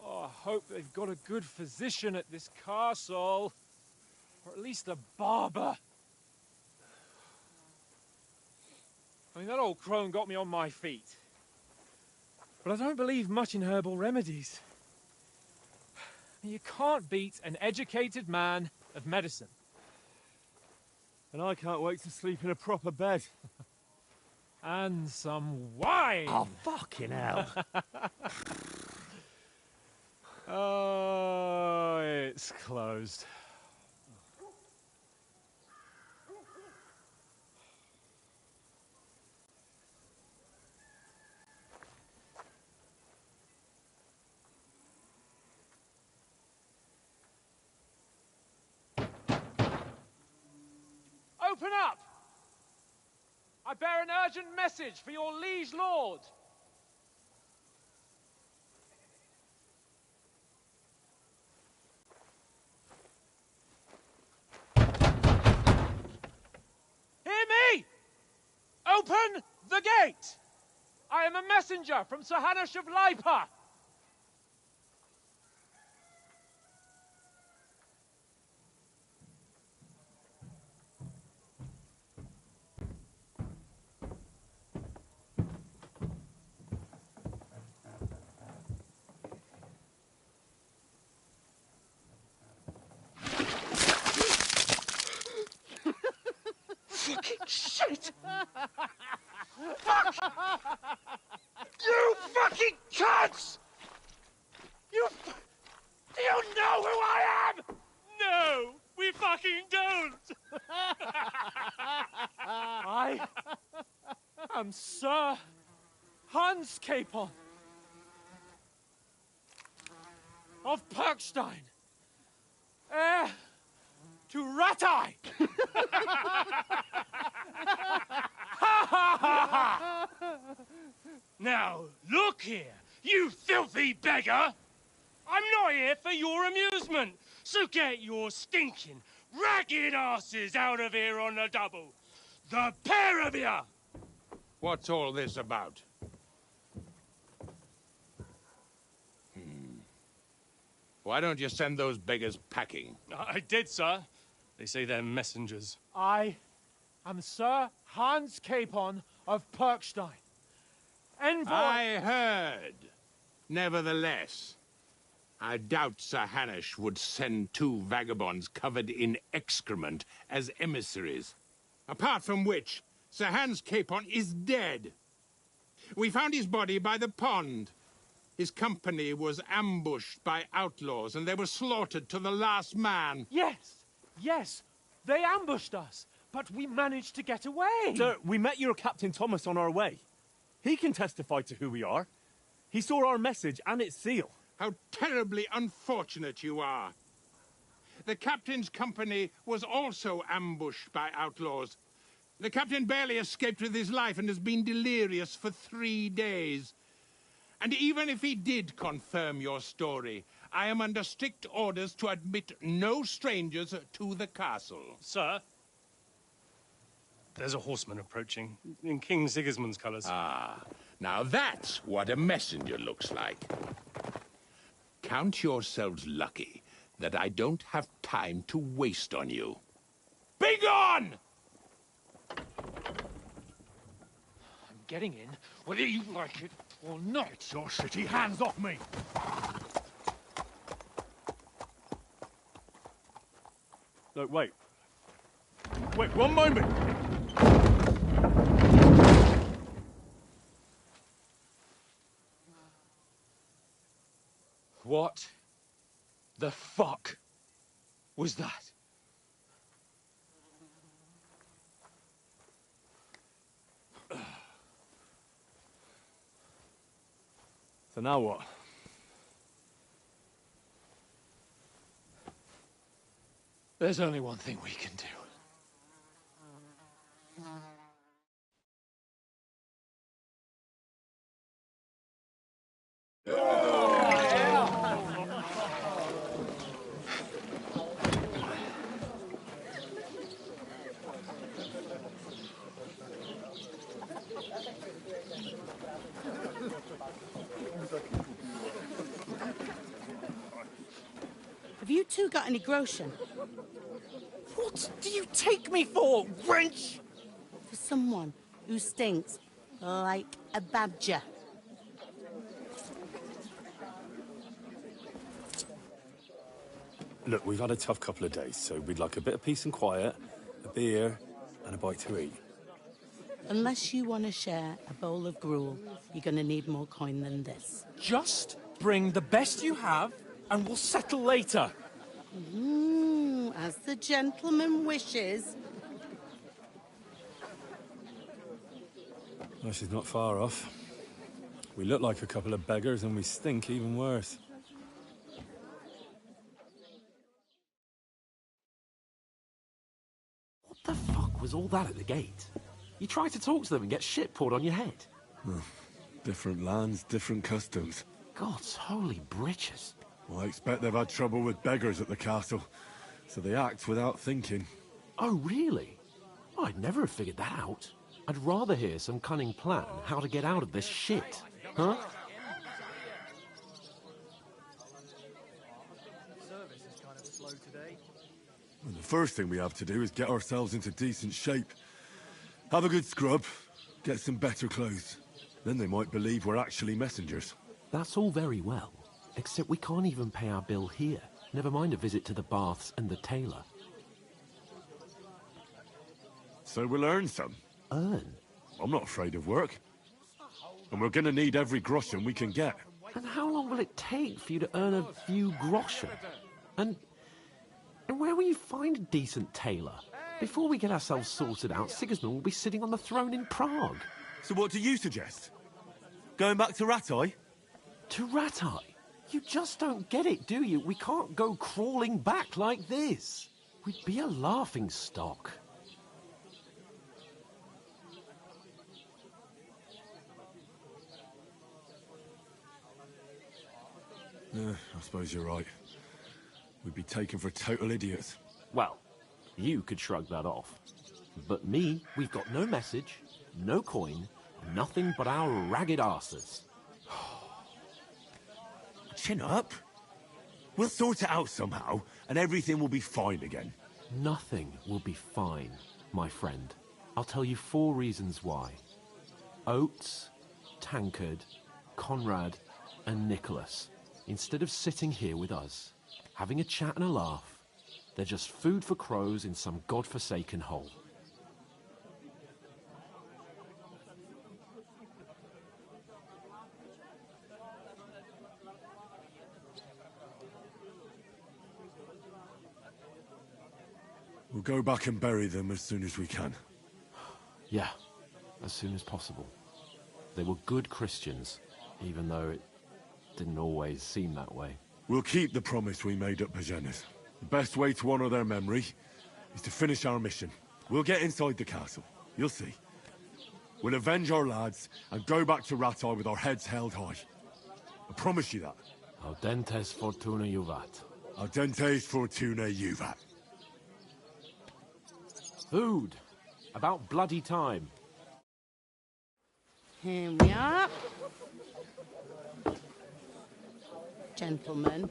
Oh, I hope they've got a good physician at this castle. Or at least a barber. I mean, that old crone got me on my feet. But I don't believe much in herbal remedies. You can't beat an educated man of medicine. And I can't wait to sleep in a proper bed. And some wine! Oh, fucking hell. Oh, it's closed. Open up! I bear an urgent message for your liege lord. Hear me! Open the gate! I am a messenger from Sir Hanush of Lipa. Sir Hans Capon of Perkstein, heir to Ratai. Now, look here, you filthy beggar! I'm not here for your amusement, so get your stinking, ragged asses out of here on the double. The pair of you! What's all this about? Why don't you send those beggars packing? I did, sir. They say they're messengers. I am Sir Hans Capon of Perkstein. Envoy... I heard. Nevertheless, I doubt Sir Hanush would send two vagabonds covered in excrement as emissaries. Apart from which, Sir Hans Capon is dead. We found his body by the pond. His company was ambushed by outlaws, and they were slaughtered to the last man. Yes, yes, they ambushed us, but we managed to get away. Sir, we met your Captain Thomas on our way. He can testify to who we are. He saw our message and its seal. How terribly unfortunate you are. The captain's company was also ambushed by outlaws. The captain barely escaped with his life and has been delirious for 3 days. And even if he did confirm your story, I am under strict orders to admit no strangers to the castle. Sir, there's a horseman approaching, in King Sigismund's colours. Ah, now that's what a messenger looks like. Count yourselves lucky that I don't have time to waste on you. Be gone! I'm getting in, whether you like it or not. Your shitty hands off me! Look, wait. Wait, one moment! What the fuck was that? So now what? There's only one thing we can do. Have you two got any groschen? What do you take me for, wench? For someone who stinks like a badger. Look, we've had a tough couple of days, so we'd like a bit of peace and quiet, a beer, and a bite to eat. Unless you want to share a bowl of gruel, you're going to need more coin than this. Just bring the best you have, and we'll settle later. As the gentleman wishes. Well, she's not far off. We look like a couple of beggars, and we stink even worse. What the fuck was all that at the gate? You try to talk to them and get shit poured on your head. Different lands, different customs. God's holy britches. Well, I expect they've had trouble with beggars at the castle, so they act without thinking. Oh, really? Oh, I'd never have figured that out. I'd rather hear some cunning plan how to get out of this shit. Huh? Service is kind of slow today. And the first thing we have to do is get ourselves into decent shape. Have a good scrub, get some better clothes. Then they might believe we're actually messengers. That's all very well, except we can't even pay our bill here. Never mind a visit to the baths and the tailor. So we'll earn some. Earn? I'm not afraid of work. And we're gonna need every groschen we can get. And how long will it take for you to earn a few groschen? And where will you find a decent tailor? Before we get ourselves sorted out, Sigismund will be sitting on the throne in Prague. So what do you suggest? Going back to Ratai? To Ratai? You just don't get it, do you? We can't go crawling back like this. We'd be a laughing stock. I suppose you're right. We'd be taken for total idiots. Well, you could shrug that off. But me, we've got no message, no coin, nothing but our ragged arses. Chin up. We'll sort it out somehow, and everything will be fine again. Nothing will be fine, my friend. I'll tell you 4 reasons why. Oates, Tankard, Conrad, and Nicholas, instead of sitting here with us, having a chat and a laugh, they're just food for crows in some godforsaken hole. We'll go back and bury them as soon as we can. Yeah, as soon as possible. They were good Christians, even though it didn't always seem that way. We'll keep the promise we made at Pagenis. The best way to honor their memory is to finish our mission. We'll get inside the castle. You'll see. We'll avenge our lads and go back to Ratai with our heads held high. I promise you that. Audentes fortuna juvat. Audentes fortuna juvat. Food. About bloody time. Here we are. Gentlemen.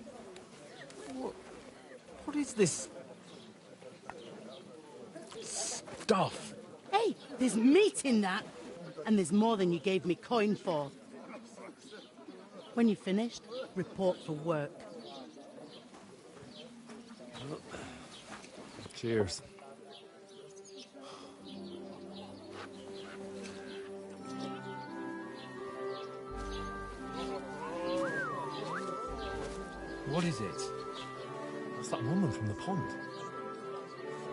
What is this stuff? Hey, there's meat in that. And there's more than you gave me coin for. When you're finished, report for work. Cheers. What is it? That's that woman from the pond.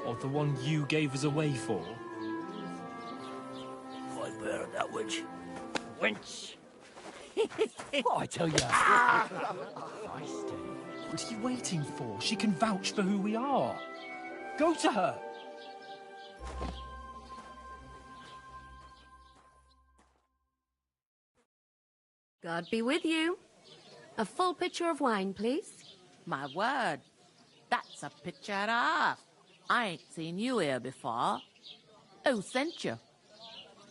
Or the one you gave us away for? I bear that witch. Wench! What I tell you? What are you waiting for? She can vouch for who we are. Go to her. God be with you. A full pitcher of wine, please. My word, that's a picture and a half. I ain't seen you here before. Who sent you?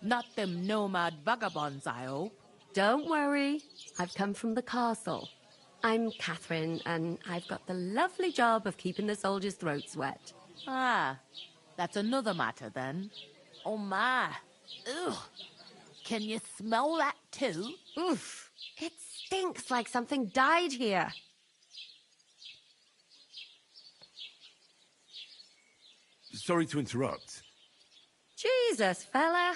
Not them nomad vagabonds, I hope. Don't worry. I've come from the castle. I'm Catherine, and I've got the lovely job of keeping the soldiers' throats wet. Ah, that's another matter then. Oh my. Ugh. Can you smell that too? Oof. It stinks like something died here. Sorry to interrupt. Jesus, fella.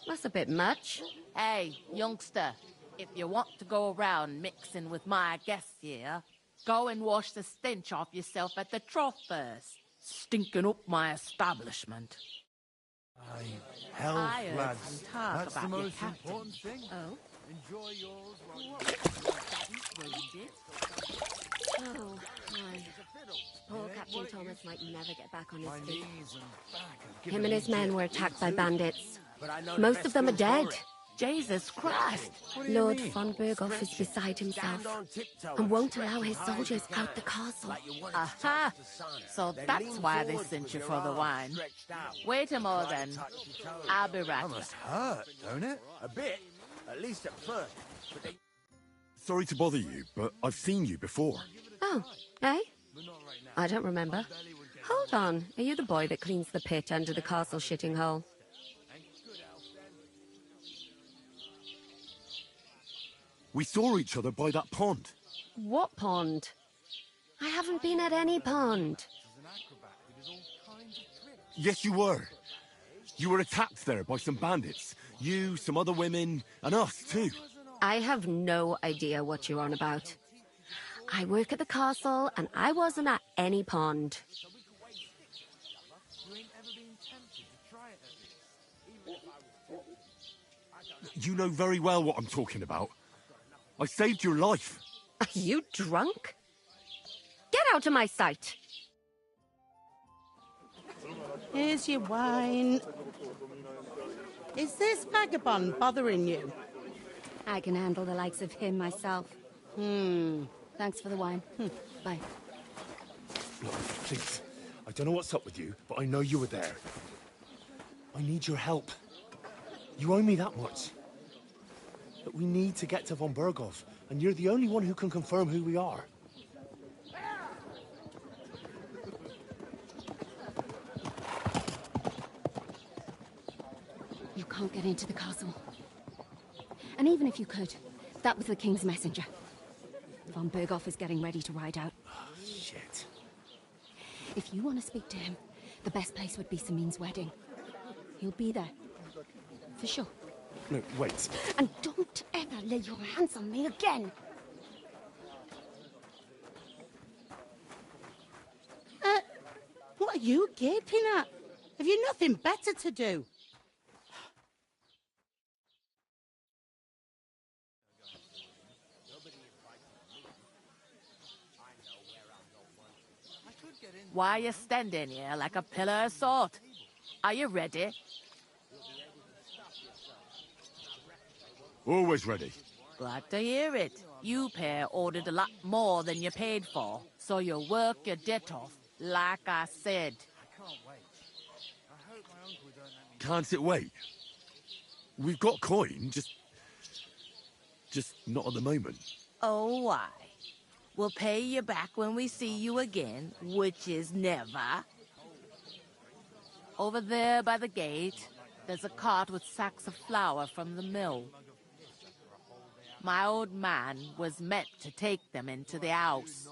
That's a bit much. Hey, youngster, if you want to go around mixing with my guests here, go and wash the stench off yourself at the trough first. Stinking up my establishment. Health, I heard lads. some talk That's about the your most captain. important thing. Oh? Enjoy yours while you... Oh, my. Poor Captain Thomas might never get back on his feet. Him and his men were attacked by bandits. Most of them are dead. Jesus Christ! Lord von Berghoff is beside himself and won't allow his soldiers out the castle. Aha! So that's why they sent you for the wine. Wait a moment then. I'll be right That back. must hurt, don't it? A bit, at least at first. But they... Sorry to bother you, but I've seen you before. Oh, eh? I don't remember. Hold on. Are you the boy that cleans the pit under the castle shitting hole? We saw each other by that pond. What pond? I haven't been at any pond. Yes, you were. You were attacked there by some bandits. You, some other women, and us too. I have no idea what you're on about. I work at the castle, and I wasn't at any pond. You know very well what I'm talking about. I saved your life. Are you drunk? Get out of my sight! Here's your wine. Is this vagabond bothering you? I can handle the likes of him myself. Thanks for the wine. Bye. Look, please. I don't know what's up with you, but I know you were there. I need your help. You owe me that much. But we need to get to von Berghoff, and you're the only one who can confirm who we are. You can't get into the castle. And even if you could, that was the King's messenger. Von Berghoff is getting ready to ride out. Shit. If you want to speak to him, the best place would be Samin's wedding. He'll be there. For sure. No, wait. And don't ever lay your hands on me again! What are you gaping at? Have you nothing better to do? Why are you standing here like a pillar of salt? Are you ready? Always ready. Glad to hear it. You pair ordered a lot more than you paid for, so you'll work your debt off, like I said. Can't it wait? We've got coin, just not at the moment. Oh, why? We'll pay you back when we see you again, which is never. Over there by the gate, there's a cart with sacks of flour from the mill. My old man was meant to take them into the house,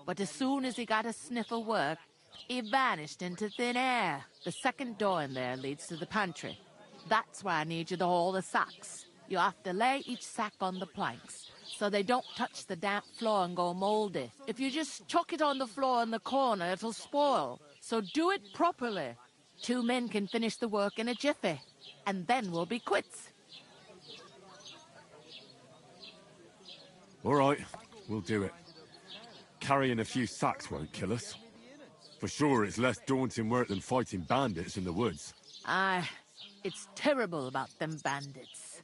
but as soon as he got a sniff of work, he vanished into thin air. The second door in there leads to the pantry. That's where I need you to haul the sacks. You have to lay each sack on the planks, so they don't touch the damp floor and go moldy. If you just chuck it on the floor in the corner, it'll spoil. So do it properly. 2 men can finish the work in a jiffy, and then we'll be quits. All right, we'll do it. Carrying a few sacks won't kill us. For sure, it's less daunting work than fighting bandits in the woods. Aye, it's terrible about them bandits.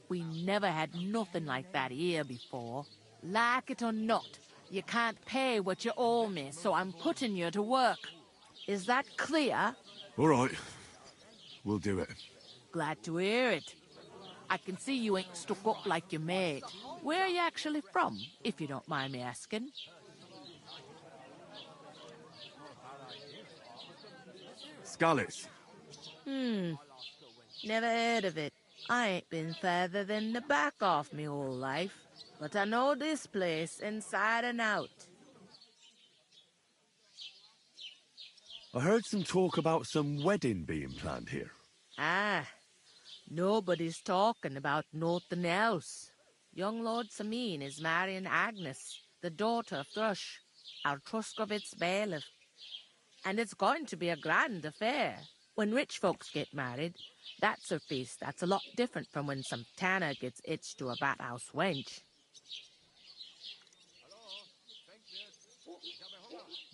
We never had nothing like that here before. Like it or not, you can't pay what you owe me, so I'm putting you to work. Is that clear? All right, we'll do it. Glad to hear it. I can see you ain't stuck up like your mate. Where are you actually from, if you don't mind me asking? Skalitz. Never heard of it. I ain't been further than the back off me whole life, but I know this place inside and out. I heard some talk about some wedding being planned here. Ah, nobody's talking about nothing else. Young Lord Samin is marrying Agnes, the daughter of Thrush, our Truskovitz bailiff. And it's going to be a grand affair. When rich folks get married, that's a feast that's a lot different from when some tanner gets itched to a bathhouse wench.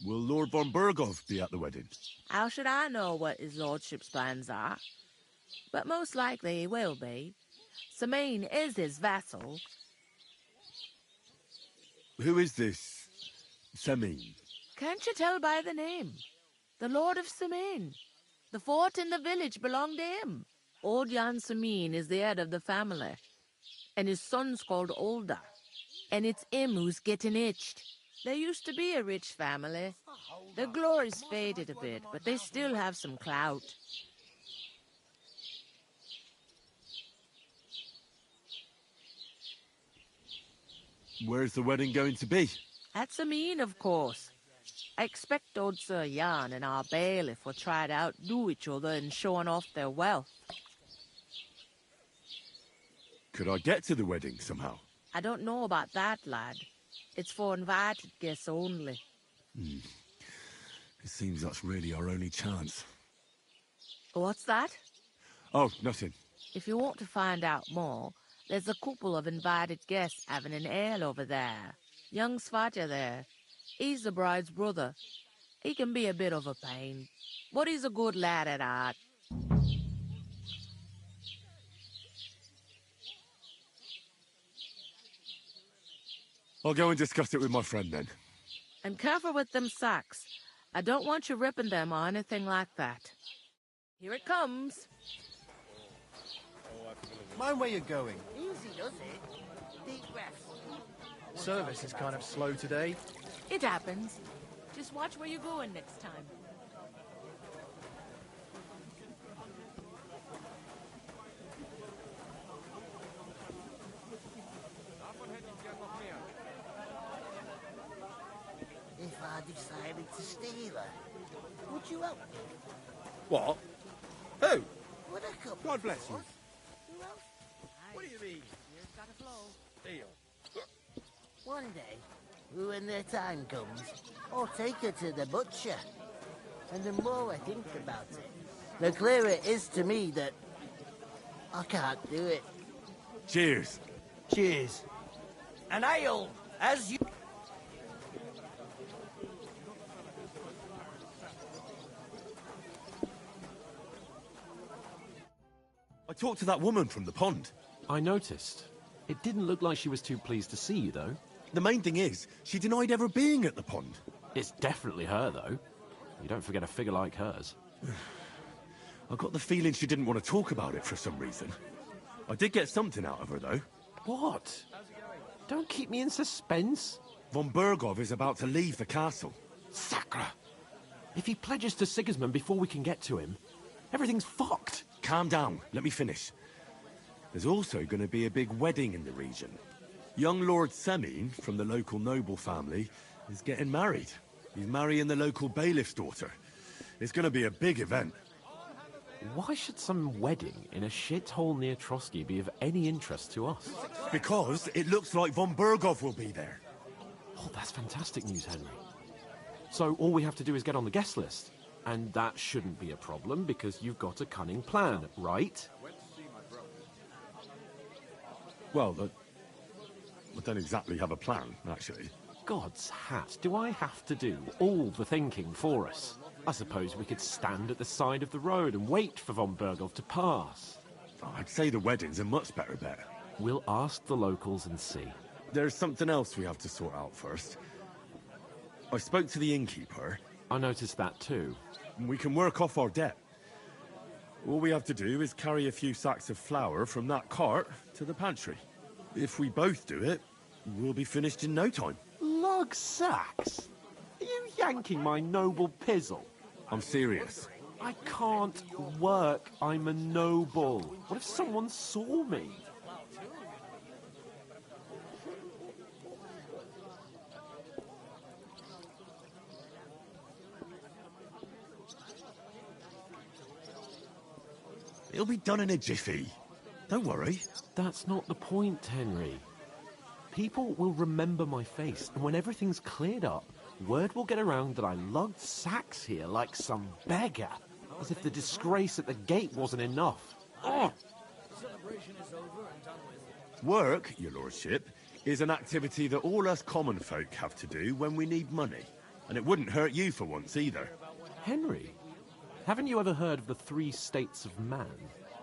Will Lord von Berghoff be at the wedding? How should I know what his lordship's plans are? But most likely he will be. Samin is his vassal. Who is this Samin? Can't you tell by the name? The Lord of Samin. The fort and the village belong to him. Old Jan Samin is the head of the family, and his son's called Olda. And it's him who's getting itched. They used to be a rich family. Their glory's faded a bit, but they still have some clout. Where's the wedding going to be? At Samin, of course. I expect old Sir Jan and our bailiff will try to outdo each other in showing off their wealth. Could I get to the wedding somehow? I don't know about that, lad. It's for invited guests only. It seems that's really our only chance. What's that? Oh, nothing. If you want to find out more, there's a couple of invited guests having an ale over there. Young Svaja there. He's the bride's brother. He can be a bit of a pain, but he's a good lad at heart. I'll go and discuss it with my friend then. And careful with them sacks. I don't want you ripping them or anything like that. Here it comes. Mind where you're going. Easy does it. Deep breaths. Service is kind of slow today. It happens. Just watch where you're going next time. If I decided to steal her, would you help me? What? Who? Would a couple God bless you. Who else? What do you mean? Here's got a flow. Deal. One day, when the time comes, I'll take her to the butcher. And the more I think about it, the clearer it is to me that I can't do it. Cheers. Cheers. And ale, as you... I talked to that woman from the pond. I noticed. It didn't look like she was too pleased to see you, though. The main thing is, she denied ever being at the pond. It's definitely her, though. You don't forget a figure like hers. I got the feeling she didn't want to talk about it for some reason. I did get something out of her, though. What? Don't keep me in suspense. Von Bergov is about to leave the castle. Sacre! If he pledges to Sigismund before we can get to him, everything's fucked. Calm down. Let me finish. There's also going to be a big wedding in the region. Young Lord Semin, from the local noble family, is getting married. He's marrying the local bailiff's daughter. It's going to be a big event. Why should some wedding in a shithole near Trotsky be of any interest to us? Because it looks like von Bergov will be there. Oh, that's fantastic news, Henry. So all we have to do is get on the guest list. And that shouldn't be a problem, because you've got a cunning plan, right? Well, I don't exactly have a plan, actually. God's hat, do I have to do all the thinking for us? I suppose we could stand at the side of the road and wait for von Bergov to pass. I'd say the wedding's a much better bet. We'll ask the locals and see. There's something else we have to sort out first. I spoke to the innkeeper. I noticed that too. We can work off our debt. All we have to do is carry a few sacks of flour from that cart to the pantry. If we both do it, we'll be finished in no time. Lug sacks? Are you yanking my noble pizzle? I'm serious. I can't work. I'm a noble. What if someone saw me? It'll be done in a jiffy. Don't worry. That's not the point, Henry. People will remember my face, and when everything's cleared up, word will get around that I lugged sacks here like some beggar. As if the disgrace at the gate wasn't enough. Oh. Work, your lordship, is an activity that all us common folk have to do when we need money. And it wouldn't hurt you for once, either. Henry, haven't you ever heard of the 3 states of man?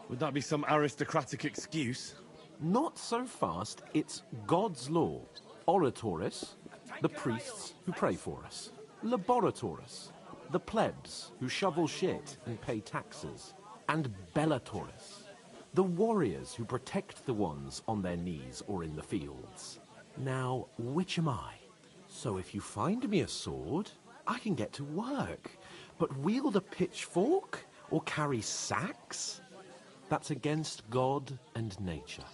Would that be some aristocratic excuse? Not so fast. It's God's law. Oratoris, the priests who pray for us. Laboratoris, the plebs who shovel shit and pay taxes. And Bellatoris, the warriors who protect the ones on their knees or in the fields. Now, which am I? So if you find me a sword, I can get to work. But wield a pitchfork or carry sacks? That's against God and nature.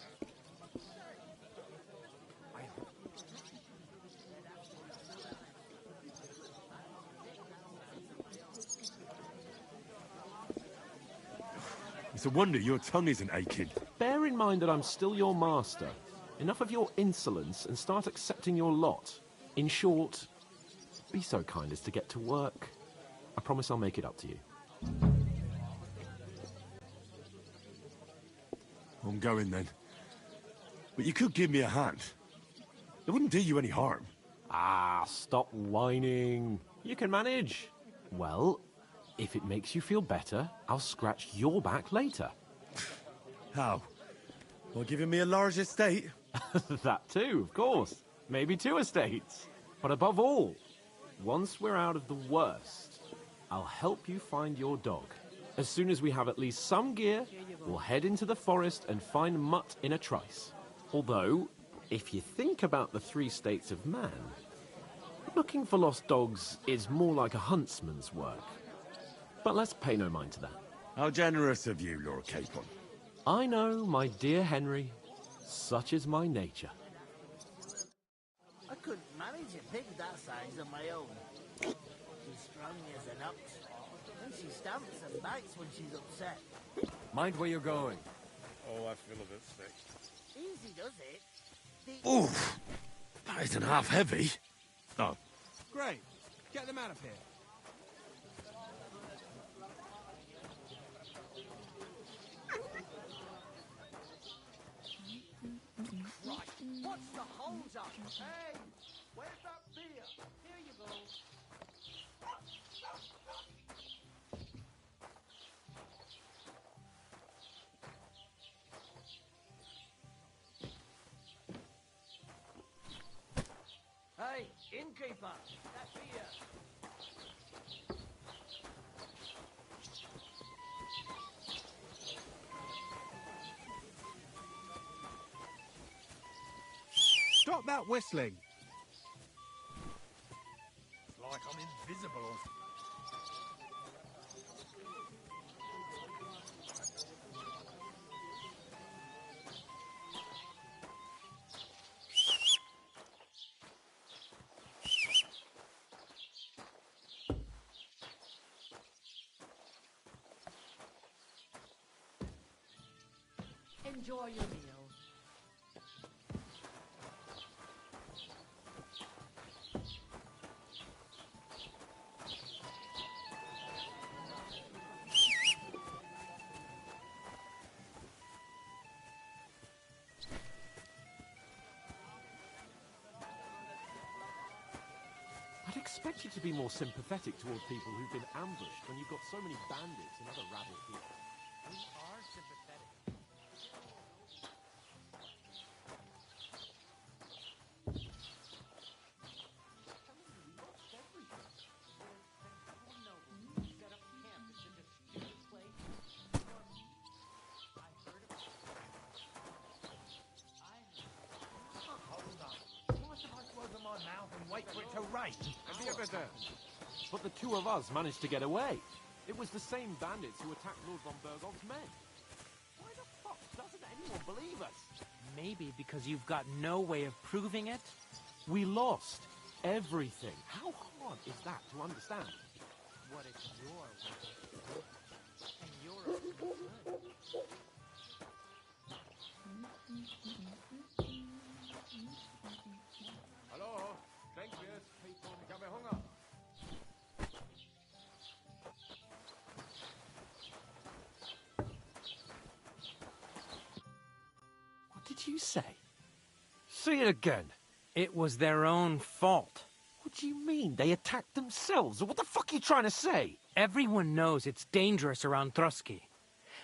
It's a wonder your tongue isn't aching. Bear in mind that I'm still your master. Enough of your insolence and start accepting your lot. In short, be so kind as to get to work. I promise I'll make it up to you. on going then. But you could give me a hand. It wouldn't do you any harm. Ah, stop whining. You can manage. Well, if it makes you feel better, I'll scratch your back later. How? By giving me a large estate? That too, of course. Maybe 2 estates. But above all, once we're out of the worst, I'll help you find your dog. As soon as we have at least some gear, we'll head into the forest and find Mutt in a trice. Although, if you think about the 3 states of man, looking for lost dogs is more like a huntsman's work. But let's pay no mind to that. How generous of you, Lord Capon. I know, my dear Henry. Such is my nature. I couldn't manage a pig that size on my own. She's strong as an ox, and she stamps and bites when she's upset. Mind where you're going. Oh, I feel a bit sick. Easy does it. Oof! That isn't half heavy. Oh. Great. Get them out of here. Right. What's the hold up? Hey! Where's that beer? Here you go. Hey, innkeeper! That beer! Stop that whistling! It's like I'm invisible or Enjoy your meal. I'd expect you to be more sympathetic toward people who've been ambushed when you've got so many bandits and other rabble here. We are sympathetic. wait for it to rain. But the 2 of us managed to get away. It was the same bandits who attacked Lord von Burgov's men. Why the fuck doesn't anyone believe us? Maybe because you've got no way of proving it? We lost everything. How hard is that to understand? What it's your way. And you're a good. Hallo, Denkwirt, ich habe Hunger. What did you say? Say it again. It was their own fault. What do you mean? They attacked themselves? What the fuck are you trying to say? Everyone knows it's dangerous around Trotsky.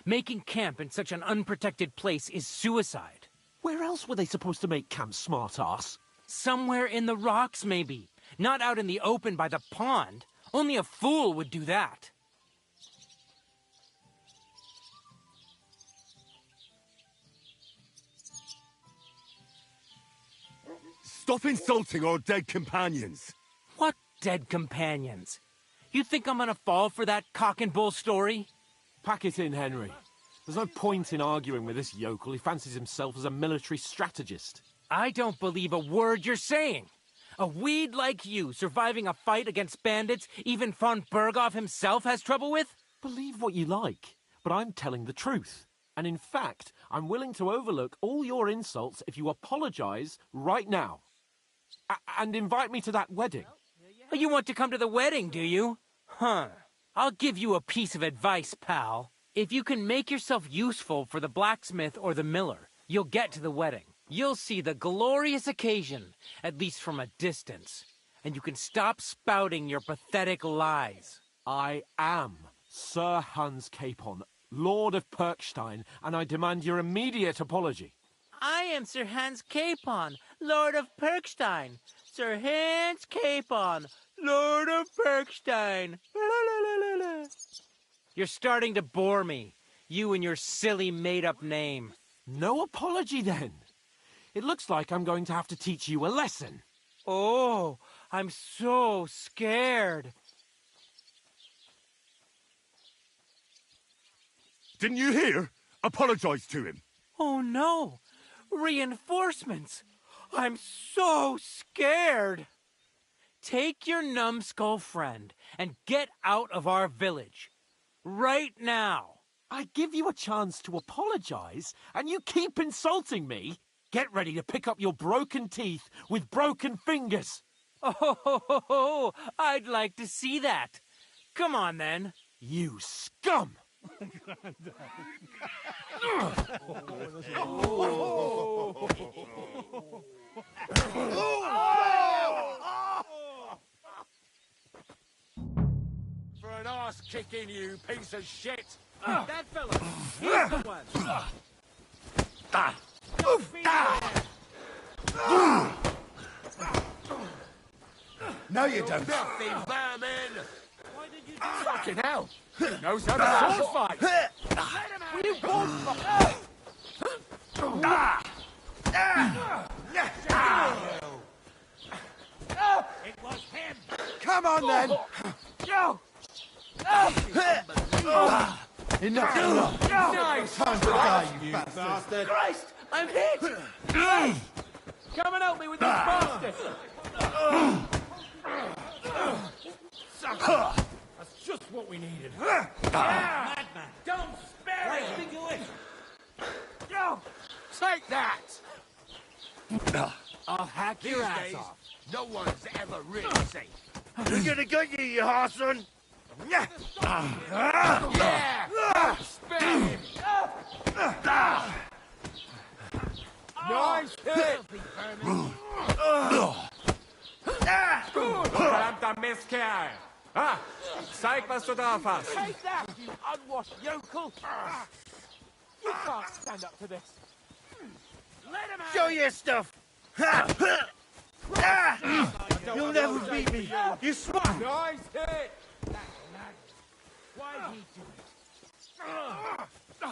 Making camp in such an unprotected place is suicide. Where else were they supposed to make camp, smart-ass? Somewhere in the rocks, maybe. Not out in the open by the pond. Only a fool would do that. Stop insulting our dead companions! What dead companions? You think I'm gonna fall for that cock and bull story? Pack it in, Henry. There's no point in arguing with this yokel. He fancies himself as a military strategist. I don't believe a word you're saying. A weed like you surviving a fight against bandits even von Burgov himself has trouble with? Believe what you like, but I'm telling the truth. And in fact, I'm willing to overlook all your insults if you apologize right now. And invite me to that wedding. You want to come to the wedding, do you? Huh. I'll give you a piece of advice, pal. If you can make yourself useful for the blacksmith or the miller, you'll get to the wedding. You'll see the glorious occasion, at least from a distance. And you can stop spouting your pathetic lies. I am Sir Hans Capon, Lord of Perkstein, and I demand your immediate apology. I am Sir Hans Capon, Lord of Perkstein. Sir Hans Capon, Lord of Perkstein. You're starting to bore me, you and your silly made-up name. No apology, then. It looks like I'm going to have to teach you a lesson. Oh, I'm so scared. Didn't you hear? Apologize to him. Oh, no. Reinforcements. I'm so scared. Take your numbskull friend and get out of our village. Right now. I give you a chance to apologize, and you keep insulting me. Get ready to pick up your broken teeth with broken fingers. Oh, I'd like to see that. Come on, then. You scum! For an arse kicking, you piece of shit! That fella, he's the one. No, you don't. Filthy vermin! Why did you do that? Fucking hell! He knows how to sword fight! Will you both It was him! Come on, then! Enough! Nice! Time to die, you bastard! Christ, I'm hit! Come and help me with this bastard! That's just what we needed. Madman! Don't spare him! Think you it? Take that! I'll hack your ass off. No one's ever really safe. We're gonna get you, you harson! Yeah! Spare him! Nice hit! Verdammter Mistkerl! Zeig, was du drauf hast! Take that, you unwashed yokel! You can't stand up to this. Let him Show your stuff! You'll never beat me! You smart! Nice hit! Why did he do it?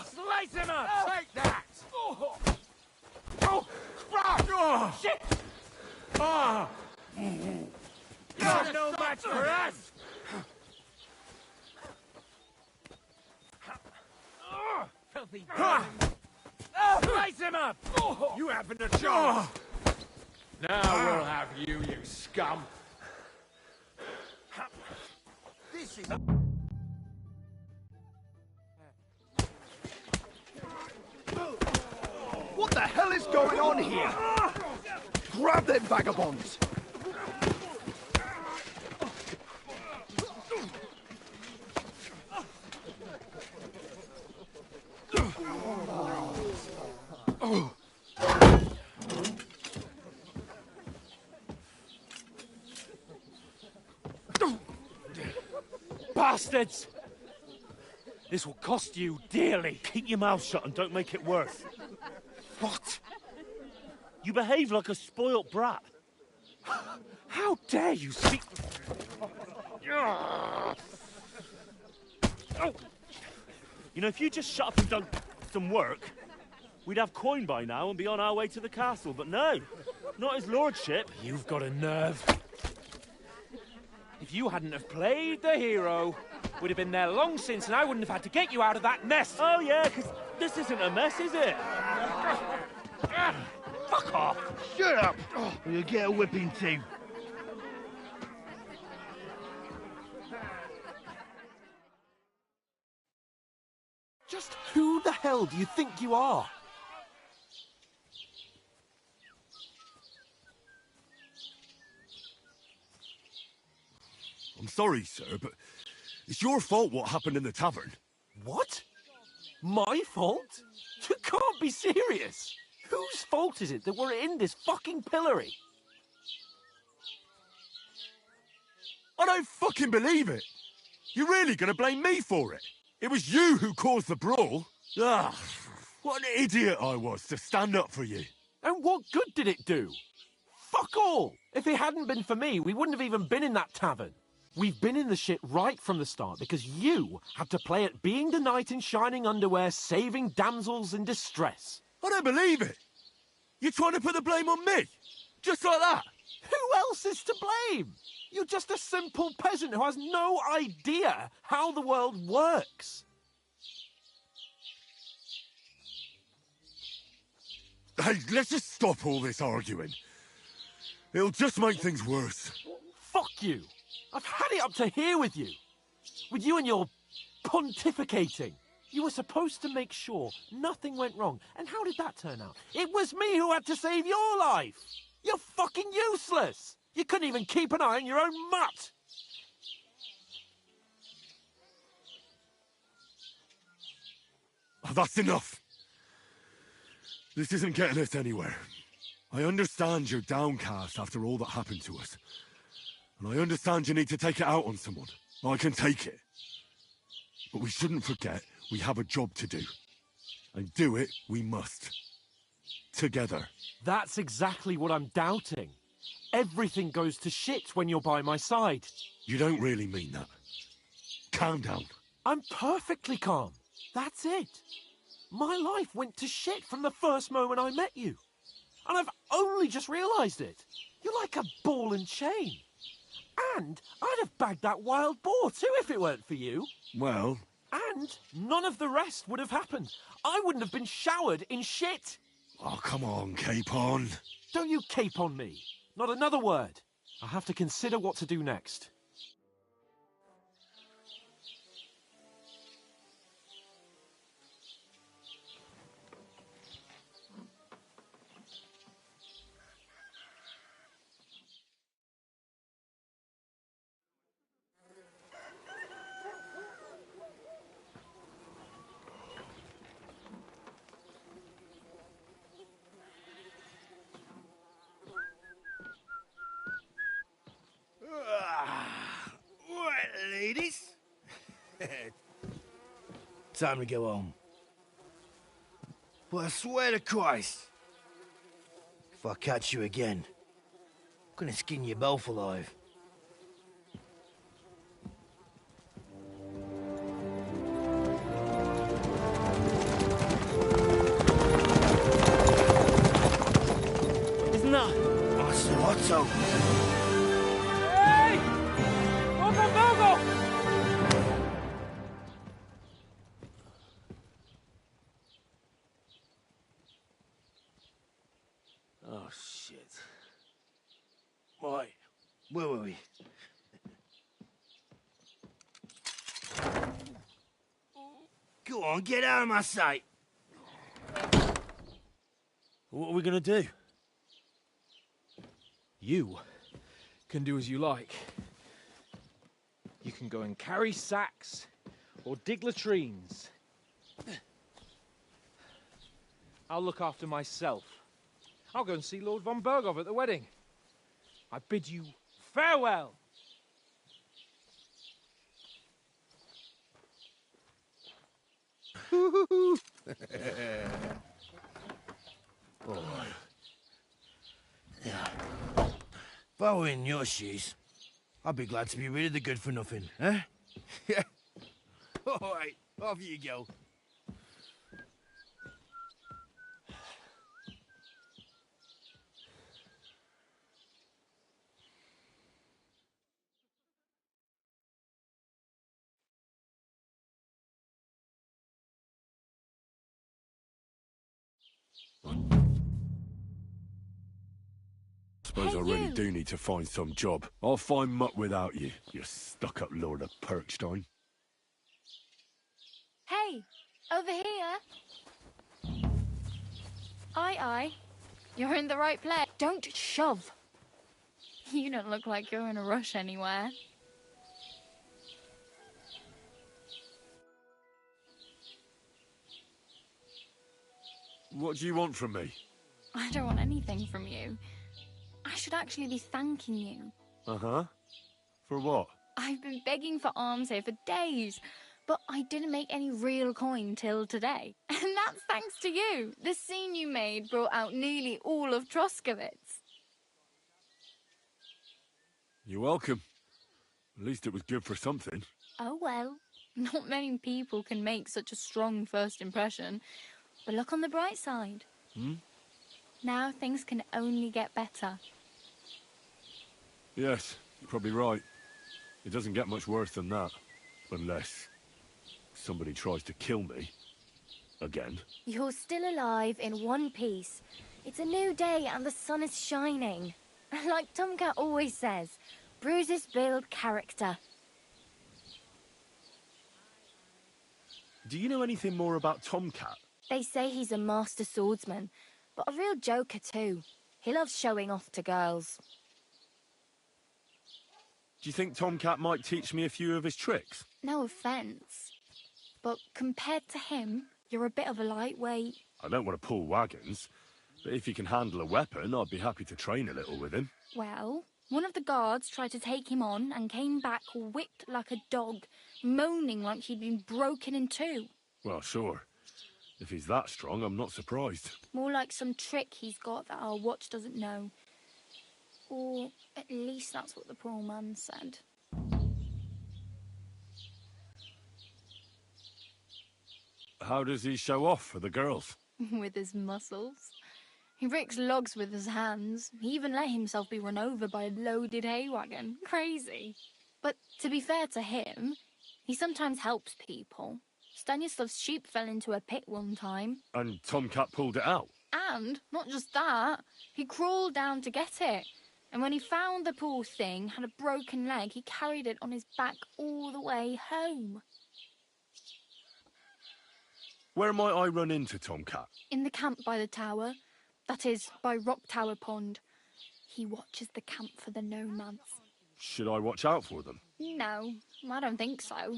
Slice him up! Take that! Oh, crap! Shit! You're no match for us! Filthy slice him up! You haven't a chance! Now we'll have you, you scum! This is... What the hell is going on here? Grab them vagabonds! Bastards! This will cost you dearly. Keep your mouth shut and don't make it worse. What? You behave like a spoilt brat. How dare you speak... You know, if you just shut up and done some work, we'd have coin by now and be on our way to the castle. But no, not his lordship. You've got a nerve. If you hadn't have played the hero, we'd have been there long since and I wouldn't have had to get you out of that mess. Oh, yeah, because this isn't a mess, is it? Fuck off. Shut up! Or you'll get a whipping too. Just who the hell do you think you are? I'm sorry, sir, but it's your fault what happened in the tavern. What? My fault? You can't be serious. Whose fault is it that we're in this fucking pillory? I don't fucking believe it. You're really gonna blame me for it? It was you who caused the brawl. Ah, what an idiot I was to stand up for you. And what good did it do? Fuck all! If it hadn't been for me, we wouldn't have even been in that tavern. We've been in the shit right from the start because you had to play at being the knight in shining underwear, saving damsels in distress. I don't believe it. You're trying to put the blame on me? Just like that? Who else is to blame? You're just a simple peasant who has no idea how the world works. Hey, let's just stop all this arguing. It'll just make things worse. Fuck you. I've had it up to here with you. With you and your pontificating. You were supposed to make sure nothing went wrong. And how did that turn out? It was me who had to save your life. You're fucking useless. You couldn't even keep an eye on your own mutt. Oh, that's enough. This isn't getting us anywhere. I understand you're downcast after all that happened to us. And I understand you need to take it out on someone. I can take it. But we shouldn't forget we have a job to do. And do it we must. Together. That's exactly what I'm doubting. Everything goes to shit when you're by my side. You don't really mean that. Calm down. I'm perfectly calm. That's it. My life went to shit from the first moment I met you. And I've only just realised it. You're like a ball and chain. And I'd have bagged that wild boar too if it weren't for you. Well... And none of the rest would have happened. I wouldn't have been showered in shit. Oh, come on, Capon. Don't you cape on me. Not another word. I have to consider what to do next. Right, ladies. Time to go home. But I swear to Christ, if I catch you again, I'm gonna skin you both alive. Isn't that? Otto. Hey! Open Bogo! Oh, shit. Right, where were we? Go on, get out of my sight. What are we gonna do? You can do as you like. You can go and carry sacks or dig latrines. I'll look after myself. I'll go and see Lord von Berghoff at the wedding. I bid you farewell. Oh. Yeah. If I were in your shoes, I'd be glad to be rid of the good for nothing, eh? Yeah. All right, off you go. Suppose I really do need to find some job. I'll find mutt without you, you stuck-up Lord of Perkstein. Hey, over here. Aye. You're in the right place. Don't shove. You don't look like you're in a rush anywhere. What do you want from me? I don't want anything from you. I should actually be thanking you. Uh-huh. For what? I've been begging for alms here for days, but I didn't make any real coin till today. And that's thanks to you. The scene you made brought out nearly all of Troskowitz. You're welcome. At least it was good for something. Oh well, not many people can make such a strong first impression. But look on the bright side. Now things can only get better. Yes, you're probably right. It doesn't get much worse than that. Unless somebody tries to kill me. Again. You're still alive in one piece. It's a new day and the sun is shining. Like Tomcat always says, bruises build character. Do you know anything more about Tomcat? They say he's a master swordsman, but a real joker too. He loves showing off to girls. Do you think Tomcat might teach me a few of his tricks? No offence, but compared to him, you're a bit of a lightweight. I don't want to pull wagons, but if he can handle a weapon, I'd be happy to train a little with him. Well, one of the guards tried to take him on and came back whipped like a dog, moaning like he'd been broken in two. Well, sure. If he's that strong, I'm not surprised. More like some trick he's got that our watch doesn't know. Or at least that's what the poor man said. How does he show off for the girls? With his muscles. He breaks logs with his hands. He even let himself be run over by a loaded hay wagon. Crazy. But to be fair to him, he sometimes helps people. Stanislav's sheep fell into a pit one time. And Tomcat pulled it out? And, not just that, he crawled down to get it. And when he found the poor thing had a broken leg, he carried it on his back all the way home. Where might I run into Tomcat? In the camp by the tower. That is, by Rock Tower Pond. He watches the camp for the nomads. Should I watch out for them? No, I don't think so.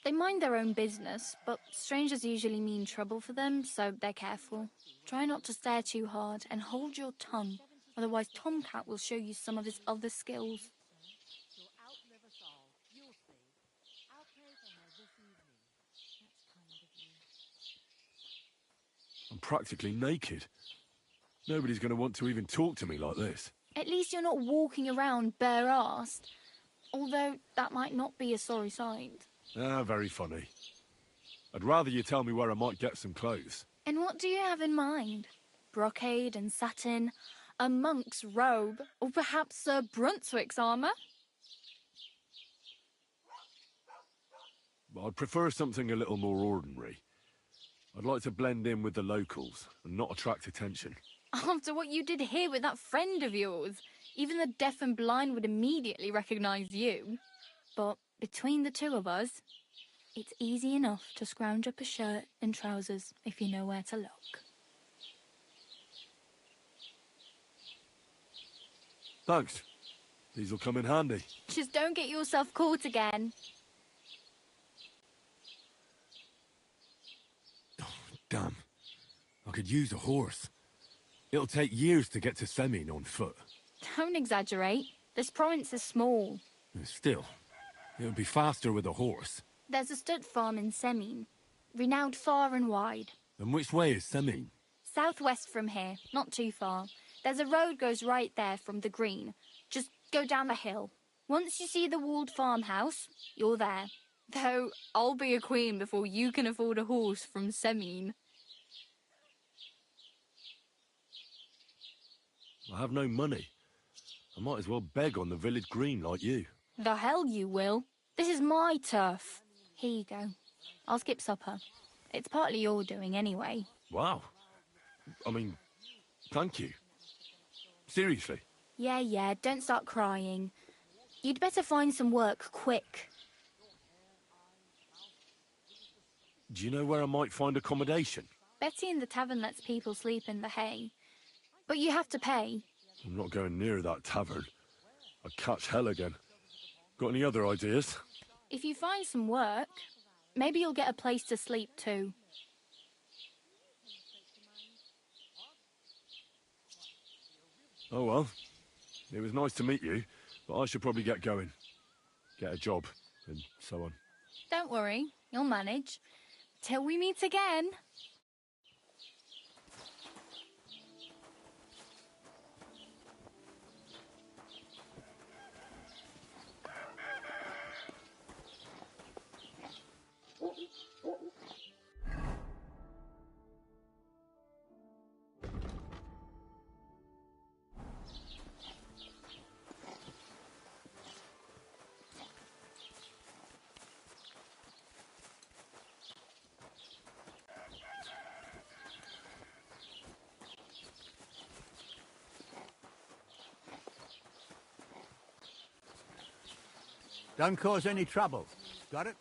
They mind their own business, but strangers usually mean trouble for them, so they're careful. Try not to stare too hard and hold your tongue, otherwise Tomcat will show you some of his other skills. I'm practically naked. Nobody's going to want to even talk to me like this. At least you're not walking around bare-assed, although that might not be a sorry sight. Ah, very funny. I'd rather you tell me where I might get some clothes. And what do you have in mind? Brocade and satin, a monk's robe, or perhaps Sir Brunswick's armour? I'd prefer something a little more ordinary. I'd like to blend in with the locals and not attract attention. After what you did here with that friend of yours, even the deaf and blind would immediately recognise you. But between the two of us, it's easy enough to scrounge up a shirt and trousers if you know where to look. Thanks. These'll come in handy. Just don't get yourself caught again. Damn. I could use a horse. It'll take years to get to Semin on foot. Don't exaggerate. This province is small. Still, it would be faster with a horse. There's a stud farm in Semin, renowned far and wide. And which way is Semin? Southwest from here, not too far. There's a road goes right there from the green. Just go down the hill. Once you see the walled farmhouse, you're there. Though I'll be a queen before you can afford a horse from Semin. I have no money. I might as well beg on the village green like you. The hell you will. This is my turf. Here you go. I'll skip supper. It's partly your doing anyway. Wow. I mean, thank you. Seriously. Yeah, don't start crying. You'd better find some work quick. Do you know where I might find accommodation? Betty in the tavern lets people sleep in the hay. But you have to pay. I'm not going near that tavern. I'd catch hell again. Got any other ideas? If you find some work, maybe you'll get a place to sleep too. Oh well. It was nice to meet you, but I should probably get going. Get a job, and so on. Don't worry, you'll manage. Till we meet again. Don't cause any trouble. Got it?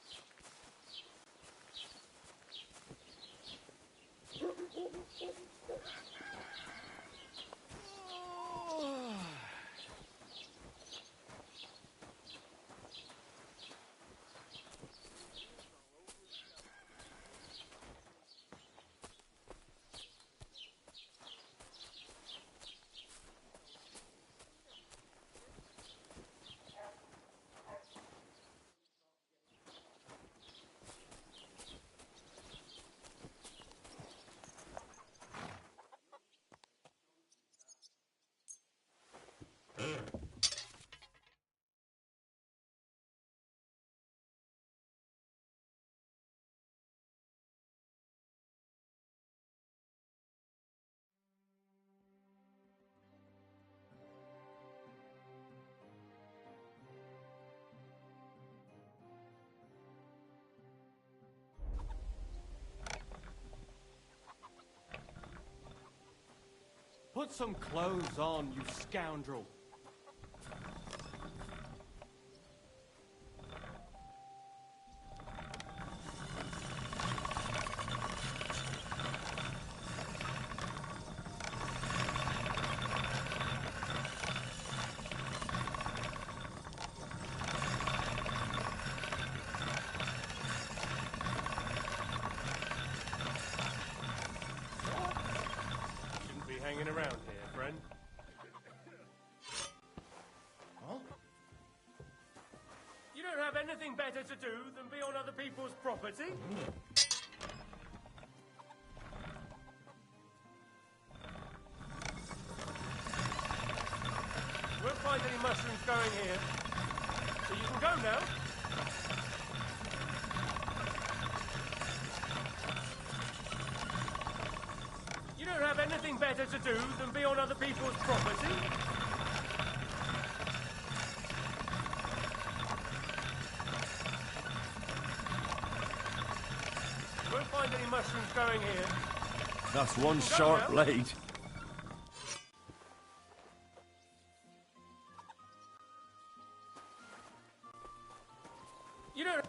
Put some clothes on, you scoundrel. Shouldn't be hanging around here, friend. Huh? You don't have anything better to do than be on other people's property? Won't find any mushrooms going here. So you can go now. You don't have anything better to do than be on other people's property? Won't find any mushrooms going here. That's one Go sharp now. blade. You don't...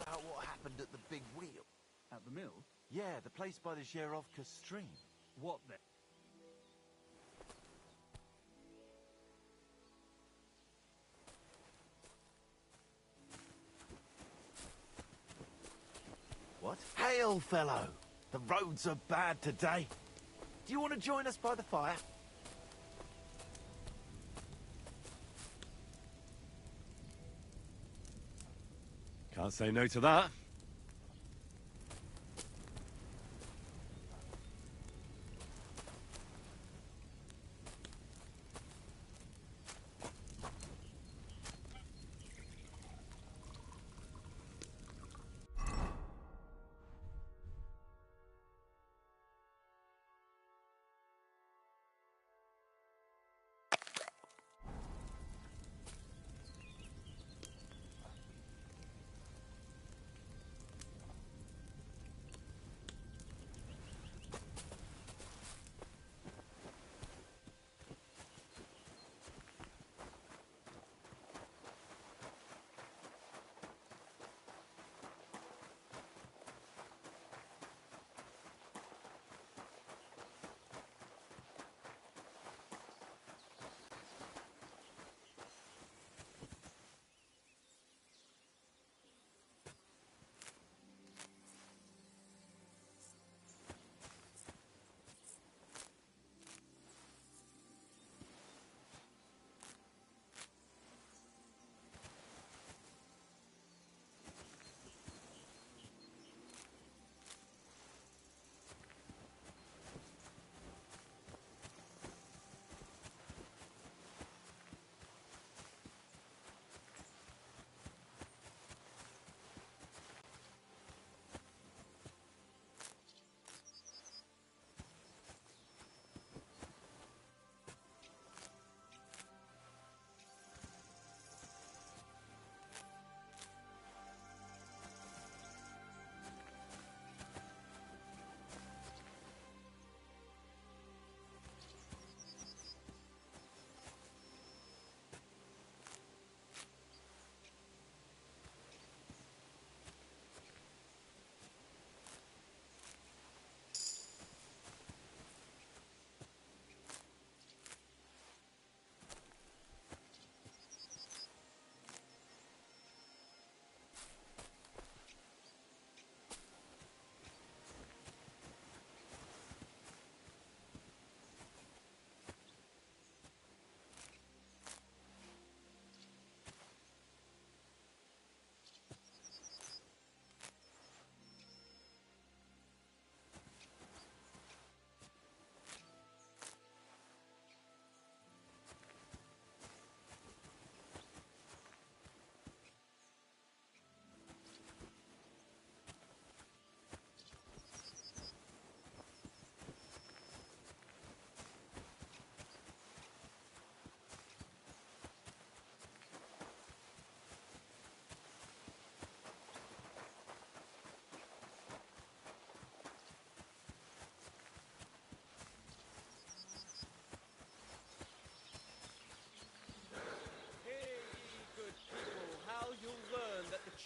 about what happened at the big wheel? At the mill? Yeah, the place by the Zherovka stream. What then? What? Hail, fellow! The roads are bad today. Do you want to join us by the fire? Can't say no to that.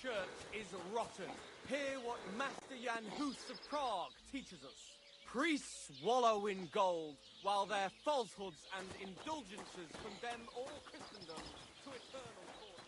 Church is rotten. Hear what Master Jan Hus of Prague teaches us. Priests wallow in gold, while their falsehoods and indulgences condemn all Christendom to eternal torment.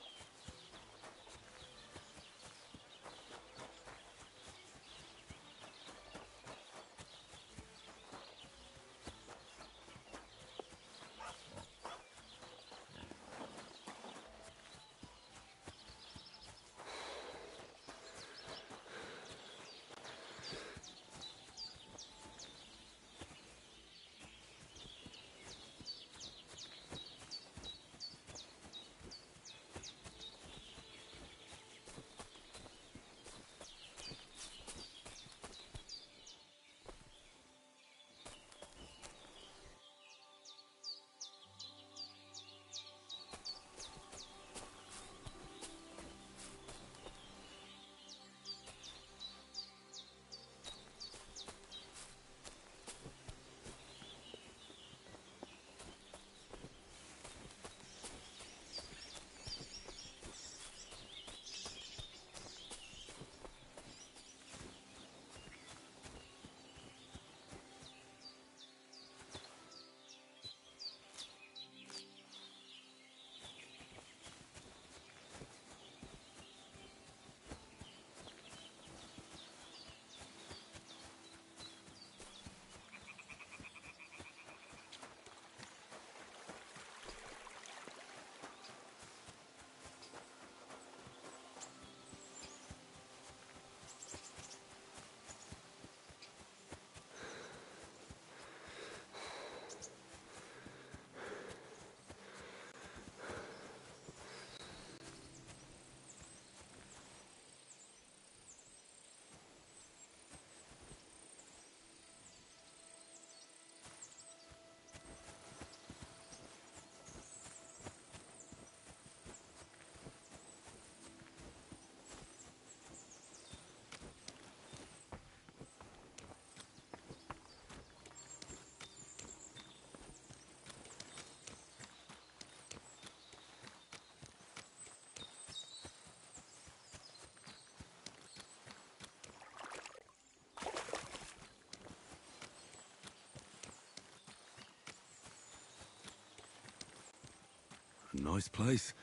nice place.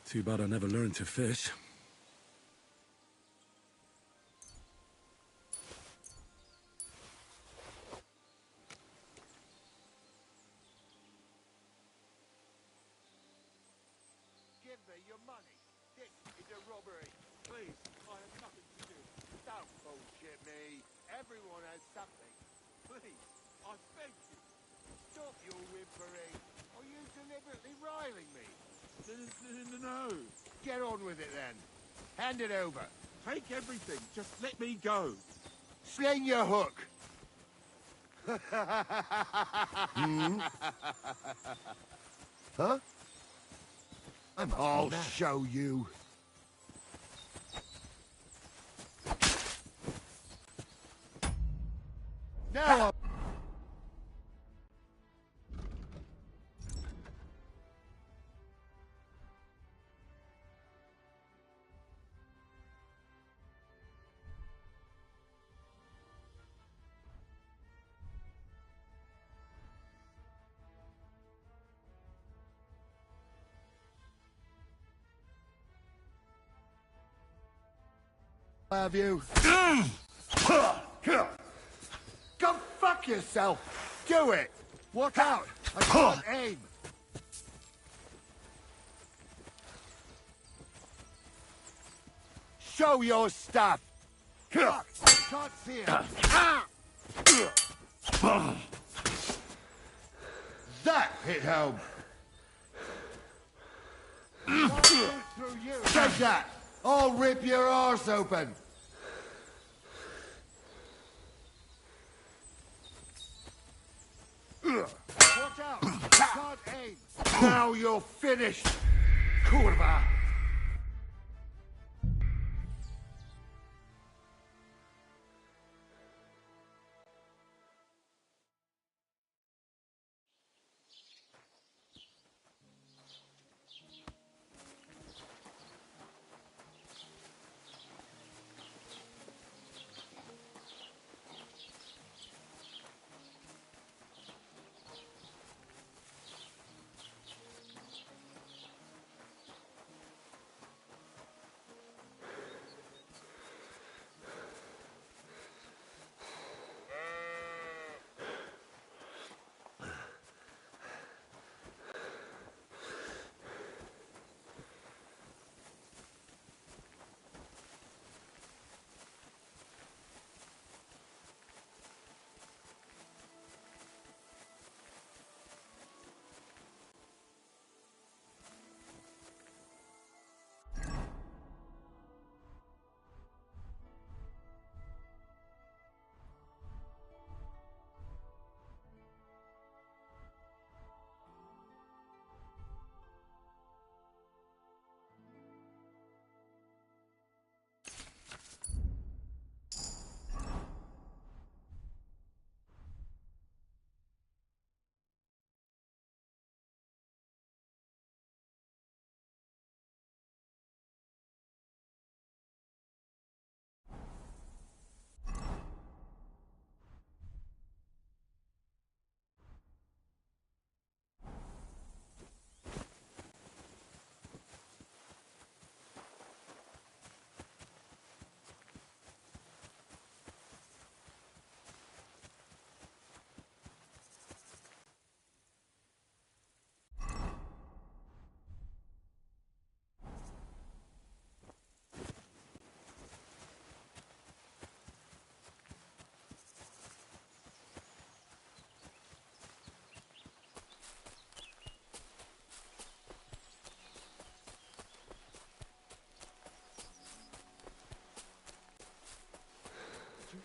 Too bad I never learned to fish. Give me your money. This is a robbery. Please, I have nothing to do. Don't bullshit me. Everyone has something. Please, I beg you. Stop your whimpering. Are you deliberately riling me? No. Get on with it then. Hand it over. Take everything. Just let me go. Sling your hook. Huh? I'll show you. Now have you. Go fuck yourself. Do it. Watch out. I can't aim. Show your stuff. Fuck. I can't see it. That hit home. Through you. Take that. I'll rip your arse open. Watch out. I can't aim. Now you're finished. Kurva.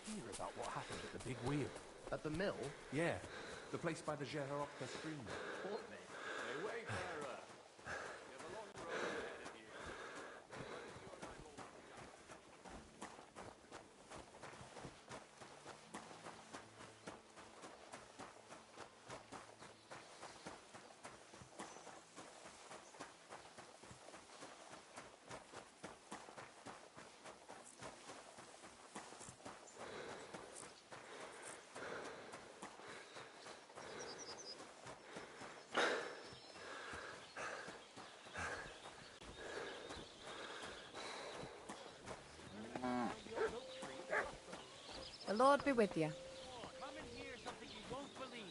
Hear about what happened at the big wheel? At the mill? Yeah, the place by the Jeheropka stream. Port me. Hey, wayfarer. You have a long road ahead of you. The Lord be with you. Come and hear something you won't believe.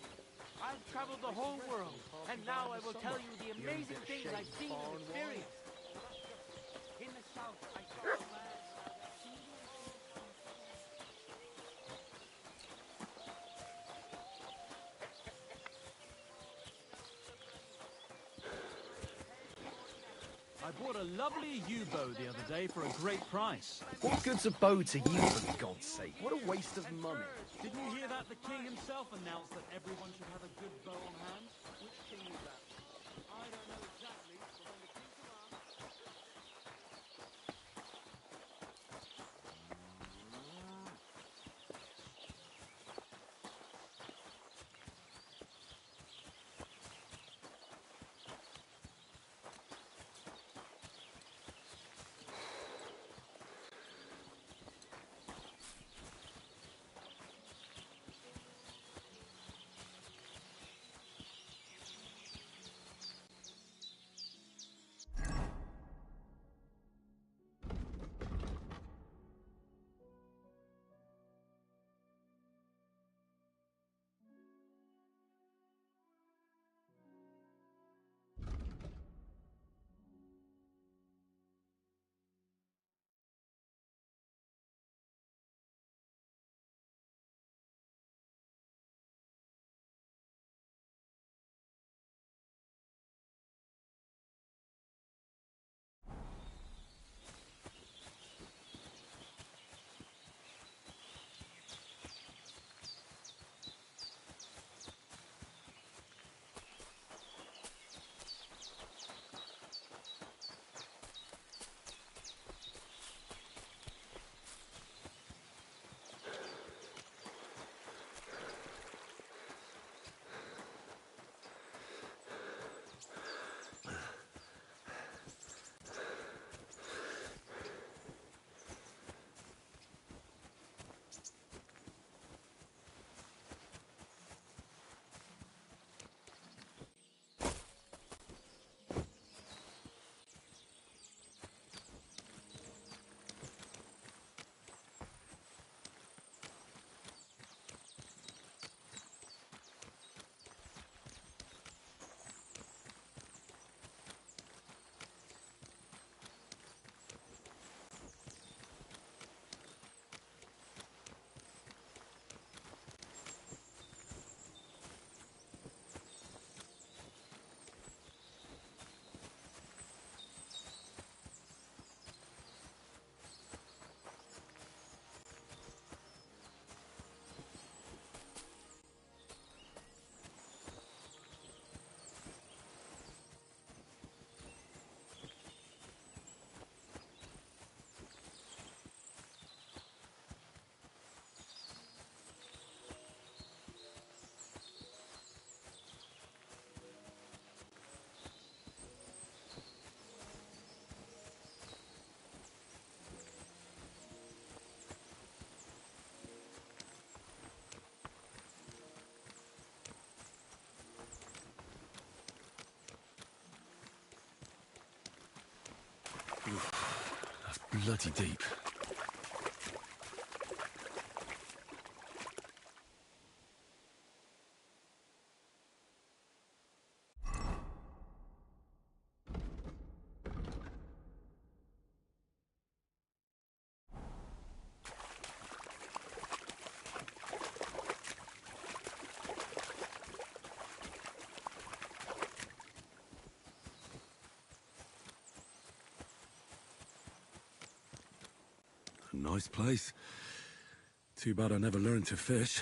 I've traveled the whole world, and now I will tell you the amazing things I've seen and experienced. In the south, I saw a land. I bought a lovely yew bow the other day for a great price. What good's a bow to you, for God's sake? What a waste of money. Didn't you hear that the king himself announced that everyone should have a good bow on hand? Which king is that? I don't know exactly, but when the king commands... That's bloody deep. A nice place. Too bad I never learned to fish.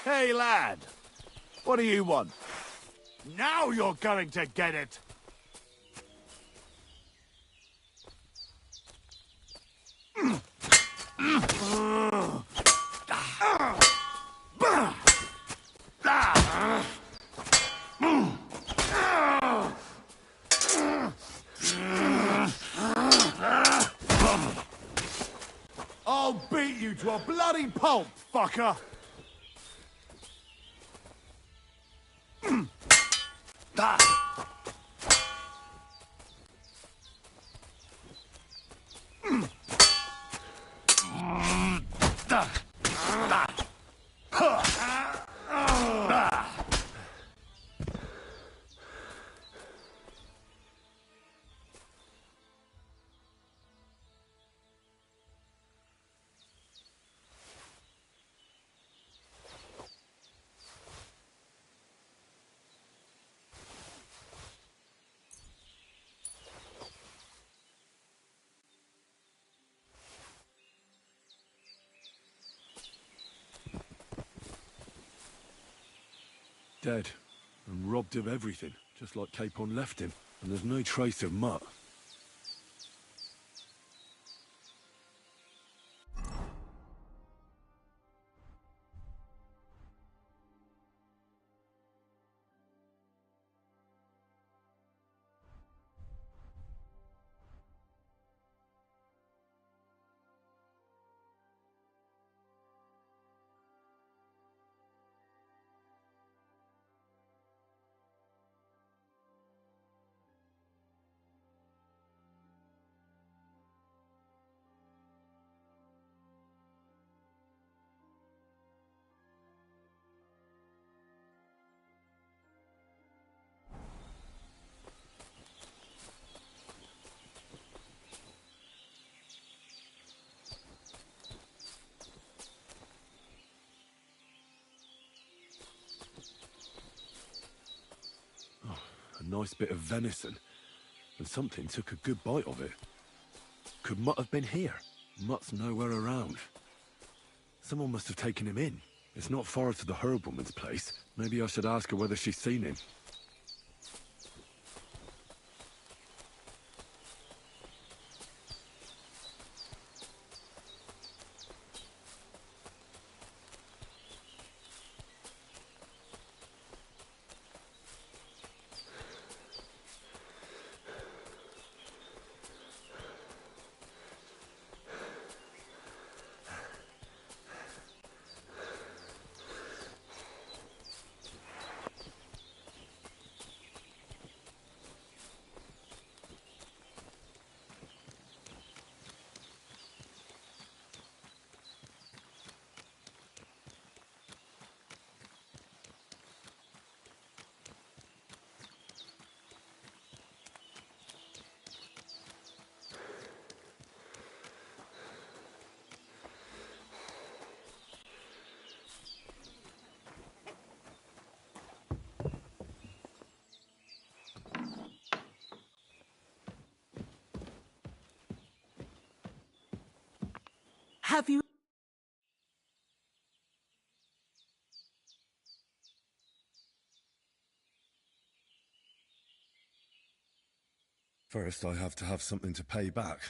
Hey, lad. What do you want? Now you're going to get it! I'll beat you to a bloody pulp, fucker! Dead. And robbed of everything, just like Capon left him. And there's no trace of Mutt. A nice bit of venison, and something took a good bite of it. Could Mutt have been here? Mutt's nowhere around. Someone must have taken him in. It's not far to the herb woman's place. Maybe I should ask her whether she's seen him. Have you... First, I have to have something to pay back.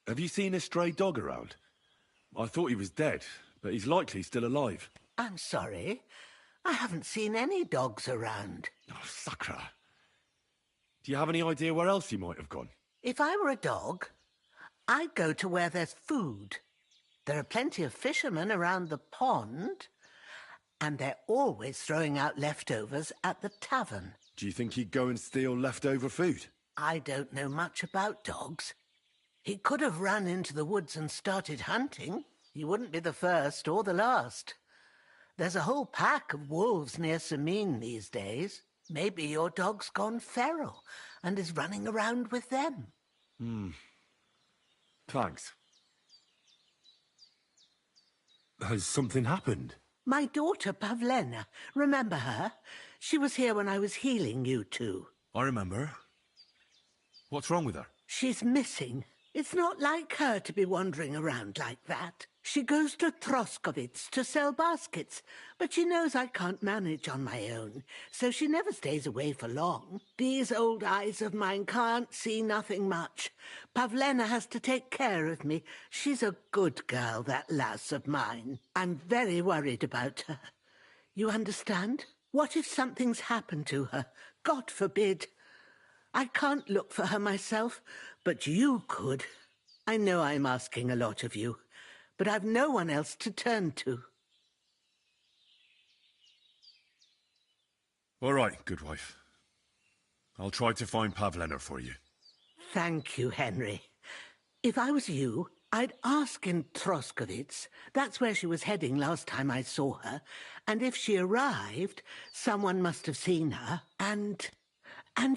Have you seen a stray dog around? I thought he was dead, but he's likely still alive. I'm sorry. I haven't seen any dogs around. Oh, sucker. Do you have any idea where else he might have gone? If I were a dog, I'd go to where there's food. There are plenty of fishermen around the pond, and they're always throwing out leftovers at the tavern. Do you think he'd go and steal leftover food? I don't know much about dogs. He could have run into the woods and started hunting. He wouldn't be the first or the last. There's a whole pack of wolves near Sameen these days. Maybe your dog's gone feral and is running around with them. Thanks. Has something happened? My daughter, Pavlena. Remember her? She was here when I was healing you two. I remember. What's wrong with her? She's missing. It's not like her to be wandering around like that. She goes to Troskovitz to sell baskets, but she knows I can't manage on my own, so she never stays away for long. These old eyes of mine can't see nothing much. Pavlena has to take care of me. She's a good girl, that lass of mine. I'm very worried about her. You understand? What if something's happened to her? God forbid. I can't look for her myself, but you could. I know I'm asking a lot of you, but I've no one else to turn to. All right, good wife. I'll try to find Pavlena for you. Thank you, Henry. If I was you, I'd ask in Troskovitz. That's where she was heading last time I saw her. And if she arrived, someone must have seen her. And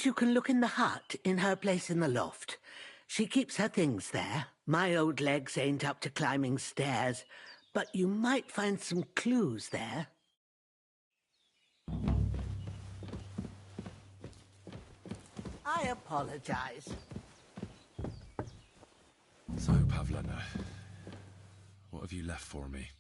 you can look in the hut in her place in the loft. She keeps her things there. My old legs ain't up to climbing stairs, but you might find some clues there. I apologize. So, Pavlena, what have you left for me?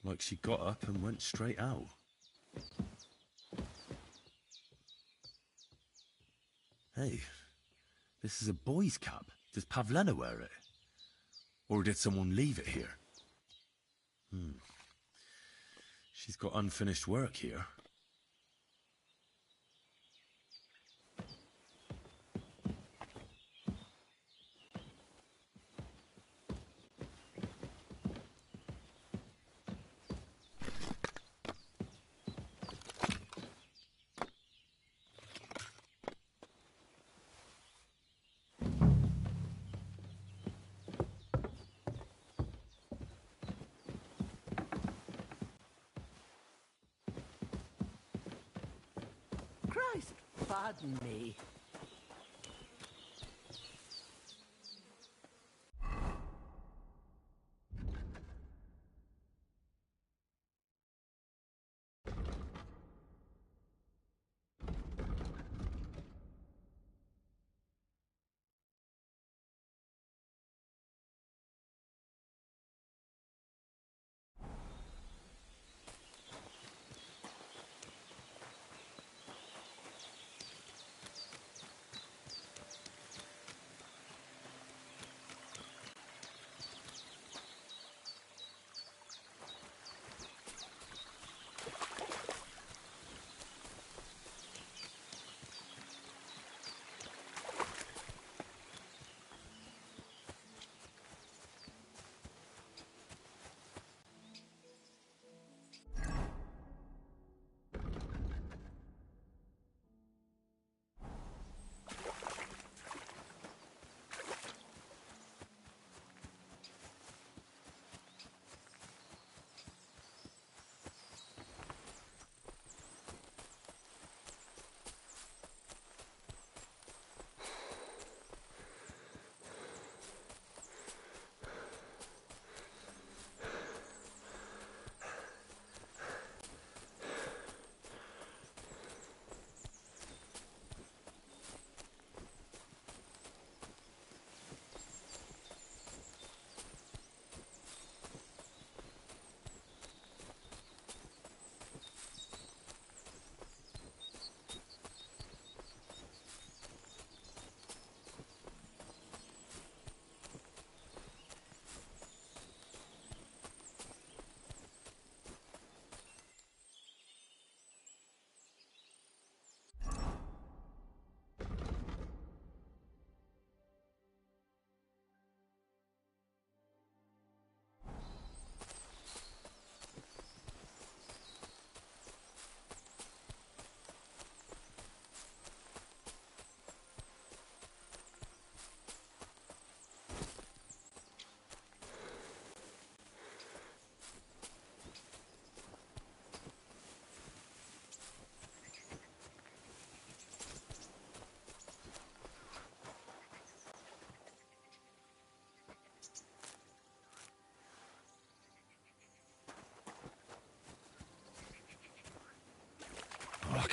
Like she got up and went straight out. Hey, this is a boy's cap. Does Pavlena wear it? Or did someone leave it here? She's got unfinished work here. Christ, pardon me.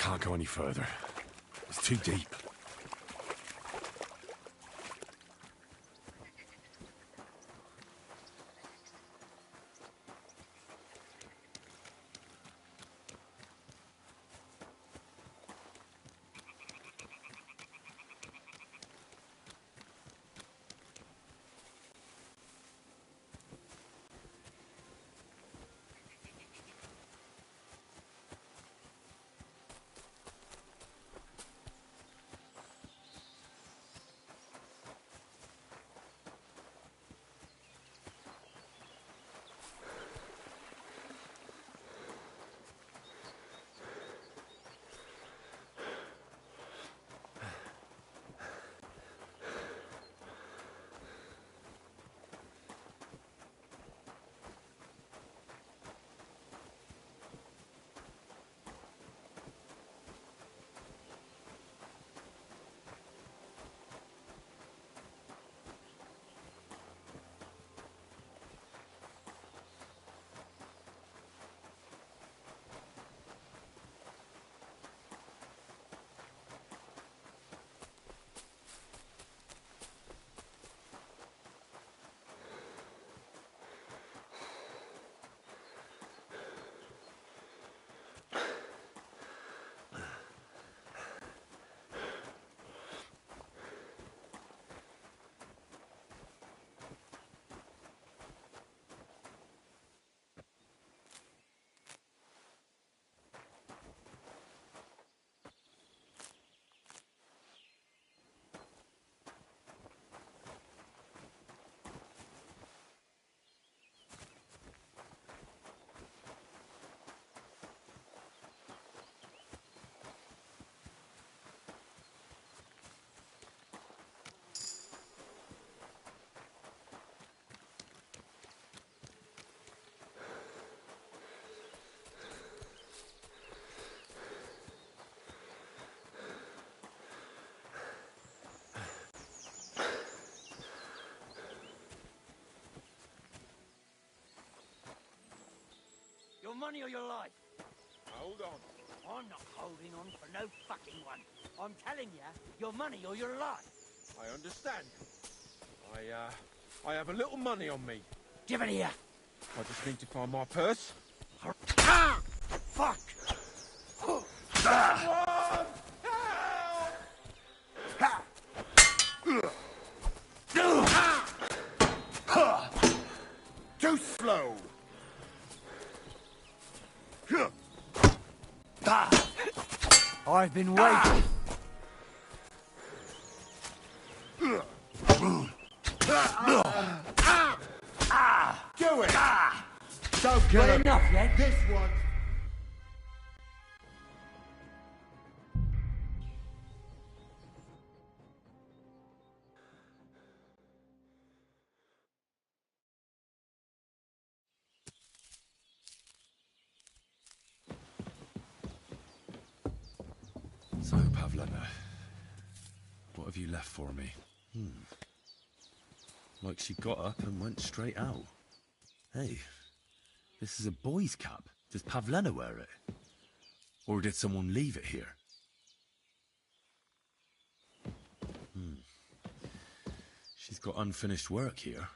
can't go any further. It's too deep. Your money or your life? Hold on. I'm not holding on for no fucking one. I'm telling you, your money or your life. I understand. I have a little money on me. Give it here. I just need to find my purse. Ah! Fuck! Too slow. I've been waiting. Do it. Don't get it. Enough yet? This one. So, Pavlena, what have you left for me? Like she got up and went straight out. Hey, this is a boy's cap. Does Pavlena wear it? Or did someone leave it here? She's got unfinished work here.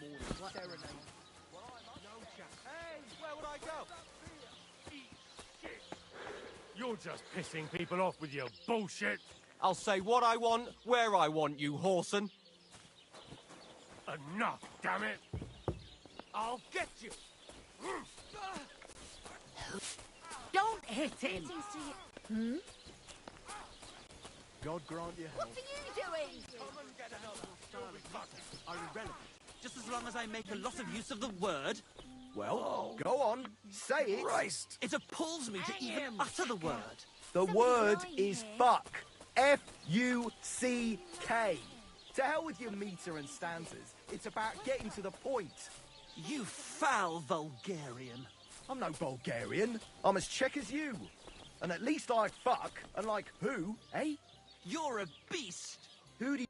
morning serenade. Hey, where would I go? You're just pissing people off with your bullshit. I'll say what I want, where I want, you whoreson. Enough, damn it. I'll get you. Don't hit him! Hmm? God grant you What health. are you doing? Are irrelevant. Just as long as I make a lot of use of the word. Well, go on. Say it. Christ! It appalls me to even utter the word. The word is fuck. F-U-C-K. To hell with your meter and stanzas. It's about getting to the point. You foul Bulgarian. I'm no Bulgarian. I'm as Czech as you. And at least I fuck. And like who, eh? You're a beast. Who do you...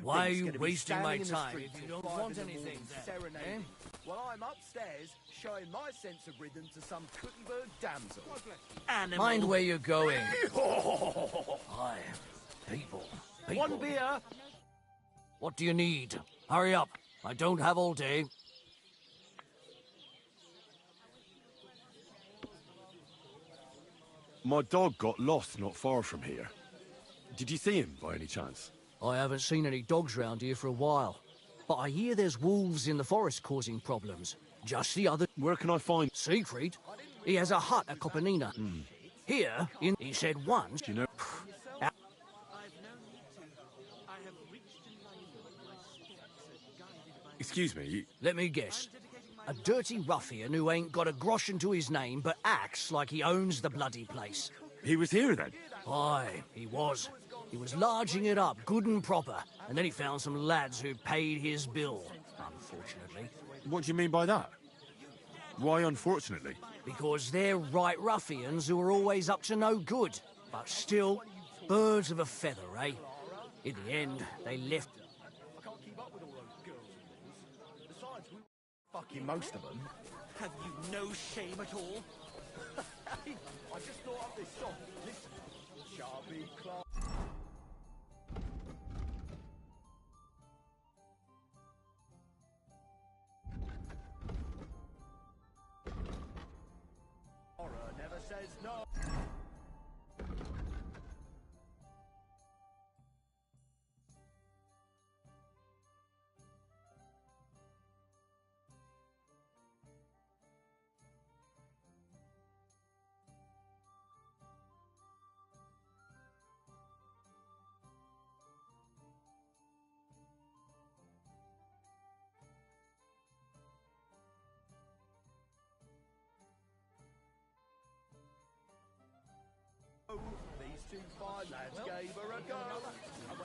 Why are you wasting my time if you don't want anything, then? Serenading. While I'm upstairs, showing my sense of rhythm to some Kuttenberg damsel. Animal. Mind where you're going. Hi, people. One beer. What do you need? Hurry up. I don't have all day. My dog got lost not far from here. Did you see him by any chance? I haven't seen any dogs round here for a while. But I hear there's wolves in the forest causing problems. Just the other... Where can I find... Siegfried? He has a hut at Kopenina. Here, he said once... Do you know... Excuse me, Let me guess. A dirty ruffian who ain't got a grosh into his name but acts like he owns the bloody place. He was here then? Aye, he was. He was larging it up, good and proper, and then he found some lads who paid his bill, unfortunately. What do you mean by that? Why unfortunately? Because they're right ruffians who are always up to no good. But still, birds of a feather, eh? In the end, they left... Fucking most of them. Have you no shame at all? Hey, I just thought up this song. Listen. Sharpie Clark. Horror never says no. These two fine lads gave her a go.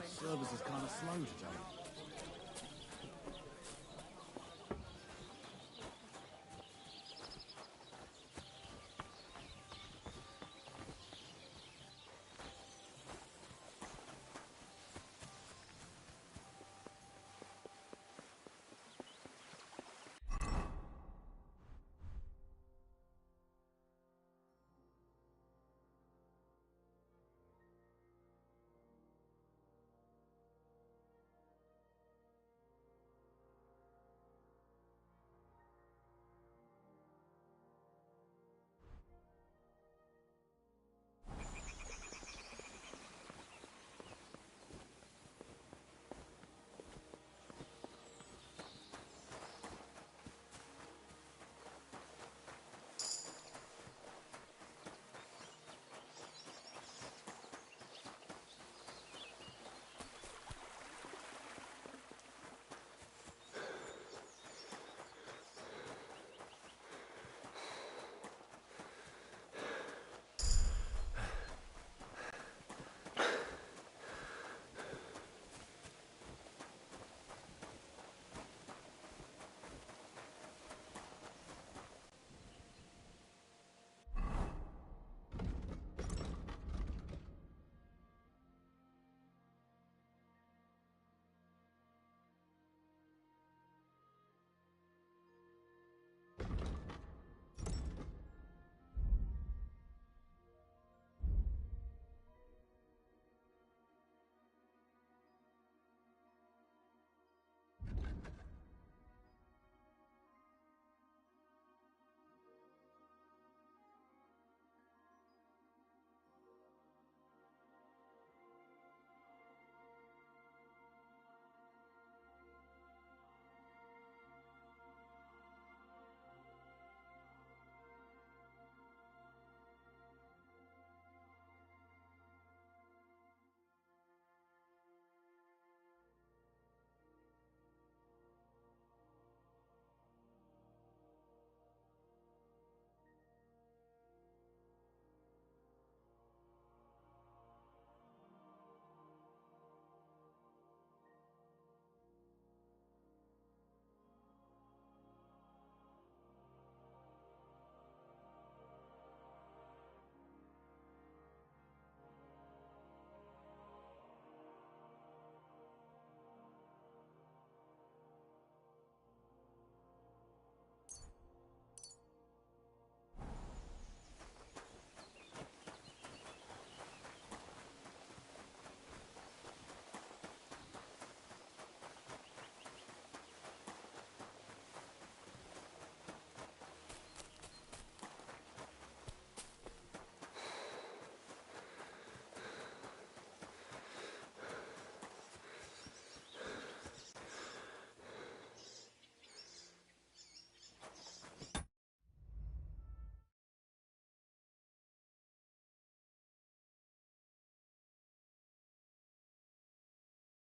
Service is kind of slow today.